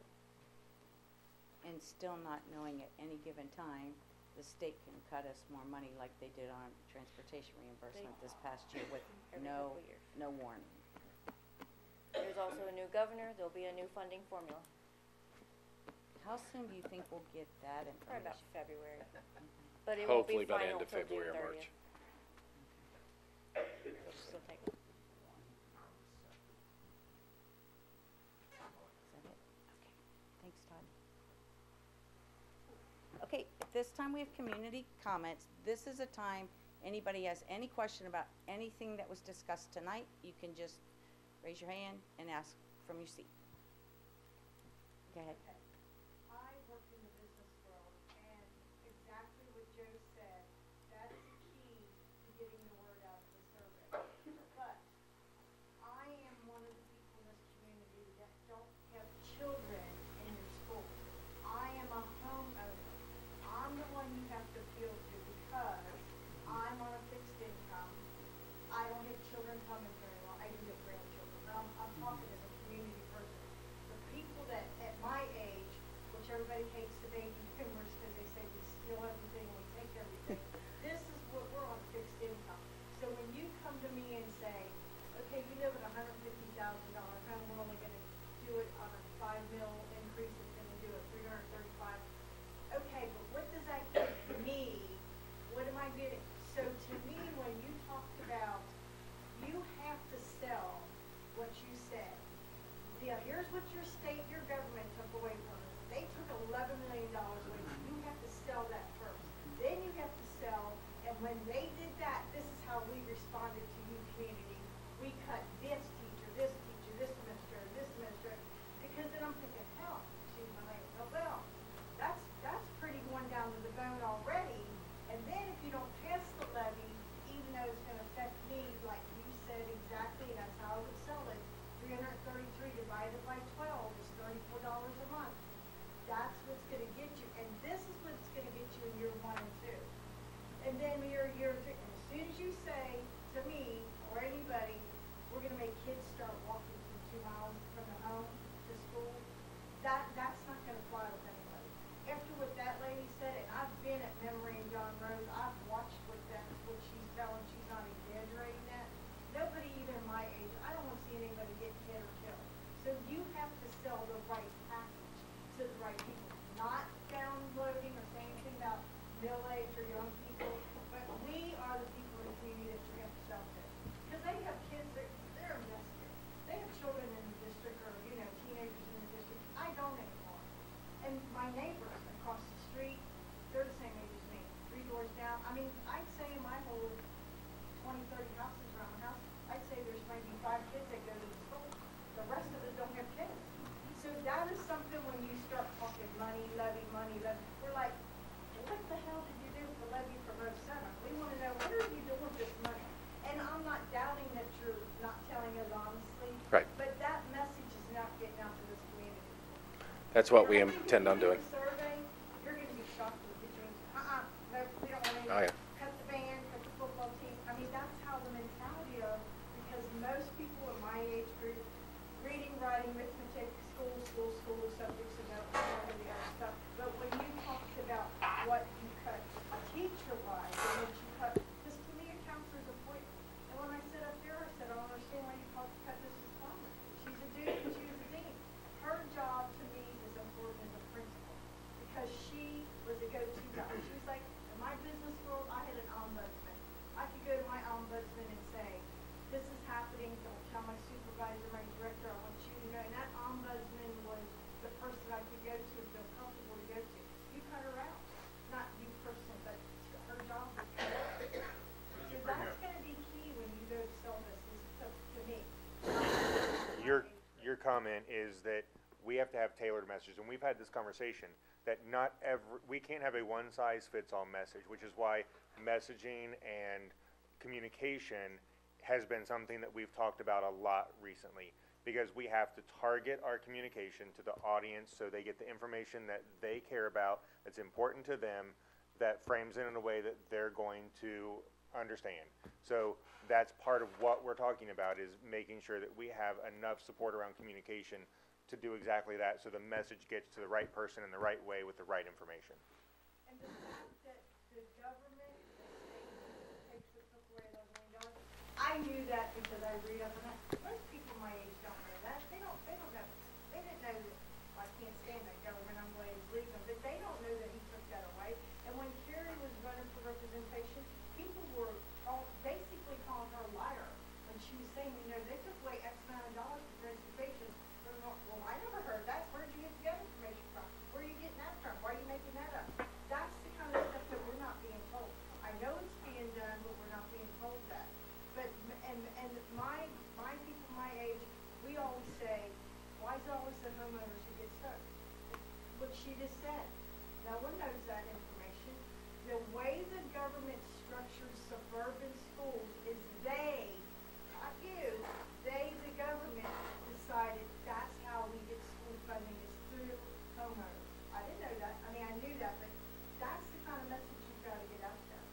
And still not knowing at any given time, the state can cut us more money like they did on transportation reimbursement this past year with Every no couple years. warning. There's also a new governor, there'll be a new funding formula, How soon do you think we'll get that probably information? about February. But it won't be Hopefully by the final end of till June February or 30th. March. Still take Is that it? Okay. Thanks, Todd. Okay, at this time we have community comments. This is a time, anybody has any question about anything that was discussed tonight, you can just raise your hand and ask from your seat. Go ahead. I work in the business world, and exactly what Joe said, that's the key to getting the word out of the survey. But I am one of the people in this community that don't have children in your school. I am a homeowner. I'm the one you have to appeal to because I'm on a fixed income. I don't have children coming very well. I do have grandchildren, but I'm talking as a community person. The people that at my age, which everybody hates the baby boomers because they say we steal everything, we take everything. This is what we're on fixed income. So when you come to me and say, okay, you live in a $150,000 home, we're only going to do it on a $5 mil increase, it's going to do a $335. Okay, but what does that give me? What am I getting? So responded to you, community. We cut this teacher, this administrator, because then I'm thinking, hell, she's my name. Oh, well, that's pretty going down to the bone already. And then if you don't pass the levy, even though it's going to affect me, like you said exactly, that's how I would sell it. 333 divided by 12 is $34 a month. That's what's going to get you, and this is what's going to get you in year 1 and 2. And then year 3, and as soon as you say to me or anybody, we're going to make kids start walking from 2 miles from the home to school, that's not going to fly with anybody. After what that lady said, and I've been at Memory and John Rose, I've watched what she's telling, she's not exaggerating that. Nobody even my age, I don't want to see anybody get hit or killed. So you have to sell the right package to the right people, not downloading or saying anything about middle-aged or young people, but we are the people in the community that you're going to sell to. Because they have kids, they're invested. They have children in the district or, teenagers in the district. I don't anymore. And my neighbors across the street, they're the same age as me, 3 doors down. I mean, I'd say in my whole 20, 30 houses around the house, I'd say there's maybe 5 kids that go to the school. The rest of us don't have kids. So that is something when you start talking money, levy, we're like, what the hell did you do with the levy for Rose Center? We want to know, what are you doing with this money? And I'm not doubting that you're not telling us honestly. Right. But that message is not getting out to this community. That's what we intend on doing. Survey, you're going to be shocked with the dreams. No, we don't want Oh, any. yeah. Cut the band, cut the football team. I mean, that's how the mentality of, because most people in my age group, reading, writing, arithmetic, school subjects about all of the other stuff. But when you talked about what you cut teacher-wise, and what you cut, because to me, a counselor's a point. And when I sat up there, I said, I don't understand why you cut Mrs. Farmer. She's a dude and she's a dean. Her job to me is important as a principal, because she was a go-to guy. She was like, in my business world, I had an ombudsman. I could go to my ombudsman and say, this is happening, don't tell my supervisor, my director, I want you to know. And that ombudsman was the person I could go to and feel comfortable to go to. You cut her out, not you personally, but her job was cut out. So that's going to be key when you go to sell this, to me. Your comment is that we have to have tailored messages, and we've had this conversation that we can't have a one-size-fits-all message, which is why messaging and communication has been something that we've talked about a lot recently, because we have to target our communication to the audience so they get the information that they care about, that's important to them, that frames it in a way that they're going to understand. So that's part of what we're talking about, is making sure that we have enough support around communication to do exactly that, so the message gets to the right person in the right way with the right information. And the fact that the government, the state took away $11 million, I knew that because I read up on that. Most people my age don't know that. They don't know. They didn't know that. I can't stand that government. I'm glad he's leaving. But they don't know that he took that away. And when Carrie was running for representation, people were basically calling her a liar when she was saying, they took away X amount of dollars for transportation. Well, I never heard that. Where'd you get that information from? Where are you getting that from? Why are you making that up? That's the kind of stuff that we're not being told. I know it's being done, but we're not being told that. But and my people my age, we always say, why is it always the homeowners who get stuck? What she just said. No one knows that information. The way the government structured suburban schools is they, not you, they, the government, decided that's how we get school funding, is through homeowners. I didn't know that. I mean, I knew that, but that's the kind of message you've got to get out there.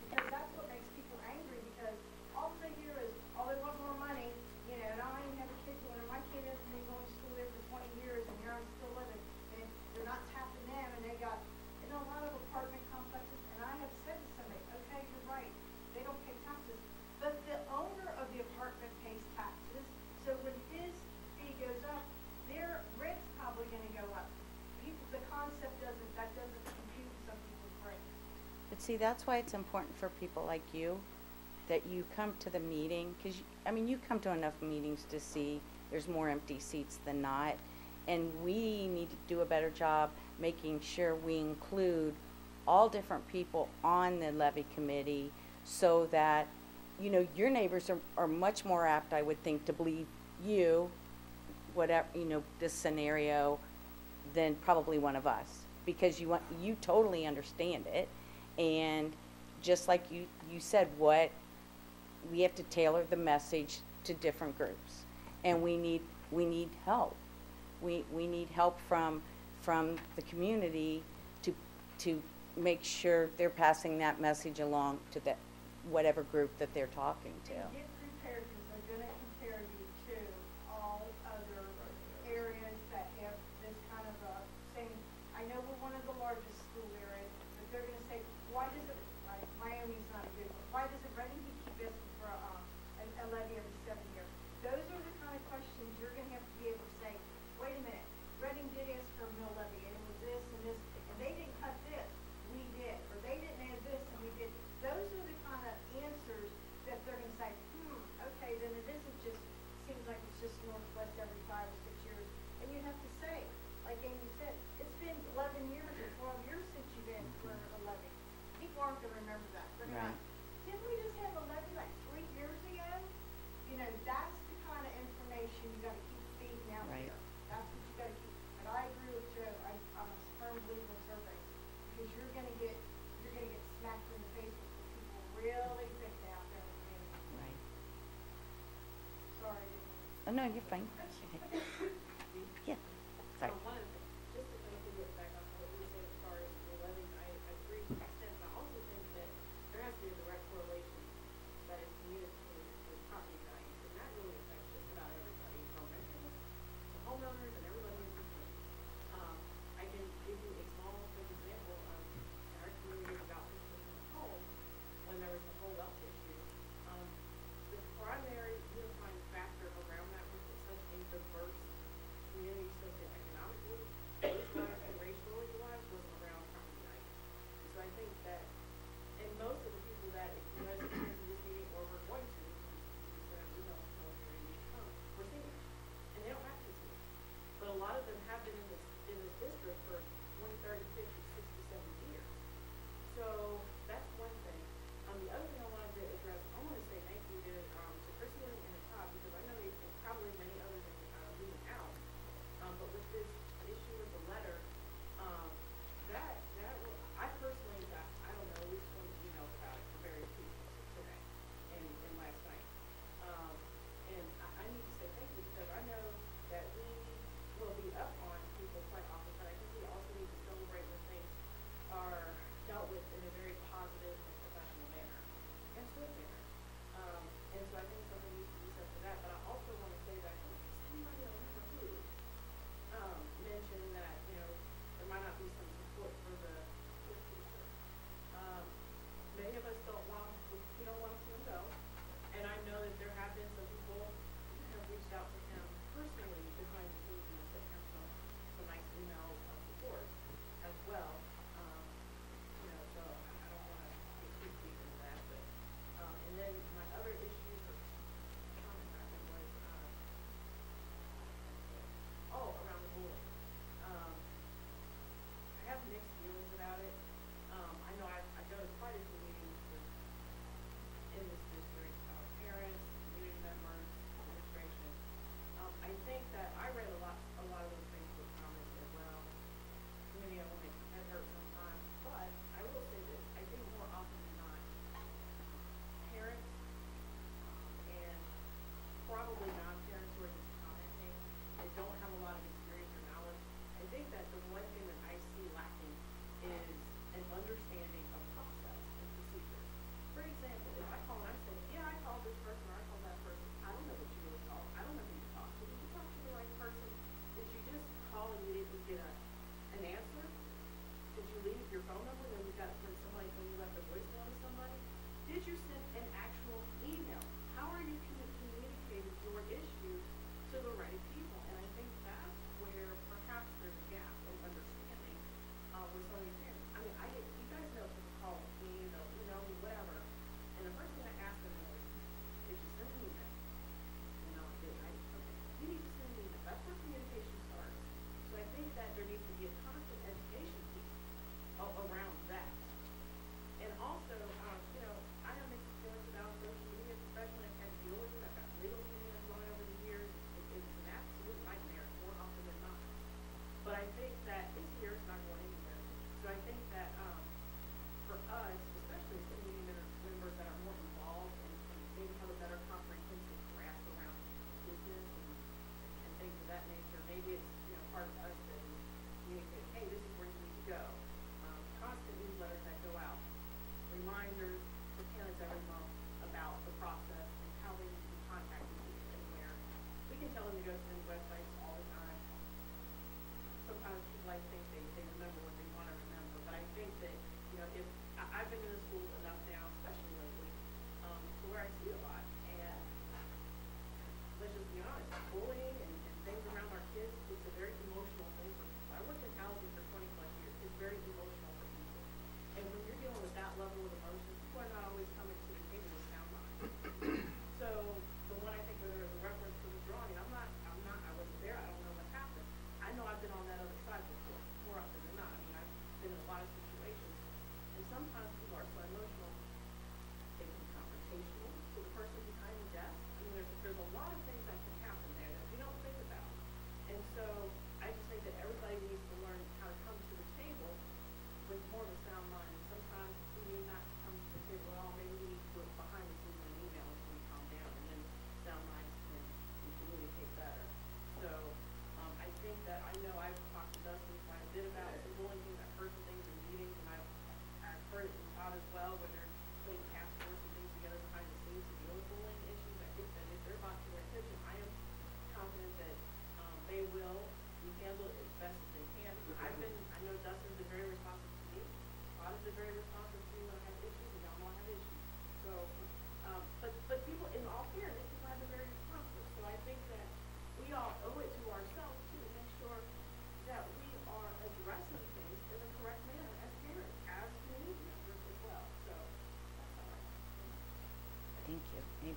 Because that's what makes people angry, because all they hear is, oh, they want more money, and I don't even have a kid going, or my kid hasn't been going to school there for 20 years, and here I'm still living, and they're not tapping them, and they got, a lot of apartment complexes, and I have said to somebody, okay, you're right, they don't pay taxes, but the owner of the apartment pays taxes, so when his fee goes up, their rent's probably going to go up. The concept doesn't compute in some people's brains. But see, that's why it's important for people like you, that you come to the meeting, because, you come to enough meetings to see there's more empty seats than not, and we need to do a better job making sure we include all different people on the levy committee so that, you know, your neighbors are much more apt, I would think, to believe you, whatever, you know, this scenario, than probably one of us, because you totally understand it, and just like you said, we have to tailor the message to different groups, and we need help. We need help from the community to make sure they're passing that message along to whatever group that they're talking to. And get prepared, because they're gonna compare you to all other areas that have this kind of a same, I know we're one of the largest school areas, but they're gonna say, why does it, like, Miami's not a good one, why does it Reading keep asking for a levy every 7 years? Those are the kind of questions you're gonna have to be able to say, wait a minute, Reading did ask for a mill levy, and it was this and this, and they didn't cut this, we did, or they didn't add this and we did. Those are the kind of answers that they're gonna say, okay, then it isn't just, seems like it's just Northwest every 5 or 6 years. And you have to say, like Amy said, it's been 11 years or 12 years since you've been for a levy. People aren't gonna remember that. They're gonna, didn't we just have a levy like 3 years ago? You know, that's the kind of information you gotta keep feeding out Right. there. That's what you gotta keep. And I agree with Joe, I'm a firm believer in surveys, because you're gonna get smacked in the face with what people really think out there in the community. Right. Sorry. Oh, no, you're fine. Yeah, sorry. One of the, just to kind of piggyback back off what you said as far as the levies, I agree to an extent, but I also think that there has to be a direct correlation that is communicated with property values, and that really affects just about everybody, from renters to homeowners and everybody in between. I can give you a small, quick example. In our community of about 15 homes, when there was the whole Welch issue, the primary unifying factor around that was that such a diverse community socioeconomically, age-wise and racially-wise, was around property values. So I think that, and most of the people that, if you guys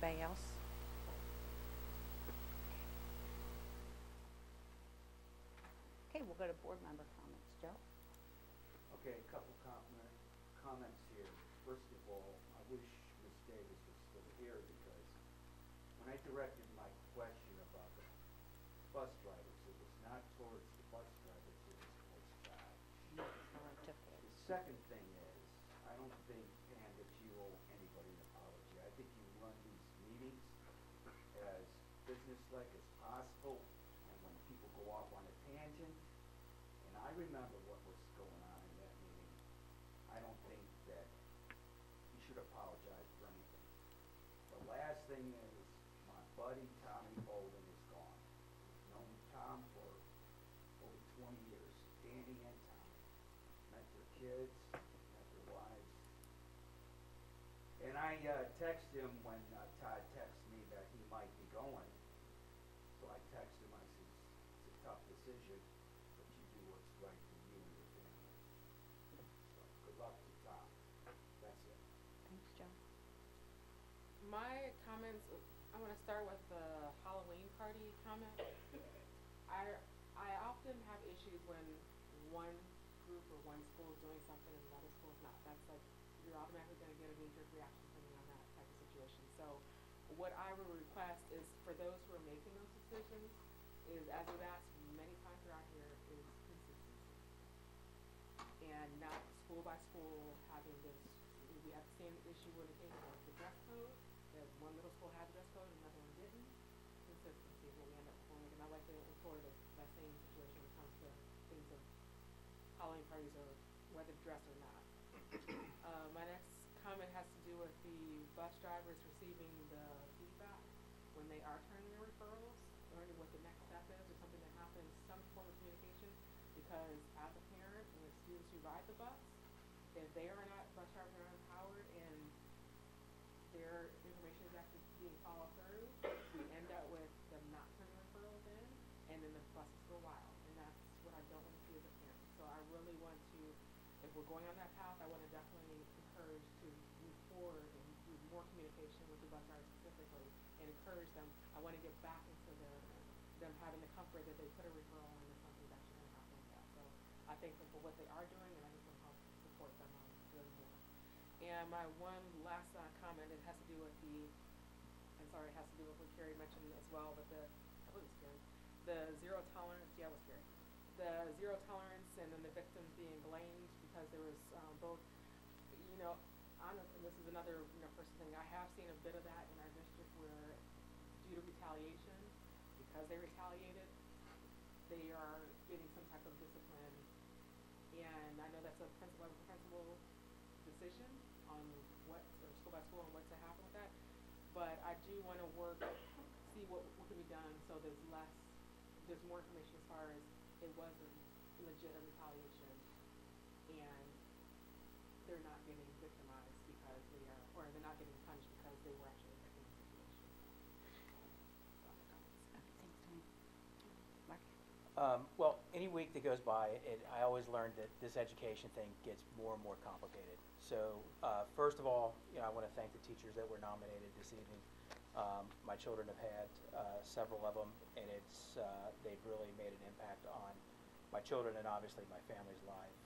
Anybody else? Okay, we'll go to board member comments. Joe? Okay, a couple comments here. First of all, I wish Ms. Davis was still here because when I directed my question about the bus drivers, it was not towards the bus drivers, it was towards Todd. The second thing is, I don't think, Pam, that you owe anybody an apology. I think you run these meetings as businesslike as possible, and when people go off on a tangent, and I remember what was going on in that meeting, I don't think that you should apologize for anything. The last thing is, my buddy Tommy Bolden is gone. I've known Tom for over 20 years, Danny and Tommy. Met their kids, met their wives. And I texted him when Todd texted me that he might be going. So I texted him, I said, it's a tough decision, but you do what's right for you and your family. So good luck to Tom. That's it. Thanks, Joe. My comments, I want to start with the Halloween party comment. I often have issues when one group or one school is doing something and another school is not. That's like, you're automatically going to get a knee-jerk reaction from me on that type of situation. So what I would request is for those who are making those decisions is, as we've asked many times around here, is consistency. And not school by school having this, we have the same issue when it came to the dress code, that one middle school had the dress code and another one didn't. Consistency is what we end up forming, and I like to employ that same situation when it comes to things of Halloween parties or whether dress or not. My next comment has to do with the bus drivers receiving the feedback when they are turning in referrals, learning what the next step is or something that happens, some form of communication, because as a parent and the students who ride the bus, if they are not, bus drivers are not empowered and their information is actually being followed through, we end up with them not turning referrals in, and then the buses go wild, and that's what I don't want to see as a parent. So I really want to, if we're going on that path, I want to definitely encourage to move forward and do more communication with the bus drivers specifically, and encourage them. I want to get back into them having the comfort that they put a referral in and something's actually going to happen with that. So I thank them for what they are doing, and I just want to help support them on doing more. And my one last comment, it has to do with I'm sorry, it has to do with what Carrie mentioned as well, but I believe it was Carrie, the zero tolerance, yeah, it was Carrie. The zero tolerance and then the victims being blamed because there was both, honestly, this is another person thing. I have seen a bit of that in our district where due to retaliation, because they retaliated, they are getting some type of discipline. And I know that's a principal decision on what, or school by school, on what to happen with that. But I do want to see what can be done so there's more information as far as it wasn't legitimate retaliation and they're not getting victimized because they are, or they're not getting punished because they were actually a victim of the situation. Well, any week that goes by, I always learn that this education thing gets more and more complicated. So first of all, I want to thank the teachers that were nominated this evening. My children have had several of them, and they've really made an impact on my children and obviously my family's life.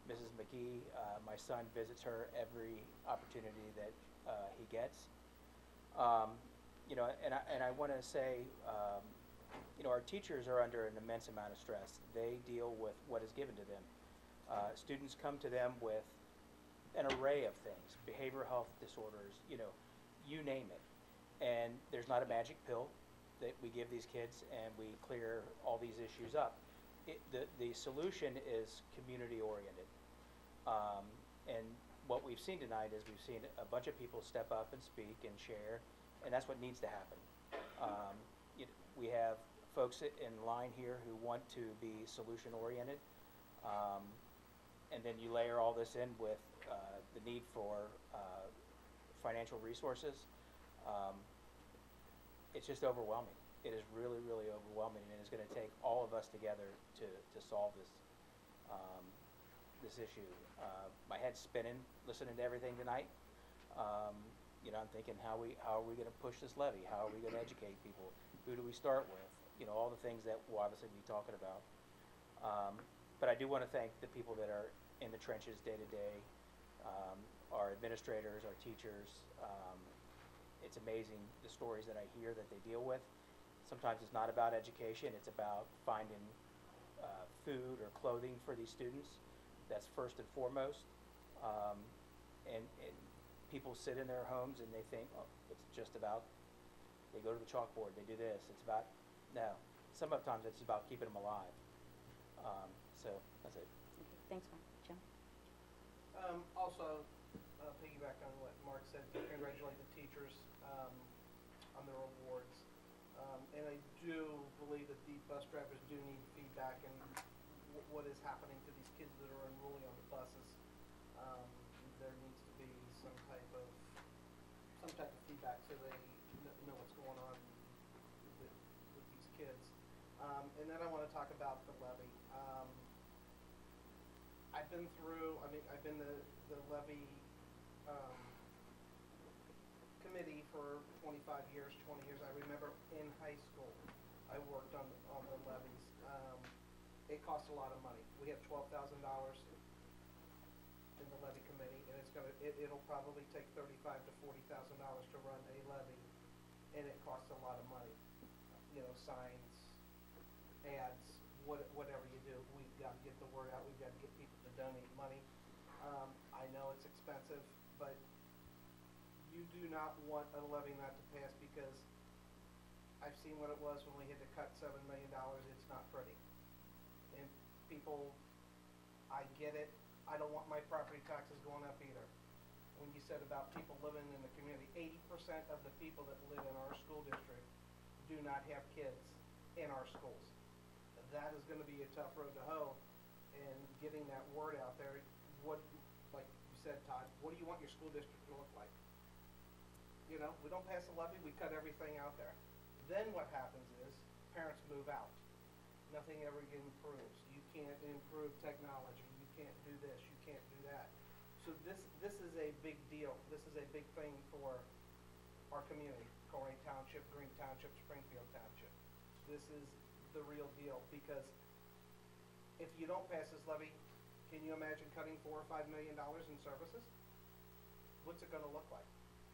Mrs. McGee, my son visits her every opportunity that he gets. And I want to say, our teachers are under an immense amount of stress. They deal with what is given to them. Students come to them with an array of things, behavioral health disorders, you name it. And there's not a magic pill that we give these kids and we clear all these issues up. The solution is community oriented. And what we've seen tonight is we've seen a bunch of people step up and speak and share, and that's what needs to happen. We have folks in line here who want to be solution oriented, and then you layer all this in with the need for financial resources. It's just overwhelming. It is really, really overwhelming, and it's going to take all of us together to solve this issue. My head's spinning listening to everything tonight. I'm thinking how are we gonna push this levy? How are we gonna educate people? Who do we start with? All the things that we'll obviously be talking about. But I do wanna thank the people that are in the trenches day to day, our administrators, our teachers. It's amazing the stories that I hear that they deal with. Sometimes it's not about education, it's about finding food or clothing for these students. That's first and foremost. And people sit in their homes and they think, oh, it's just about, they go to the chalkboard, they do this. It's about, no. Sometimes it's about keeping them alive. So that's it. Okay, thanks, Mark. Jim? Also, piggyback on what Mark said, to congratulate the teachers on their awards. And I do believe that the bus drivers do need feedback and what is happening to these kids that are enrolling on the buses. There needs to be some type of feedback so they know what's going on with these kids. And then I want to talk about the levy. I've been the levy committee for 25 years, 20 years. I remember in high school I worked on the levies. It costs a lot of money. We have $12,000 in the levy committee, and it'll probably take $35,000 to $40,000 to run a levy, and it costs a lot of money. Signs, ads, whatever you do, we've got to get the word out. We've got to get people to donate money. I know it's expensive, but you do not want a levy not to pass, because I've seen what it was when we had to cut $7 million. It's not pretty. And people, I get it. I don't want my property taxes going up either. When you said about people living in the community, 80% of the people that live in our school district do not have kids in our schools. That is going to be a tough road to hoe, and getting that word out there. Like you said, Todd, what do you want your school district to look like? We don't pass a levy, we cut everything out there. Then what happens is parents move out. Nothing ever improves. You can't improve technology. You can't do this. You can't do that. So this is a big deal. This is a big thing for our community, Colerain Township, Green Township, Springfield Township. This is the real deal, because if you don't pass this levy, can you imagine cutting $4 or $5 million in services? What's it going to look like?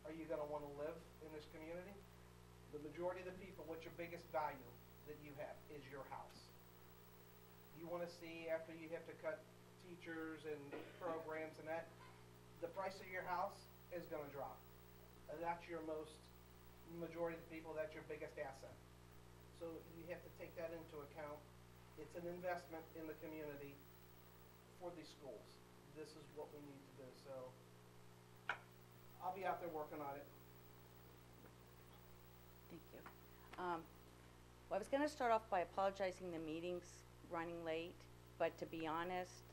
Are you going to want to live in this community? The majority of the people, what's your biggest value that you have is your house. You want to see, after you have to cut teachers and programs and that, the price of your house is going to drop. And that's your majority of the people, that's your biggest asset. So you have to take that into account. It's an investment in the community for these schools. This is what we need to do. So I'll be out there working on it. Thank you. Well, I was going to start off by apologizing the meeting's running late, but to be honest,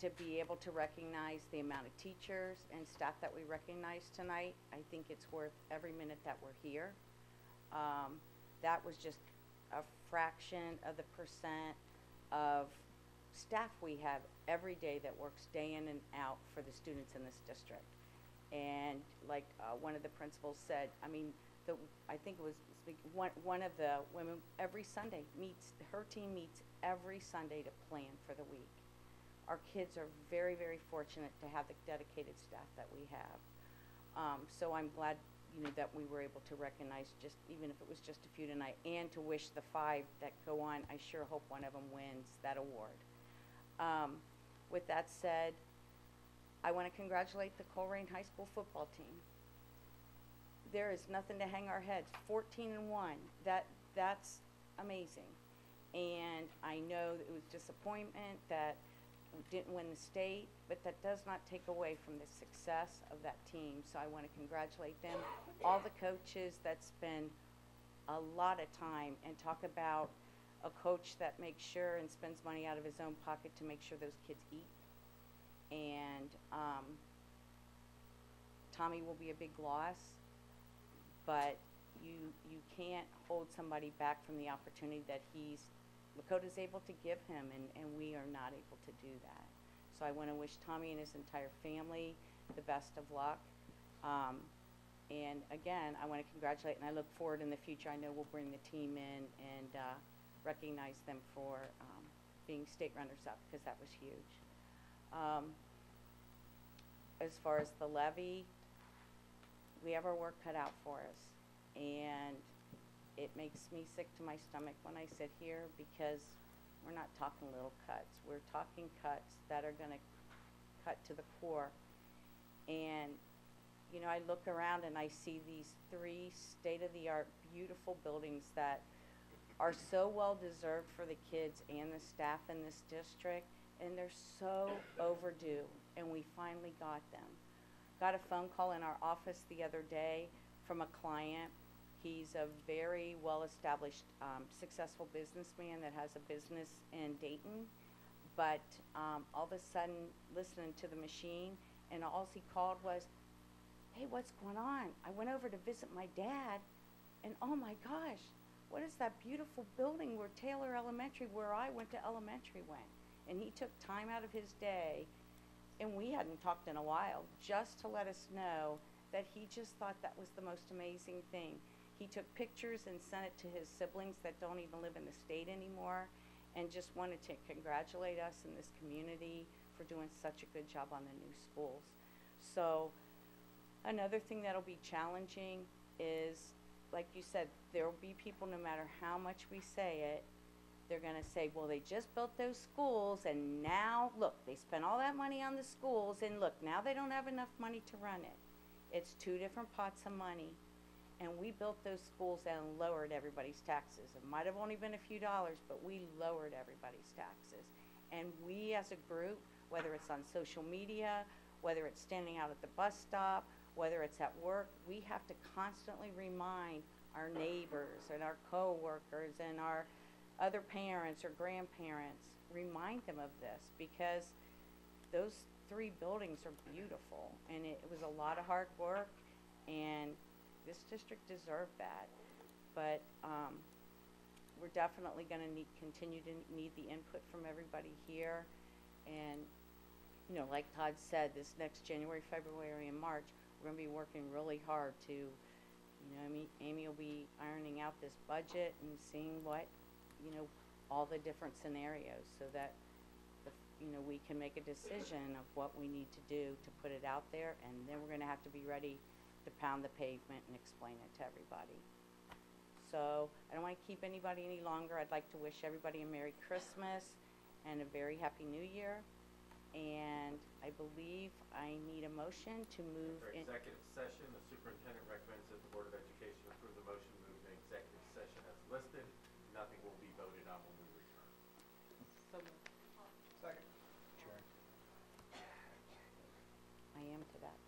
to be able to recognize the amount of teachers and staff that we recognize tonight, I think it's worth every minute that we're here. That was just a fraction of the percent of staff we have every day that works day in and out for the students in this district. And like one of the principals said, I mean, I think it was one of the women every Sunday her team meets every Sunday to plan for the week. Our kids are very, very fortunate to have the dedicated staff that we have. So I'm glad, that we were able to recognize, just even if it was just a few tonight, and to wish the 5 that go on. I sure hope one of them wins that award. With that said, I want to congratulate the Colerain High School football team. There is nothing to hang our heads. 14-1. That's amazing. And I know that it was disappointment that we didn't win the state, but that does not take away from the success of that team. So I want to congratulate them, all the coaches that spend a lot of time, and talk about a coach that makes sure and spends money out of his own pocket to make sure those kids eat. And Tommy will be a big loss, but you can't hold somebody back from the opportunity that Lakota's able to give him, and we are not able to do that. So I want to wish Tommy and his entire family the best of luck. And again, I want to congratulate, and I look forward in the future, I know we'll bring the team in and recognize them for being state runners-up, because that was huge. As far as the levy, we have our work cut out for us. And it makes me sick to my stomach when I sit here, because we're not talking little cuts. We're talking cuts that are going to cut to the core. And you know, I look around and I see these 3 state-of-the-art, beautiful buildings that are so well deserved for the kids and the staff in this district, and they're so overdue, and we finally got them. Got a phone call in our office the other day from a client. He's a very well-established, successful businessman that has a business in Dayton, but all of a sudden, listening to the machine, and all he called was, "Hey, what's going on? I went over to visit my dad, and oh my gosh, what is that beautiful building where Taylor Elementary, where I went to elementary, went?" And he took time out of his day, and we hadn't talked in a while, just to let us know that he just thought that was the most amazing thing. He took pictures and sent it to his siblings that don't even live in the state anymore, and just wanted to congratulate us in this community for doing such a good job on the new schools. So another thing that'll be challenging is, like you said, there will be people, no matter how much we say it, they're going to say, well, they just built those schools, and now, look, they spent all that money on the schools, and look, now they don't have enough money to run it. It's 2 different pots of money, and we built those schools and lowered everybody's taxes. It might have only been a few dollars, but we lowered everybody's taxes. And we as a group, whether it's on social media, whether it's standing out at the bus stop, whether it's at work, we have to constantly remind our neighbors and our co-workers and our other parents or grandparents, remind them of this, because those 3 buildings are beautiful, and it was a lot of hard work, and this district deserved that. But we're definitely going to continue to need the input from everybody here. And you know, like Todd said, this next January, February, and March, we're going to be working really hard to, you know, Amy will be ironing out this budget and seeing what, you know, all the different scenarios, so that, you know, we can make a decision of what we need to do to put it out there, and then we're going to have to be ready to pound the pavement and explain it to everybody. So I don't want to keep anybody any longer. I'd like to wish everybody a Merry Christmas and a very Happy New Year. And I believe I need a motion to move For in. executive session, the superintendent recommends that the Board of Education approve the motion moved in executive session as listed. Nothing will be voted on when we return. So moved. Second. Sure. I am to that.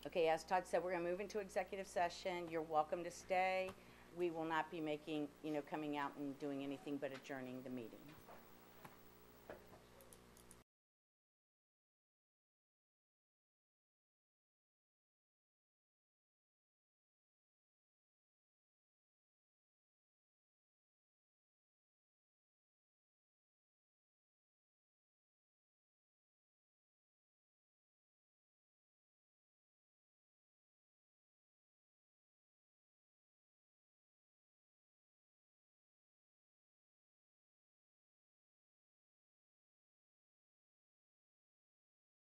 Okay, as Todd said, we're going to move into executive session. You're welcome to stay. We will not be making, you know, coming out and doing anything but adjourning the meeting.